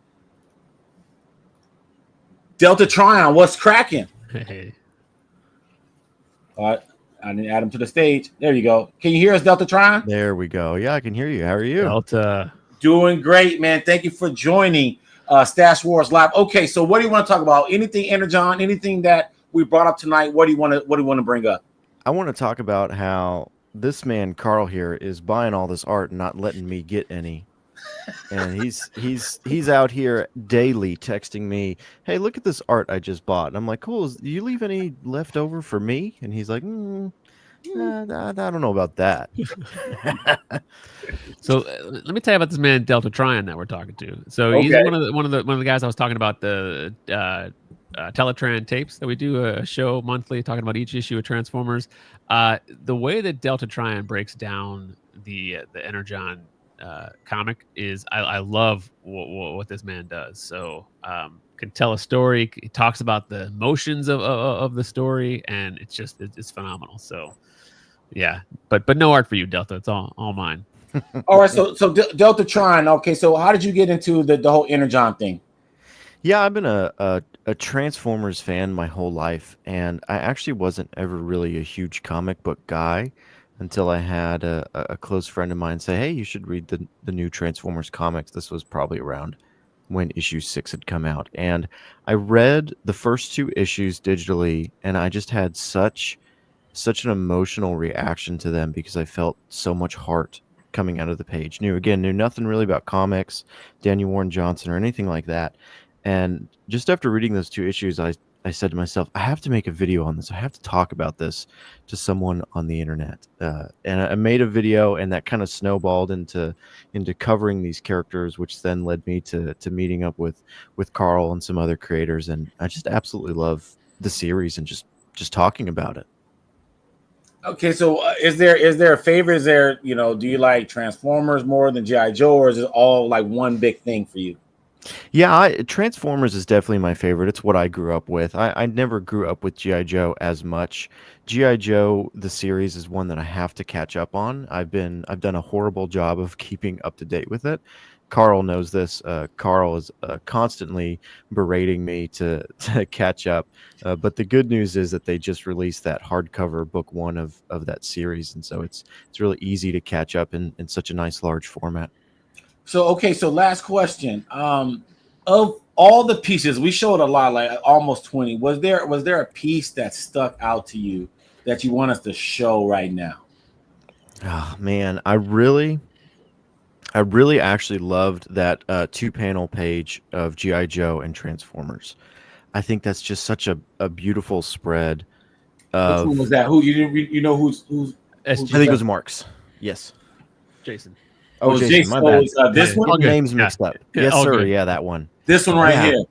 A: Delta Tryon, what's cracking?
D: Hey.
A: All right. I didn't add him to the stage. There you go. Can you hear us, Delta Tryon?
G: There we go. Yeah, I can hear you. How are you?
D: Delta.
A: Doing great, man. Thank you for joining Stash Wars Live. Okay, so what do you want to talk about? Anything Energon? Anything that we brought up tonight? What do you want to bring up?
G: I want to talk about how this man Carl here is buying all this art and not letting me get any. And he's out here daily texting me, "Hey, look at this art I just bought." And I'm like, "Cool. Do you leave any left over for me?" And he's like, I don't know about that.
D: So let me tell you about this man Delta Tryon that we're talking to. So he's one of the guys I was talking about, the Teletran tapes that we do a show monthly talking about each issue of Transformers. The way that Delta Tryon breaks down the Energon comic is I love what this man does. So can tell a story. He talks about the emotions of the story, and it's phenomenal. So yeah, but no art for you, Delta. It's all mine.
A: All right, so Delta Tryon. Okay, so how did you get into the whole Energon thing?
G: Yeah, I've been a Transformers fan my whole life, and I actually wasn't ever really a huge comic book guy until I had a close friend of mine say, "Hey, you should read the new Transformers comics." This was probably around when issue 6 had come out, and I read the first 2 issues digitally, and I just had such such an emotional reaction to them because I felt so much heart coming out of the page. Knew nothing really about comics, Daniel Warren Johnson, or anything like that. And just after reading those 2 issues, I said to myself, I have to make a video on this. I have to talk about this to someone on the internet. And I made a video, and that kind of snowballed into covering these characters, which then led me to meeting up with Carl and some other creators. And I just absolutely love the series and just talking about it.
A: Okay, so is there a favorite? Is there, do you like Transformers more than G.I. Joe, or is it all like one big thing for you?
G: Yeah, Transformers is definitely my favorite. It's what I grew up with. I never grew up with G.I. Joe as much. G.I. Joe, the series, is one that I have to catch up on. I've done a horrible job of keeping up to date with it. Carl knows this. Carl is constantly berating me to catch up. But the good news is that they just released that hardcover book 1 of that series, and so it's really easy to catch up in such a nice large format.
A: So last question. Of all the pieces, we showed a lot, like almost 20. Was there a piece that stuck out to you that you want us to show right now?
G: Oh man, I really actually loved that 2-panel page of G.I. Joe and Transformers. I think that's just such a beautiful spread.
A: Which one was that? Who you know who's
G: I think it was Mark's. Yes.
D: Jason.
G: Oh, Jason, my bad.
A: This one,
G: getting names mixed up. Yes, sir.
D: Good.
G: Yeah, that one.
A: This one right here.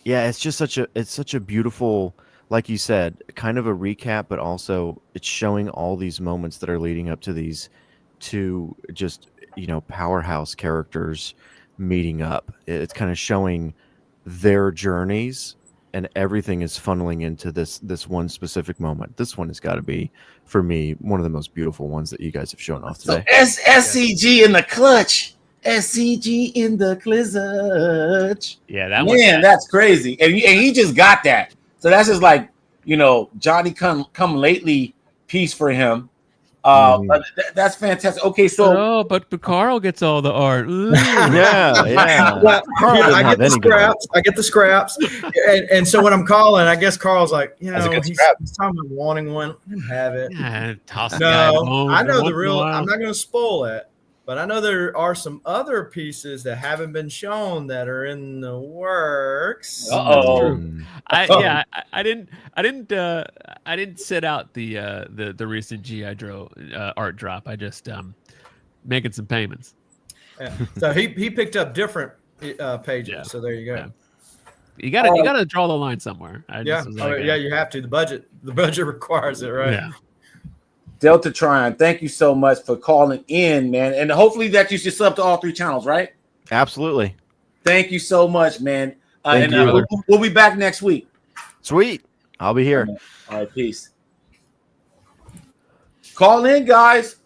G: Yeah, it's just such a beautiful, like you said, kind of a recap, but also it's showing all these moments that are leading up to these 2 just powerhouse characters meeting up. It's kind of showing their journeys, and everything is funneling into this one specific moment. This one has got to be, for me, one of the most beautiful ones that you guys have shown off today.
A: So SCG in the clutch. SCG in the clutch.
D: Yeah, that
A: man, that's crazy. And he just got that. So that's just like, Johnny come lately piece for him. But that's fantastic. Okay, so
D: but Carl gets all the art.
G: yeah.
C: Well, I get the scraps. And so when I'm calling, I guess Carl's like, he's talking about wanting one. Let him have it.
D: Yeah, toss
C: No, I know the real.
D: I'm
C: I'm not going to spoil it, but I know there are some other pieces that haven't been shown that are in the works.
D: I didn't set out the recent G.I. Joe art drop. I just making some payments.
C: Yeah. So he picked up different pages. Yeah. So there you go.
D: Yeah. You gotta draw the line somewhere.
C: You have to. The budget requires it, right?
D: Yeah.
A: Delta Tryon, thank you so much for calling in, man. And hopefully that you should sub to all 3 channels, right?
G: Absolutely.
A: Thank you so much, man.
G: We'll
A: be back next week.
G: Sweet. I'll be here.
A: All right, peace. Call in, guys.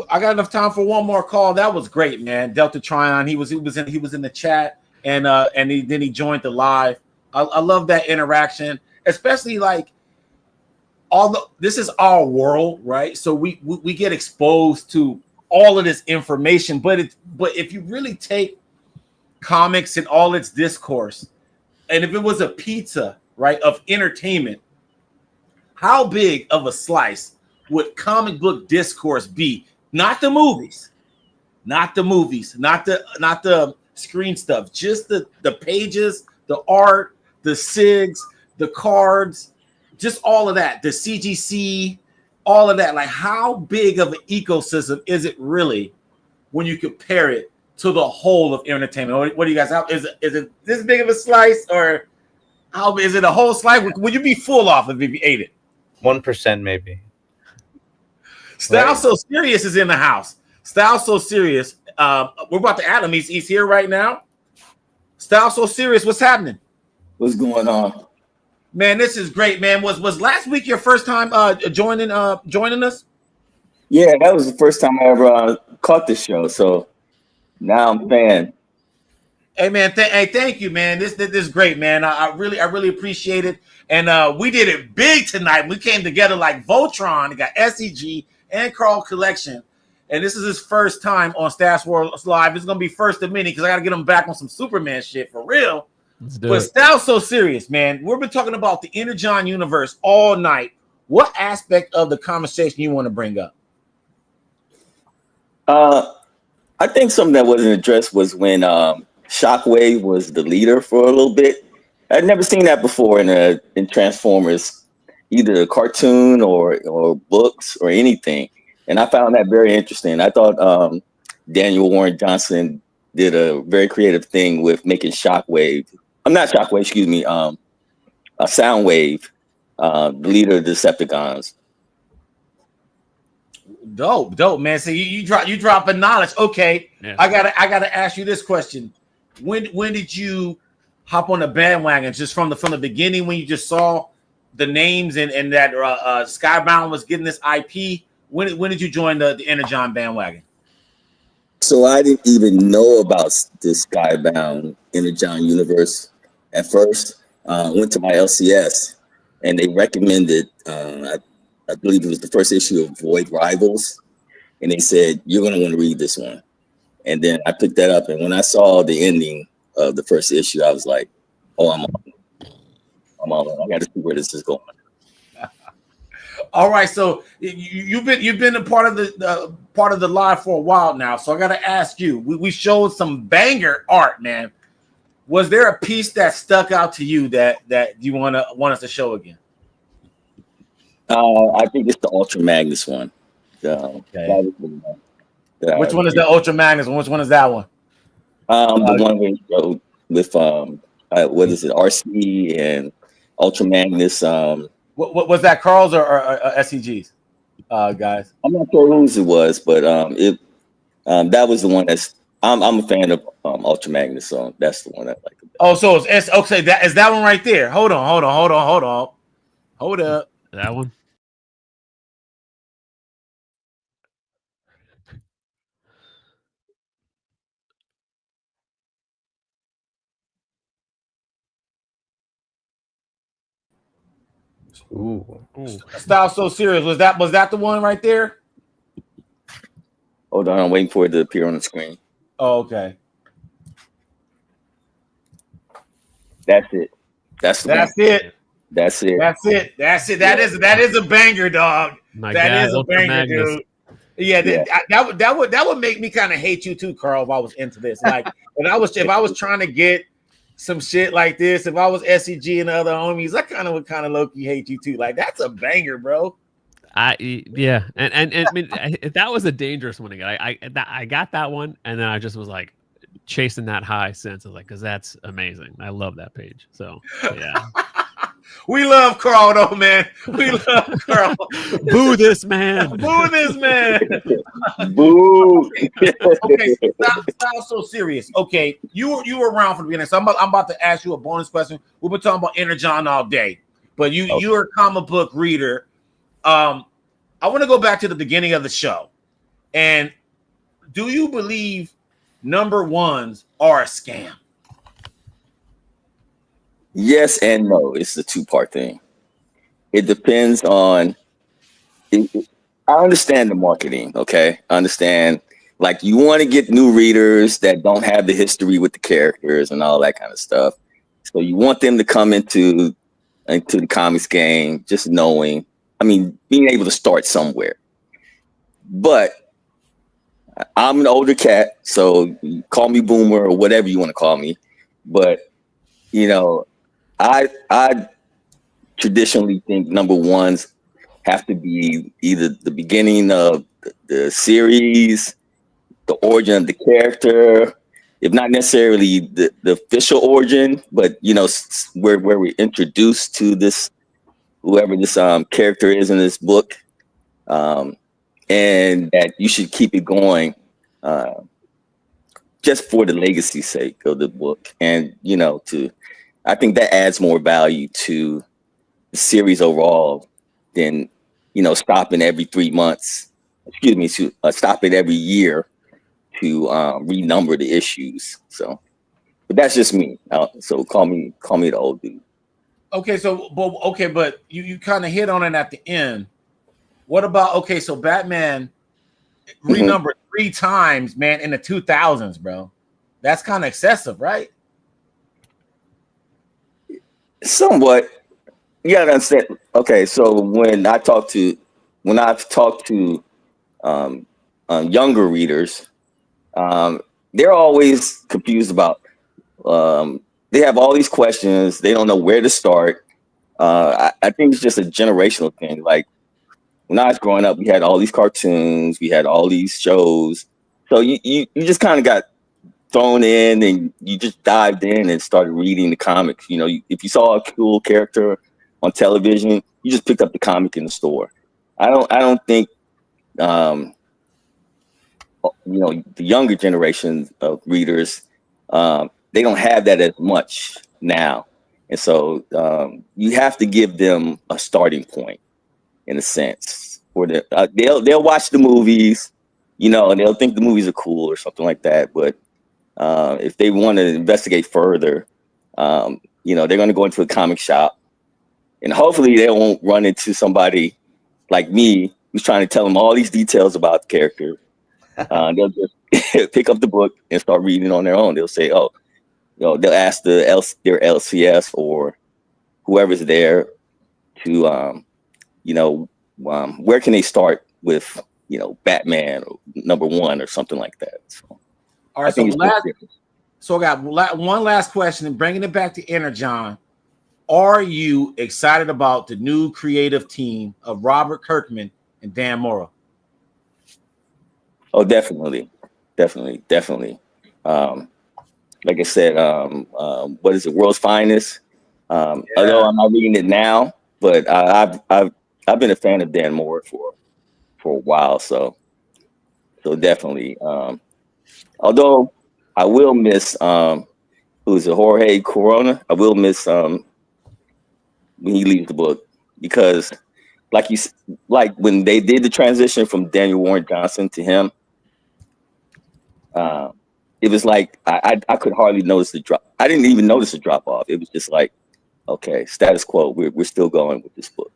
A: I got enough time for one more call. That was great, man. Delta Tryon, he was in the chat, and then he joined the live. I love that interaction, especially like this is our world, right? So we get exposed to all of this information, but if you really take comics and all its discourse, and if it was a pizza, right, of entertainment, how big of a slice would comic book discourse be? Not the movies, not the screen stuff, just the pages, the art, the SIGs, the cards, just all of that, the CGC, all of that. Like, how big of an ecosystem is it really when you compare it to the whole of entertainment? What do you guys have? Is it this big of a slice, or how is it a whole slice? Would you be full off if you ate it?
B: 1% maybe.
A: Style So Serious is in the house. Style So Serious. We're about to add him. He's here right now. Style So Serious. What's happening?
H: What's going on?
A: Man, this is great, man. Was last week your first time joining us?
H: Yeah, that was the first time I ever caught this show. So now I'm a fan.
A: Hey, man. Thank you, man. This is great, man. I really appreciate it. And we did it big tonight. We came together like Voltron. We got SEG and Carl Collection. And this is his first time on Stats World Live. It's going to be first of many because I got to get him back on some Superman shit for real. But Style So Serious, man. We've been talking about the Energon universe all night, what aspect of the conversation you want to bring up?
H: I think something that wasn't addressed was when Shockwave was the leader for a little bit. I'd never seen that before in Transformers, either a cartoon or books or anything, and I found that very interesting. I thought Daniel Warren Johnson did a very creative thing with making Shockwave. I'm not Shockwave, excuse me. A Soundwave, the leader of the Decepticons.
A: Dope, man. So you dropping knowledge. Okay,
D: Yeah.
A: I gotta ask you this question. When did you hop on the bandwagon? Just from the beginning when you just saw the names and that Skybound was getting this IP? When did you join the Energon bandwagon?
H: So I didn't even know about this Skybound Energon universe at first. Went to my LCS and they recommended, I believe it was the first issue of Void Rivals. And they said, you're going to want to read this one. And then I picked that up. And when I saw the ending of the first issue, I was like, oh, I'm on. I got to see where this is going.
A: All right, so you've been a part of the live for a while now. So I got to ask you. We showed some banger art, man. Was there a piece that stuck out to you that you want us to show again?
H: I think it's the Ultra Magnus one.
A: Okay. Which one is the Ultra Magnus one? Which one is that one?
H: The one with what is it? RC and Ultra Magnus.
A: What was that, Carl's or SCG's? Guys,
H: I'm not sure whose it was, but that was the one that's. I'm a fan of Ultra Magnus, so that's the one I like.
A: Oh, so it's okay. That is that one right there. Hold on. Hold up.
D: That one.
B: Ooh.
A: Style So Serious. Was that the one right there?
H: Hold on, I'm waiting for it to appear on the screen.
A: Oh, okay.
H: That's it. That's it.
A: That is a banger, dog. That is a banger, dude. Yeah, that would make me kind of hate you too, Carl, if I was into this. Like if I was trying to get some shit like this, if I was SEG and the other homies, I kind of would low-key hate you too. Like, that's a banger, bro.
D: And I mean that was a dangerous one again. I got that one, and then I just was like chasing that high sense of like, because that's amazing. I love that page. So yeah.
A: We love Carl though, man. We love Carl.
D: Boo this man.
A: Boo this man.
H: Boo.
A: Okay, style So Serious. Okay, you were around from the beginning, so I'm about to ask you a bonus question. We've been talking about Energon all day, but you're a comic book reader. I want to go back to the beginning of the show. And do you believe number ones are a scam?
H: Yes and no. It's a two-part thing. It depends on. I understand the marketing. Okay, I understand. Like, you want to get new readers that don't have the history with the characters and all that kind of stuff. So you want them to come into the comics game just knowing. I mean, being able to start somewhere. But I'm an older cat, so call me boomer or whatever you want to call me. But I traditionally think number ones have to be either the beginning of the series, the origin of the character, if not necessarily the official origin, but where we're introduced to this, whoever this character is in this book, and that you should keep it going just for the legacy sake of the book, and I think that adds more value to the series overall than stopping every 3 months. Excuse me, stopping every year to renumber the issues. So, but that's just me. So call me the old dude.
A: Okay, but you kind of hit on it at the end. What about so Batman renumbered 3 times, man, in the 2000s, bro? That's kind of excessive, right?
H: Somewhat. you gotta understand. Okay, so when I've talked to younger readers, they're always confused about. They have all these questions. They don't know where to start. I think it's just a generational thing. Like when I was growing up, we had all these cartoons, we had all these shows. So you just kind of got thrown in and you just dived in and started reading the comics. You know, if you saw a cool character on television, you just picked up the comic in the store. I don't think the younger generation of readers, they don't have that as much now. And so you have to give them a starting point in a sense. Or they'll watch the movies, and they'll think the movies are cool or something like that. But if they want to investigate further, they're going to go into a comic shop, and hopefully they won't run into somebody like me who's trying to tell them all these details about the character. They'll just pick up the book and start reading on their own. They'll say, they'll ask their LCS or whoever's there to, where can they start with, Batman or #1 or something like that. So,
A: all right. So I got one last question, and bringing it back to Energon. Are you excited about the new creative team of Robert Kirkman and Dan Mora?
H: Oh, definitely. Like I said, what is it? World's Finest. Although I'm not reading it now, but I've been a fan of Dan Mora for a while. So definitely. Although I will miss who's it? Jorge Corona. I will miss when he leaves the book, because like when they did the transition from Daniel Warren Johnson to him, it was like I could hardly notice the drop. I didn't even notice the drop off. It was just like, okay, status quo. We're still going with this book.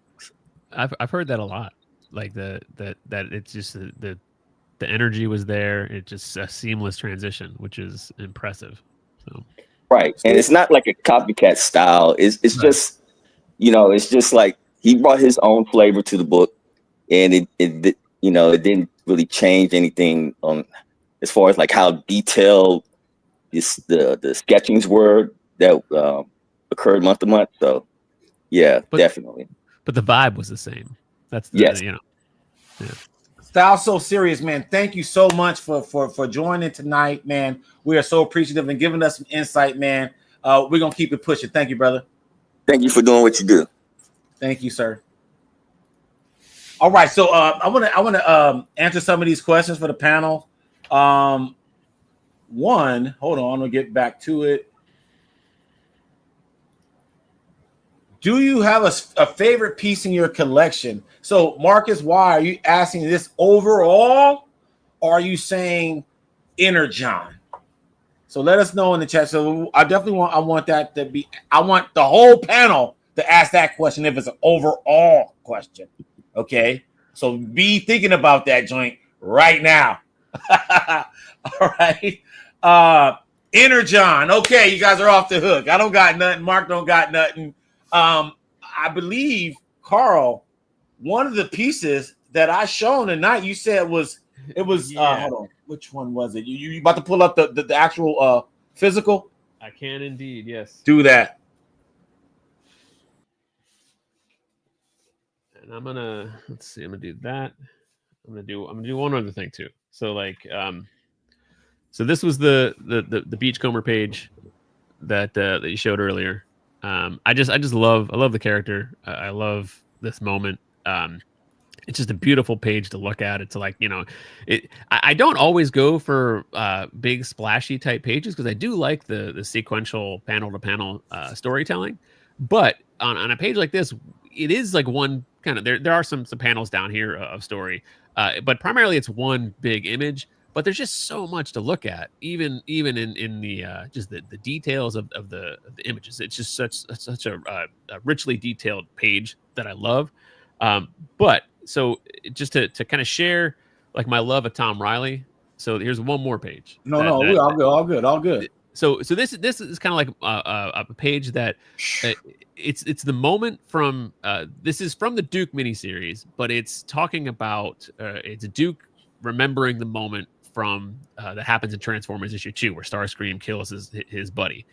D: I've heard that a lot. Like that it's just the energy was there. It's just a seamless transition, which is impressive. So
H: right, and it's not like a copycat style. It's right. Just it's just like he brought his own flavor to the book, and it didn't really change anything on as far as like how detailed the sketchings were that occurred month to month. So definitely.
D: But the vibe was the same. That's
H: Yeah.
A: Style So Serious, man. Thank you so much for joining tonight, man. We are so appreciative and giving us some insight, man. We're gonna keep it pushing. Thank you, brother.
H: Thank you for doing what you do.
A: Thank you, sir. All right, so I want to answer some of these questions for the panel. One, hold on, we'll get back to it. Do you have a favorite piece in your collection? So, Marcus, why are you asking this overall, or are you saying Energon? So let us know in the chat. So I want that to be. I want the whole panel to ask that question if it's an overall question. Okay, so be thinking about that joint right now. All right, Energon. Okay, you guys are off the hook. I don't got nothing. Mark don't got nothing. I believe, Carl, one of the pieces that I shown tonight, you said it was hold on, which one was it? You about to pull up the actual physical?
D: I can indeed, yes.
A: Do that.
D: And I'm gonna do that. I'm gonna do one other thing too. So so this was the Beachcomber page that you showed earlier. I love the character. I love this moment. It's just a beautiful page to look at. It's like, I don't always go for big splashy type pages because I do like the sequential panel to panel storytelling. But on a page like this, it is like one kind of there are some panels down here of story, but primarily it's one big image. But there's just so much to look at, even in the just the details of the images. It's just such a richly detailed page that I love. But so just to kind of share like my love of Tom Riley. So here's one more page.
A: No, we all good.
D: So this is kind of like a page that it's the moment from this is from the Duke miniseries, but it's talking about it's Duke remembering the moment from that happens in Transformers issue 2 where Starscream kills his buddy.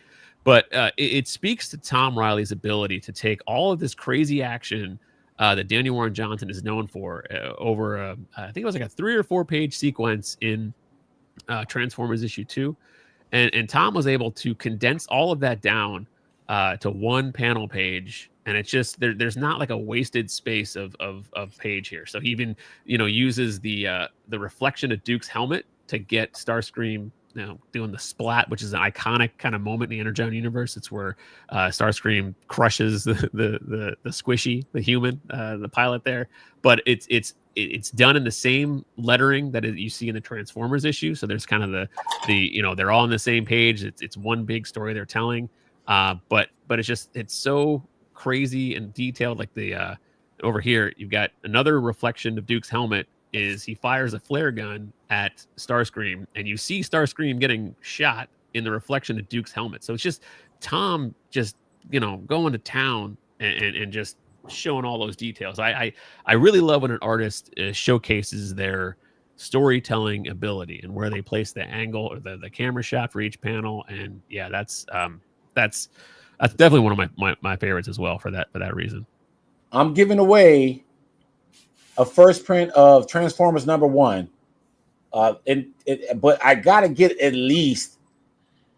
D: But it speaks to Tom Riley's ability to take all of this crazy action that Daniel Warren Johnson is known for over I think it was like a 3 or 4 page sequence in Transformers issue 2. And Tom was able to condense all of that down to one panel page, and it's just there's not like a wasted space of page here. So he even uses the reflection of Duke's helmet to get Starscream doing the splat, which is an iconic kind of moment in the Energon universe. It's where Starscream crushes the squishy, the human, the pilot there, but it's done in the same lettering that you see in the Transformers issue. So there's kind of the they're all on the same page. It's one big story they're telling. But it's so crazy and detailed. Like the over here, you've got another reflection of Duke's helmet. Is he fires a flare gun at Starscream, and you see Starscream getting shot in the reflection of Duke's helmet. So it's just Tom just going to town and just showing all those details. I really love when an artist showcases their storytelling ability and where they place the angle or the camera shot for each panel. And yeah, that's definitely one of my favorites as well for that reason.
A: I'm giving away a first print of Transformers #1. But I gotta get at least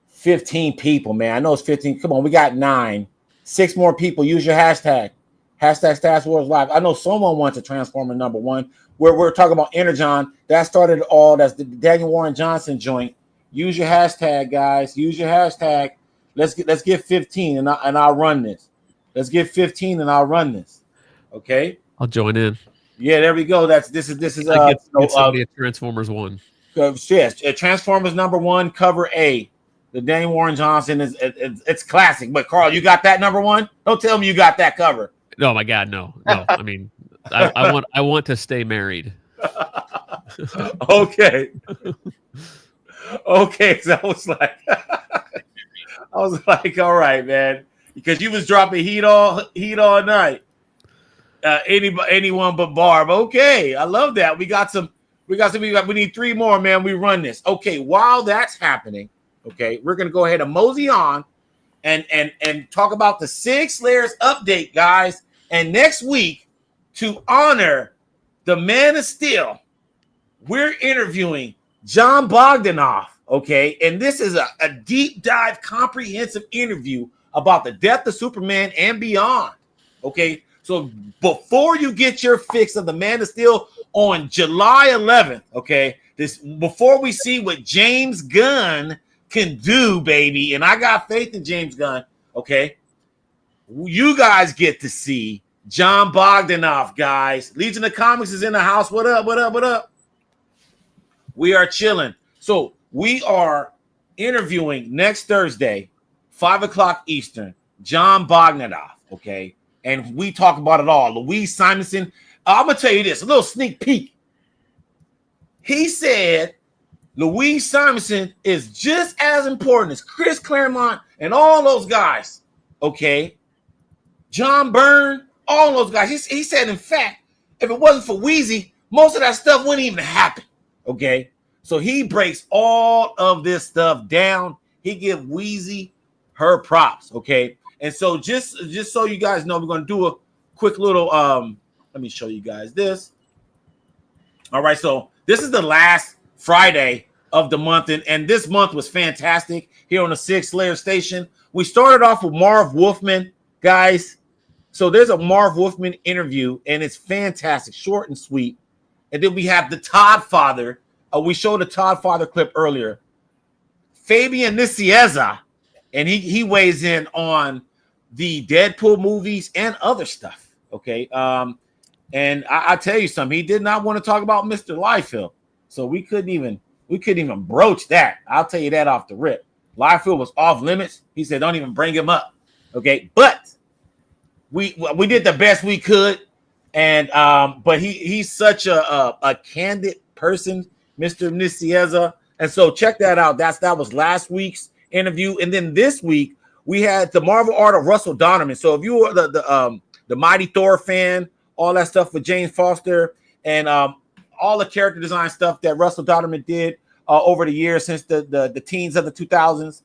A: 15 people, man. I know it's 15. Come on, we got 9. 6 more people. Use your hashtag Stats Wars Live. I know someone wants a Transformer #1. We're talking about Energon. That started all. That's the Daniel Warren Johnson joint. Use your hashtag, guys. Use your hashtag. Let's get 15 and I'll run this. Let's get 15 and I'll run this. Okay.
D: I'll join in.
A: Yeah, there we go. This is
D: get somebody at Transformers 1.
A: Yes, Transformers #1 cover A. The Daniel Warren Johnson it's classic. But Carl, you got that #1? Don't tell me you got that cover.
D: Oh my God, no. I mean, I want to stay married.
A: Okay. Okay, so I was like, all right, man, because you was dropping heat all night. Anyone but Barb. Okay, I love that. We need 3 more, man. We run this. Okay, while that's happening, okay, we're gonna go ahead and mosey on and talk about the 6 layers update, guys. And next week, to honor the Man of Steel, we're interviewing John Bogdanoff. Okay, and this is a deep dive, comprehensive interview about the death of Superman and beyond. Okay. So before you get your fix of the Man of Steel on July 11th, okay, before we see what James Gunn can do, baby, and I got faith in James Gunn, okay, you guys get to see John Bogdanoff, guys. Legion of Comics is in the house. What up, what up, what up? We are chilling. So we are interviewing next Thursday, 5 o'clock Eastern, John Bogdanoff, okay? And we talk about it all. Louise Simonson. I'm going to tell you this, a little sneak peek. He said Louise Simonson is just as important as Chris Claremont and all those guys. Okay. John Byrne, all those guys. He said, in fact, if it wasn't for Wheezy, most of that stuff wouldn't even happen. Okay. So he breaks all of this stuff down. He gives Wheezy her props. Okay. And so just so you guys know, we're going to do a quick little, let me show you guys this. All right, so this is the last Friday of the month, and this month was fantastic here on the 6 Layer Station. We started off with Marv Wolfman, guys. So there's a Marv Wolfman interview, and it's fantastic, short and sweet. And then we have the Todd Father. We showed the Todd Father clip earlier. Fabian Nicieza, and he weighs in on the Deadpool movies and other stuff. Okay. And I tell you something, he did not want to talk about Mr. Liefeld. So we couldn't even broach that. I'll tell you that off the rip. Liefeld was off limits. He said, don't even bring him up. Okay. But we did the best we could. And but he's such a candid person, Mr. Nicieza. And so check that out. That was last week's interview. And then this week we had the Marvel art of Russell Donovan. So if you were the Mighty Thor fan, all that stuff with James Foster and all the character design stuff that Russell Donovan did over the years since the teens of the 2000s.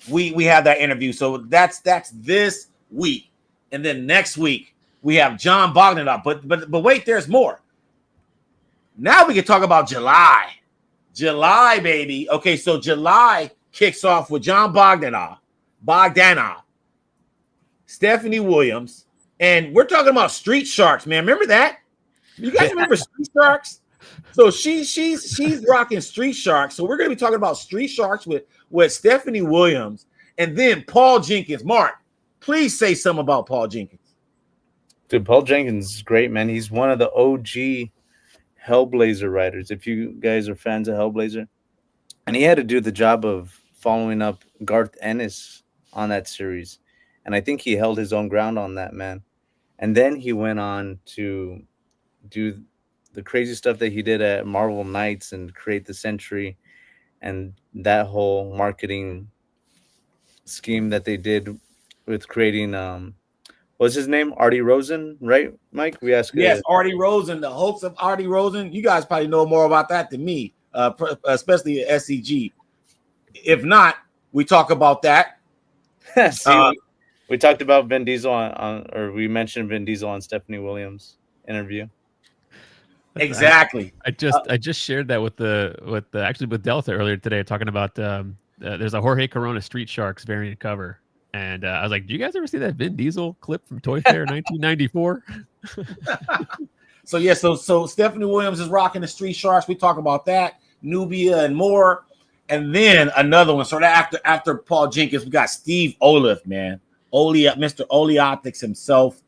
A: We have that interview. So that's this week. And then next week we have John Bogdanov. But wait, there's more. Now we can talk about July. July, baby. Okay, so July kicks off with John Bogdanov, Stephanie Williams, and we're talking about Street Sharks, man. Remember that? You guys remember Street Sharks? So she's rocking Street Sharks. So we're gonna be talking about Street Sharks with Stephanie Williams, and then Paul Jenkins. Mark, please say something about Paul Jenkins.
B: Dude, Paul Jenkins is great, man. He's one of the OG Hellblazer writers. If you guys are fans of Hellblazer, and he had to do the job of following up Garth Ennis on that series, and I think he held his own ground on that, man. And then he went on to do the crazy stuff that he did at Marvel Knights and create the Sentry and that whole marketing scheme that they did with creating what's his name? Artie Rosen, right, Mike? We asked.
A: Yes, Artie Rosen, the hoax of Artie Rosen. You guys probably know more about that than me, especially at SCG. If not, we talk about that.
B: We talked about Vin Diesel or we mentioned Vin Diesel on Stephanie Williams' interview.
A: Exactly.
D: I just shared that with Delta earlier today, talking about there's a Jorge Corona Street Sharks variant cover, and I was like, "Do you guys ever see that Vin Diesel clip from Toy Fair 1994?"
A: So Stephanie Williams is rocking the Street Sharks. We talk about that, Nubia, and more, and then another one. So after Paul Jenkins, we got Steve Oliff, man, Mr. Oleoptics himself.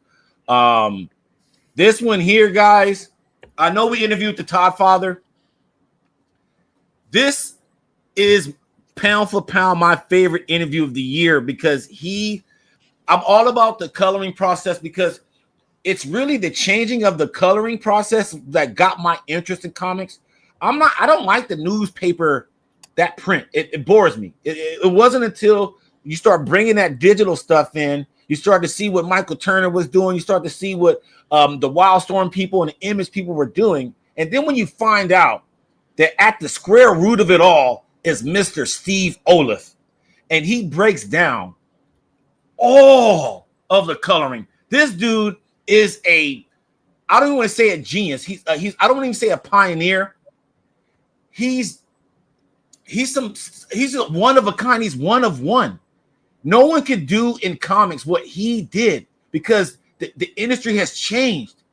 A: This one here, guys. I know we interviewed the Todd Father. This is pound for pound my favorite interview of the year because I'm all about the coloring process because it's really the changing of the coloring process that got my interest in comics. I don't like the newspaper, that print. It bores me. It wasn't until you start bringing that digital stuff in, you start to see what Michael Turner was doing. You start to see what the Wildstorm people and the Image people were doing. And then when you find out that at the square root of it all is Mr. Steve Oliff, and he breaks down all of the coloring. This dude is I don't even want to say a genius. He's I don't even say a pioneer. He's a one of a kind. He's one of one. No one can do in comics what he did because the industry has changed.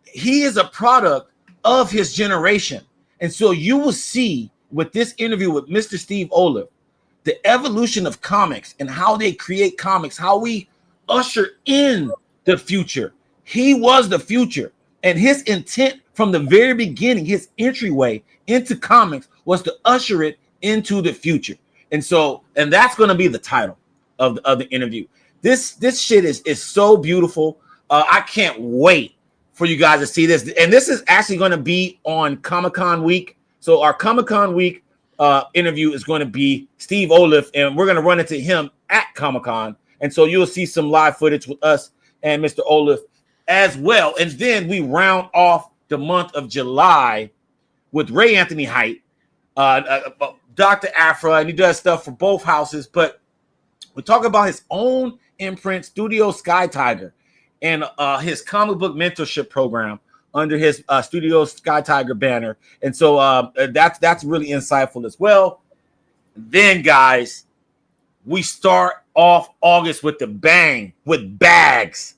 A: He is a product of his generation. And so you will see with this interview with Mr. Steve Oliff, the evolution of comics and how they create comics, how we usher in the future. He was the future. And his intent from the very beginning, his entryway into comics was to usher it into the future. And that's going to be the title of the interview. This shit is so beautiful. I can't wait for you guys to see this. And this is actually going to be on Comic-Con week. So our Comic-Con week interview is going to be Steve Oliff, and we're going to run into him at Comic-Con. And so you'll see some live footage with us and Mr. Oliff as well. And then we round off the month of July with Ray Anthony Height, Dr. Afra, and he does stuff for both houses. But we talk about his own imprint, Studio Sky Tiger, and his comic book mentorship program under his Studio Sky Tiger banner. And so that's really insightful as well. Then, guys, we start off August with the bang with Bags.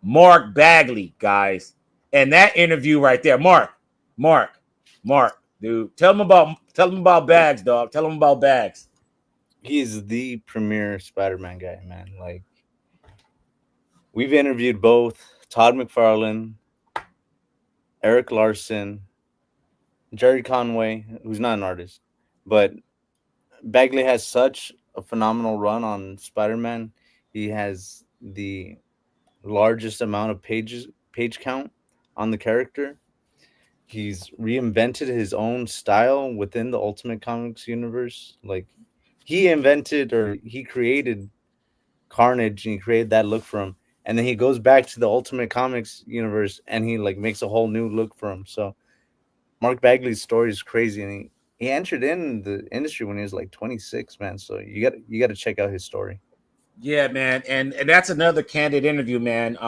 A: Mark Bagley, guys. And that interview right there, Mark, dude, tell him about Bags, dog. Tell him about Bags.
B: He's the premier Spider-Man guy, man. Like, we've interviewed both Todd McFarlane, Eric Larson, Jerry Conway, who's not an artist, but Bagley has such a phenomenal run on Spider-Man. He has the largest amount of page count on the character. he's reinvented his own style within the Ultimate Comics universe. Like he invented or he created Carnage and he created that look for him. And then he goes back to the Ultimate Comics universe and he like makes a whole new look for him. So Mark Bagley's story is crazy, and he entered in the industry when he was like 26, man. So you got to check out his story.
A: Yeah, man, and that's another candid interview, man.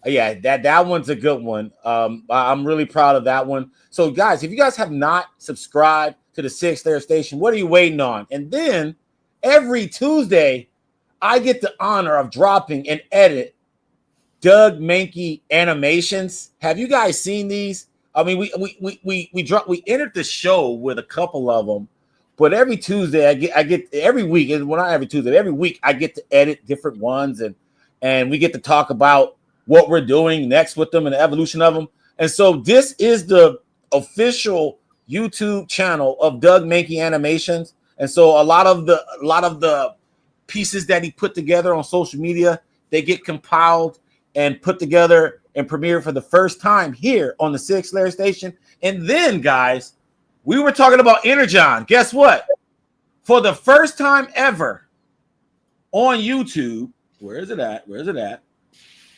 A: Yeah, that one's a good one. I'm really proud of that one. So, guys, if you guys have not subscribed to the Six Layer Station, what are you waiting on? And then every Tuesday, I get the honor of dropping and edit Doug Mankey animations. Have you guys seen these? I mean, we entered the show with a couple of them, but every Tuesday I get every week, and well, not every Tuesday, every week I get to edit different ones, and we get to talk about what we're doing next with them and the evolution of them. And so this is the official YouTube channel of Doug Mankey Animations. And so a lot of the pieces that he put together on social media, they get compiled and put together and premiered for the first time here on the Six Layer Station. And then, guys, we were talking about Energon. Guess what? For the first time ever on YouTube, where is it at? Where is it at?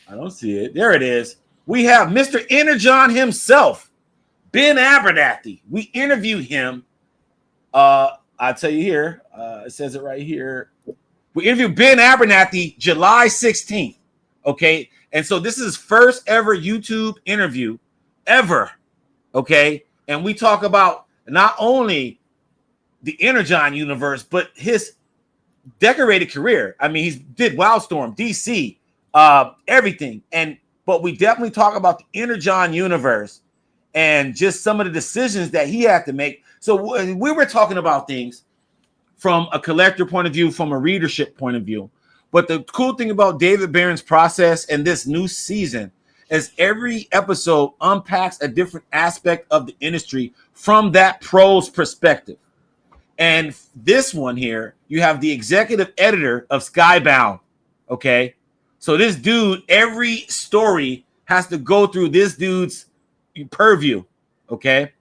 A: I don't see it. There it is. We have Mr. Energon himself, Ben Abernathy. We interviewed him. I'll tell you here. It says it right here. We interviewed Ben Abernathy July 16th. Okay. And so this is his first ever YouTube interview ever. Okay. And we talk about not only the Energon universe, but his decorated career. I mean, he did Wildstorm, DC, everything. But we definitely talk about the Energon universe and just some of the decisions that he had to make. So we were talking about things from a collector point of view, from a readership point of view. But the cool thing about David Barron's process and this new season is every episode unpacks a different aspect of the industry from that pro's perspective. And this one here, you have the executive editor of Skybound. Okay. So this dude, every story has to go through this dude's purview. Okay.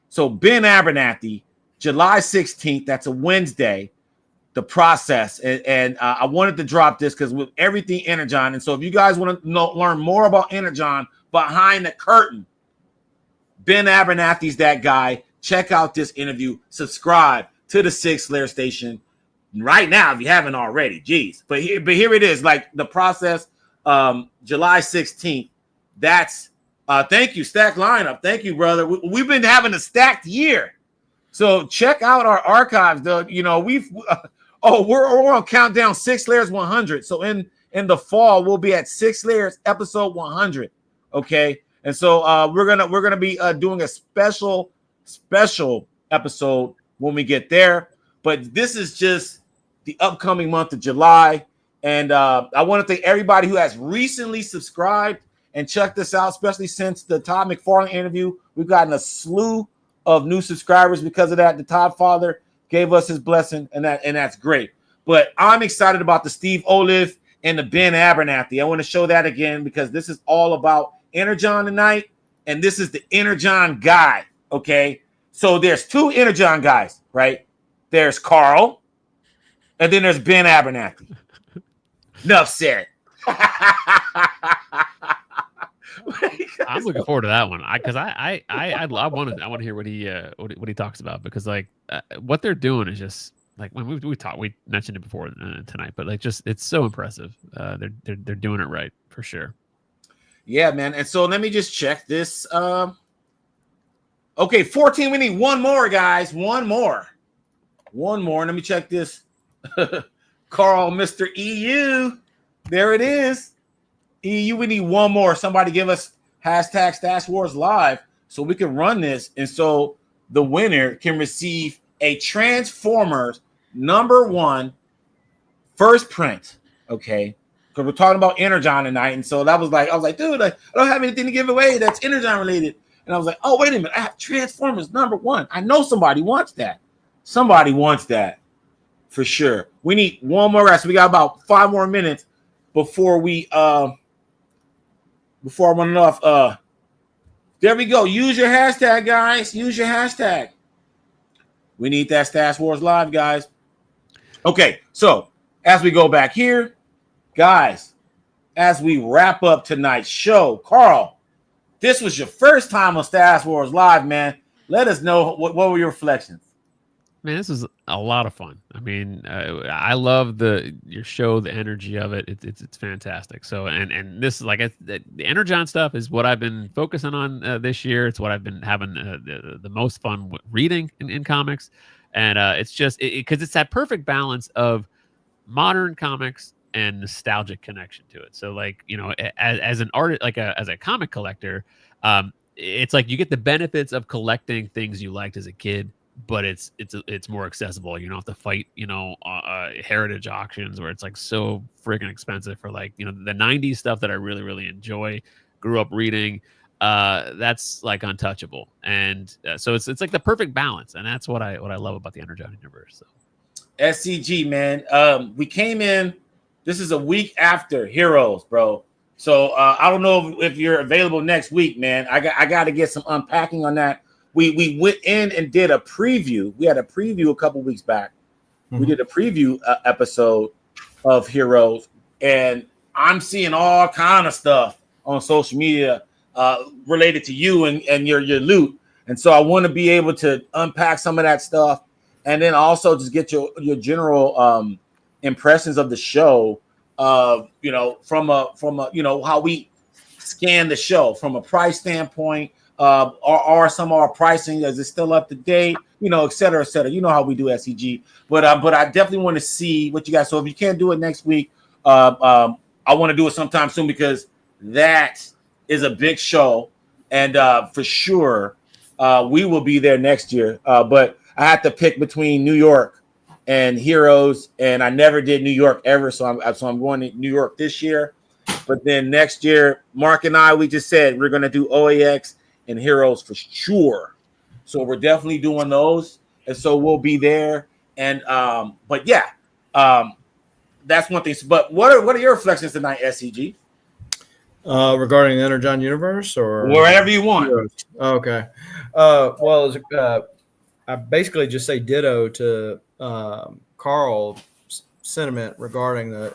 A: So Ben Abernathy, July 16th, that's a Wednesday, the process. And I wanted to drop this because with everything Energon. And so if you guys want to learn more about Energon behind the curtain, Ben Abernathy's that guy. Check out this interview. Subscribe to the Six Layer Station right now if you haven't already. Jeez. But here it is, like the process. July 16th. That's thank you, stacked lineup. Thank you, brother. We've been having a stacked year. So check out our archives, though. You know, we're on countdown 6 layers 100. So in the fall, we'll be at 6 layers episode 100. Okay. And so we're gonna be doing a special episode when we get there. But this is just the upcoming month of July. And I want to thank everybody who has recently subscribed and checked this out, especially since the Todd McFarlane interview. We've gotten a slew of new subscribers because of that. The Todd Father gave us his blessing, and that's great. But I'm excited about the Steve Olive and the Ben Abernathy. I want to show that again because this is all about Energon tonight, and this is the Energon guy, okay? So there's two Energon guys, right? There's Carl, and then there's Ben Abernathy. Enough said.
D: I'm looking forward to that one because I want to hear what he talks about because like what they're doing is just like when we mentioned it before tonight, but like just it's so impressive. They're doing it right for sure.
A: Yeah, man. And so let me just check this. Okay, 14. We need one more, guys. One more. Let me check this. Carl, Mr. EU. There it is. EU, we need one more. Somebody give us hashtag Stash Wars Live so we can run this. And so the winner can receive a Transformers #1 first print. Okay. Because we're talking about Energon tonight. And so I was like, dude, I don't have anything to give away that's Energon related. And I was like, oh, wait a minute. I have Transformers #1. I know somebody wants that. Somebody wants that for sure. We need one more rest. We got about 5 more minutes before I run off. There we go. Use your hashtag, guys. Use your hashtag. We need that Stash Wars Live, guys. Okay, so as we go back here, guys, as we wrap up tonight's show, Carl, this was your first time on Stash Wars Live, man. Let us know what were your reflections.
D: Man, this is a lot of fun. I mean, I love your show, the energy of it. It's fantastic. So, and this is the Energon stuff is what I've been focusing on this year. It's what I've been having the most fun reading in comics, and it's just because it's that perfect balance of modern comics and nostalgic connection to it. So, like, you know, as an artist, as a comic collector, it's like you get the benefits of collecting things you liked as a kid, but it's more accessible. You don't have to fight, you know, heritage auctions where it's like so freaking expensive for, like, you know, the 90s stuff that I really, really enjoy, grew up reading. That's like untouchable. And so it's like the perfect balance. And that's what I love about the Energon universe. So
A: SCG, man. We came in, this is a week after Heroes, bro. So I don't know if you're available next week, man. I got to get some unpacking on that. We went in and did a preview. We had a preview a couple weeks back. Mm-hmm. We did a preview episode of Heroes, and I'm seeing all kind of stuff on social media related to you and your loot. And so I want to be able to unpack some of that stuff, and then also just get your general impressions of the show. You know, from a you know, how we scan the show from a price standpoint. Are some of our pricing, is it still up to date? You know, et cetera, et cetera. You know how we do SEG, but I definitely want to see what you guys. So if you can't do it next week, I want to do it sometime soon because that is a big show, and for sure we will be there next year. But I had to pick between New York and Heroes, and I never did New York ever, so I'm going to New York this year. But then next year, Mark and I, we just said we're going to do OAX and Heroes for sure. So we're definitely doing those. And so we'll be there. And but yeah, that's one thing. But what are your reflections tonight, SCG?
C: Regarding the Energon universe or
A: wherever you want.
C: Heroes? Okay. Well, I basically just say ditto to Carl's sentiment regarding the,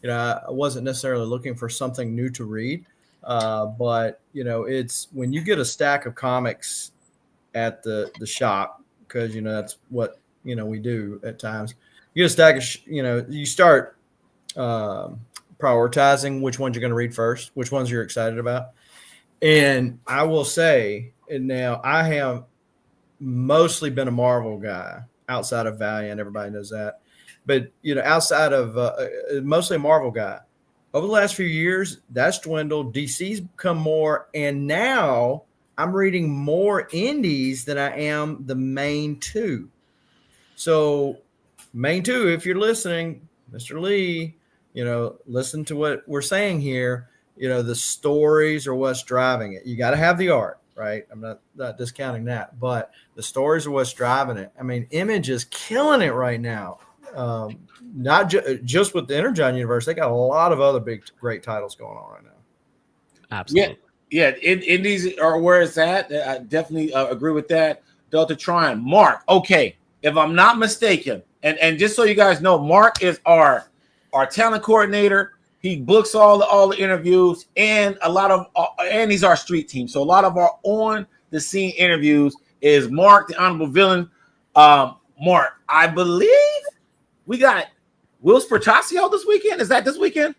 C: you know, I wasn't necessarily looking for something new to read. But, you know, it's when you get a stack of comics at the shop, because, you know, that's what, you know, we do at times. You get a stack of, you know, you start prioritizing which ones you're going to read first, which ones you're excited about. And I will say, and now I have mostly been a Marvel guy outside of Valiant. Everybody knows that. But, you know, outside of mostly a Marvel guy. Over the last few years, that's dwindled. DC's become more, and now I'm reading more indies than I am the main two. So, main two, if you're listening, Mr. Lee, you know, listen to what we're saying here. You know, the stories are what's driving it. You got to have the art, right? I'm not discounting that, but the stories are what's driving it. I mean, Image is killing it right now. Not just with the Energon universe, they got a lot of other great titles going on right now.
D: Absolutely.
A: Yeah. Indies are where it's at. I definitely agree with that. Delta Tryon. Mark, okay, if I'm not mistaken, and just so you guys know, Mark is our talent coordinator. He books all the interviews, and and he's our street team. So a lot of our on the scene interviews is Mark, the Honorable Villain. Mark, I believe we got Will Spertasio this weekend. Is that this weekend?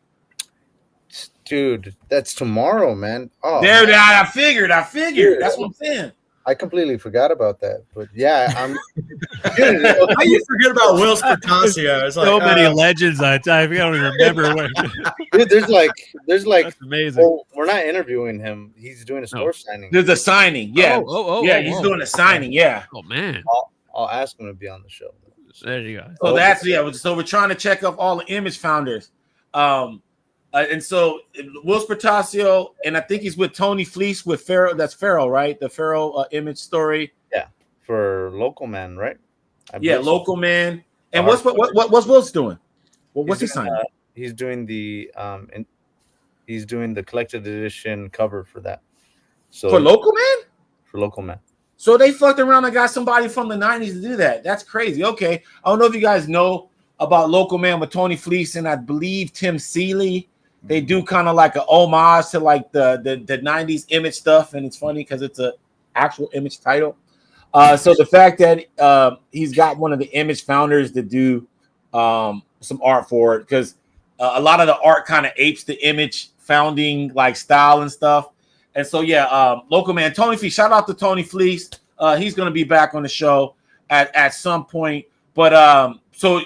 B: Dude, that's tomorrow, man. Oh,
A: there,
B: man.
A: I figured. Dude, that's what I'm saying.
B: I completely forgot about that, but yeah, I'm.
C: Dude, how you forget about Will Spertasio? It's like
D: so many legends. I don't even remember what.
B: Dude, there's like.
D: That's amazing.
B: Well, we're not interviewing him. He's doing a store signing.
A: There's a signing. Yeah. He's doing a signing. Yeah.
D: Oh man.
B: I'll ask him to be on the show.
D: There you go.
A: So that's So we're trying to check off all the Image founders. And so Will Spertasio, and I think he's with Tony Fleece with Farrell. That's Farrell, right? The Farrell Image story.
B: Yeah, for Local Man, right?
A: Local Man. And what's Will's doing? Well, what's he signing?
B: He's doing the collected edition cover for that. So
A: For Local Man?
B: For Local Man.
A: So they fucked around and got somebody from the 90s to do that. That's crazy. Okay. I don't know if you guys know about Local Man with Tony Fleece and I believe Tim Seeley. They do kind of like an homage to like the 90s Image stuff. And it's funny because it's a actual Image title. So the fact that he's got one of the Image founders to do some art for it, because a lot of the art kind of apes the Image founding like style and stuff. And so, yeah, Local Man, Tony Fleece, shout out to Tony Fleece. He's going to be back on the show at some point. But so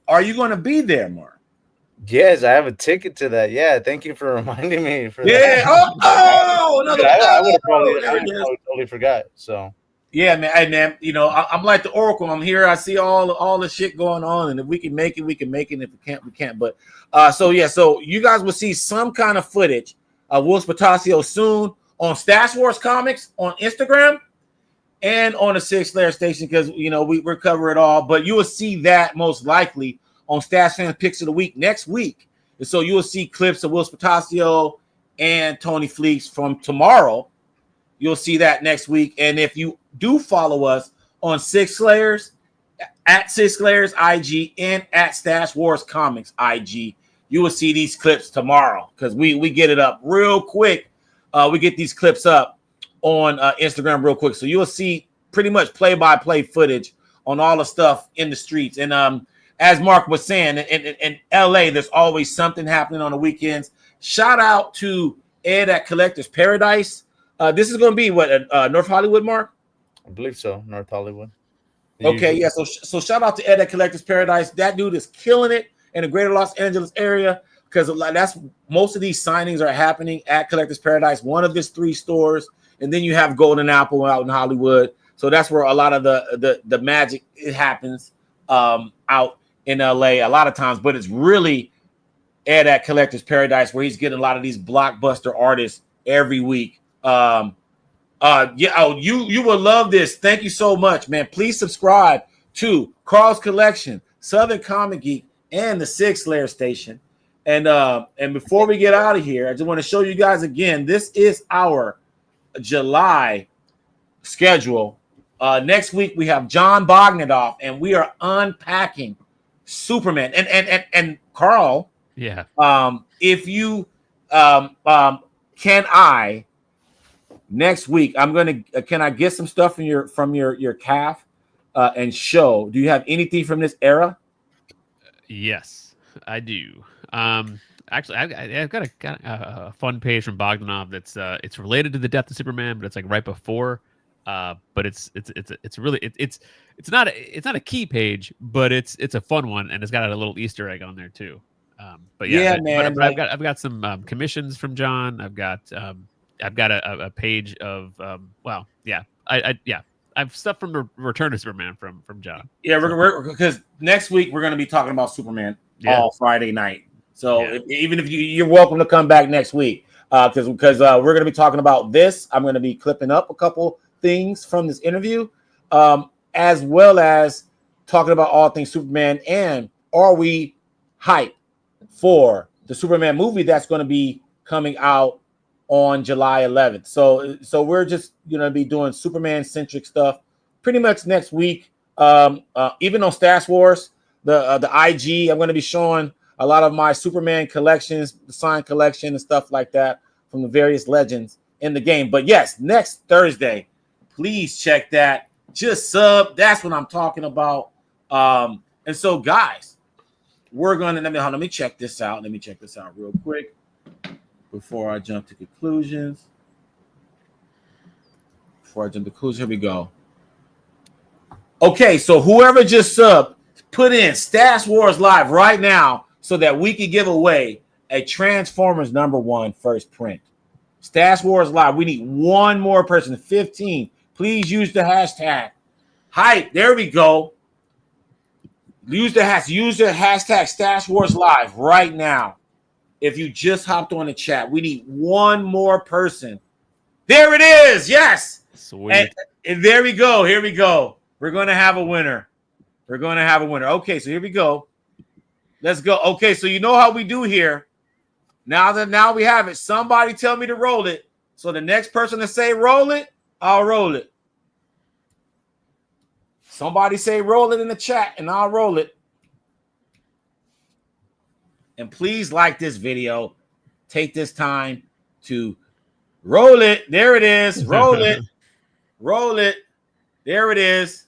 A: are you going to be there, Mark?
B: Yes, I have a ticket to that. Yeah, thank you for reminding me. For
A: Yeah.
B: that.
A: Another.
B: I would have probably
A: There it is.
B: totally forgot. So
A: Yeah, man. Hey, man, you know, I'm like the Oracle. I'm here. I see all the shit going on. And if we can make it, we can make it. And if we can't, we can't. But so you guys will see some kind of footage of Will Spatasio soon on Stash Wars Comics on Instagram and on the Six Layer Station, because you know we're covering it all. But you will see that most likely on Stash Fan Picks of the Week next week. And so you will see clips of Will Spatasio and Tony Fleece from tomorrow. You'll see that next week. And if you do follow us on Six Layers, at Six Layers IG and at Stash Wars Comics IG, you will see these clips tomorrow because we get it up real quick. We get these clips up on Instagram real quick. So you'll see pretty much play-by-play footage on all the stuff in the streets. And as Mark was saying, in LA, there's always something happening on the weekends. Shout out to Ed at Collector's Paradise. This is going to be what, North Hollywood, Mark?
B: I believe so, North Hollywood.
A: Okay, yeah. So shout out to Ed at Collector's Paradise. That dude is killing it in the greater Los Angeles area because that's most of these signings are happening at Collector's Paradise, one of his 3 stores, and then you have Golden Apple out in Hollywood. So that's where a lot of the magic happens out in LA a lot of times. But it's really Ed at Collector's Paradise where he's getting a lot of these blockbuster artists every week. You will love this. Thank you so much, man. Please subscribe to Carl's Collection, Southern Comic Geek, and the Six Layer Station. And before we get out of here, I just want to show you guys again. This is our July schedule. Next week we have John Bogdanov, and we are unpacking Superman. And Carl,
D: Yeah.
A: if you next week, I'm gonna can I get some stuff from your calf and show? Do you have anything from this era?
D: Yes, I do. Actually, I've got a fun page from Bogdanov that's it's related to the death of Superman, but it's like right before. But it's not a key page, but it's a fun one, and it's got a little Easter egg on there too. But yeah,
A: man.
D: But I've got some commissions from John. I've got a page of I have stuff from the Return of Superman from John.
A: Yeah, we're because next week we're going to be talking about Superman all Friday night. So even if you're welcome to come back next week because we're going to be talking about this. I'm going to be clipping up a couple things from this interview, as well as talking about all things Superman. And are we hyped for the Superman movie that's going to be coming out on July 11th? So we're just going to be doing Superman centric stuff pretty much next week. Even on Stash Wars, the IG, I'm going to be showing a lot of my Superman collections, the signed collection and stuff like that from the various legends in the game. But yes, next Thursday, please check that. Just sub. That's what I'm talking about. And so, guys, we're going to let me check this out. Let me check this out real quick before I jump to conclusions. Here we go. Okay, so whoever just subbed, put in Stash Wars Live right now so that we can give away a Transformers #1 first print. Stash Wars Live. We need one more person, 15. Please use the hashtag hype. There we go. Use the hashtag Stash Wars Live right now. If you just hopped on the chat, we need one more person. There it is. Yes.
D: Sweet.
A: And there we go. Here we go. We're going to have a winner. Okay, so here we go. Let's go. Okay, so you know how we do here. Now we have it. Somebody tell me to roll it. So the next person to say roll it, I'll roll it. Somebody say roll it in the chat and I'll roll it. And please like this video. Take this time to roll it. There it is. Roll it. Roll it. There it is.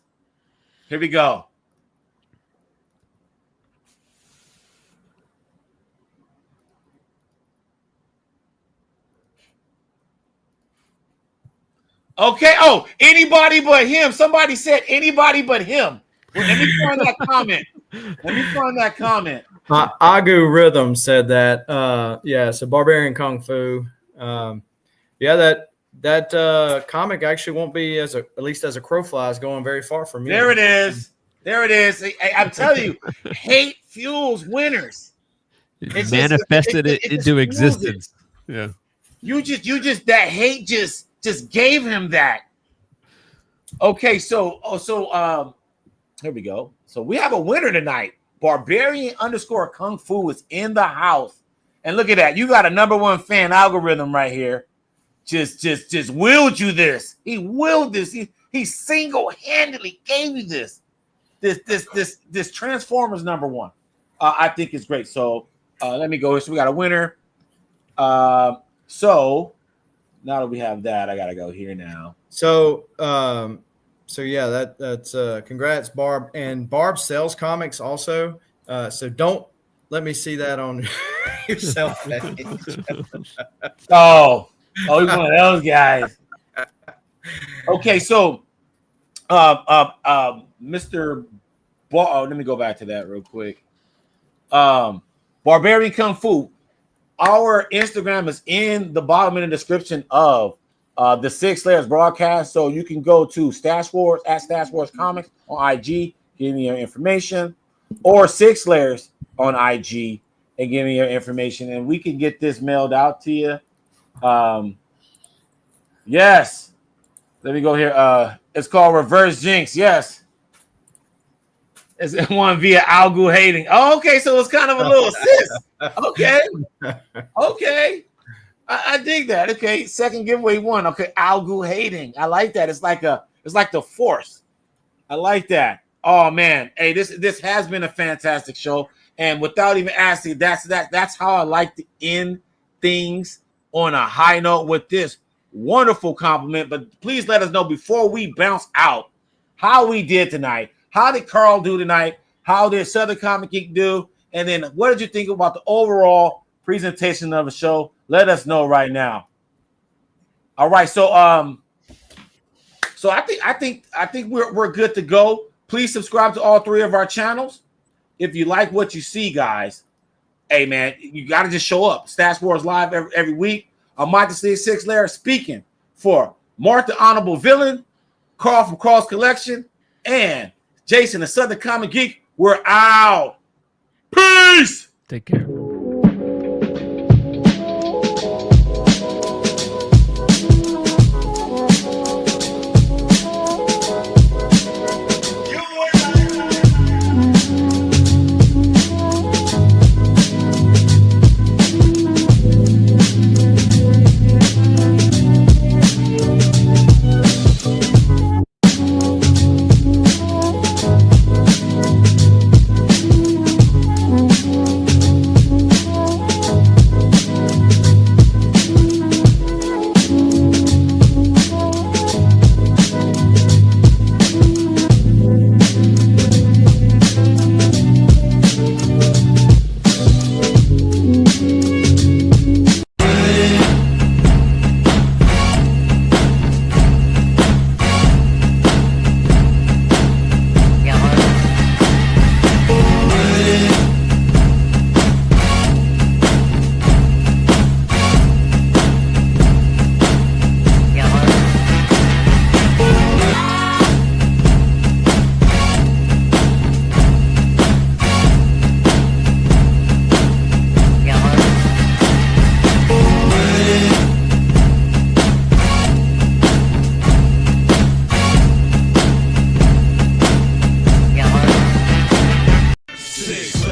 A: Here we go. Okay. Oh, anybody but him. Somebody said anybody but him. Well, let me find that comment. Let me find that comment.
C: Agu Rhythm said that. Yeah, so Barbarian Kung Fu. Yeah, that comic actually won't be at least as a crow flies going very far from you.
A: There it is. There it is. I'm telling you, hate fuels winners.
D: It manifested it into existence. Yeah.
A: You just that hate just gave him that. Okay, so here we go. So we have a winner tonight. Barbarian_Kung Fu is in the house. And look at that. You got a #1 fan algorithm right here. Just willed you this. He willed this. He single-handedly gave you this. This Transformers #1. I think it's great. So let me go here. So we got a winner. So now that we have that, I gotta go here now.
C: So yeah, that's congrats, Barb. And Barb sells comics also. So don't let me see that on your cell page.
A: Oh, he's one of those guys. Okay, so Mr. Let me go back to that real quick. Barbarian Kung Fu. Our Instagram is in the bottom in the description of the Six Layers broadcast. So you can go to Stash Wars at Stash Wars Comics on IG, give me your information, or Six Layers on IG and give me your information, and we can get this mailed out to you. Yes. Let me go here. It's called Reverse Jinx. Yes. It's one via Algu hating. Oh, okay, so it's kind of a little sis. Okay. Okay. I dig that. Okay, second giveaway one. Okay, Algu hating. I like that. It's like the Force. I like that. Oh man, hey, this has been a fantastic show. And without even asking, that's how I like to end things on a high note with this wonderful compliment. But please let us know before we bounce out how we did tonight. How did Carl do tonight? How did Southern Comic Geek do? And then what did you think about the overall presentation of the show? Let us know right now. All right, so I think we're good to go. Please subscribe to all 3 of our channels. If you like what you see, guys, hey man, you got to just show up. Stash Wars Live every week. I'm Michael C. Six Layer speaking for Mark the Honorable Villain, Carl from Cross Collection, and Jason the Southern Comic Geek. We're out. Peace.
D: Take care.
I: Six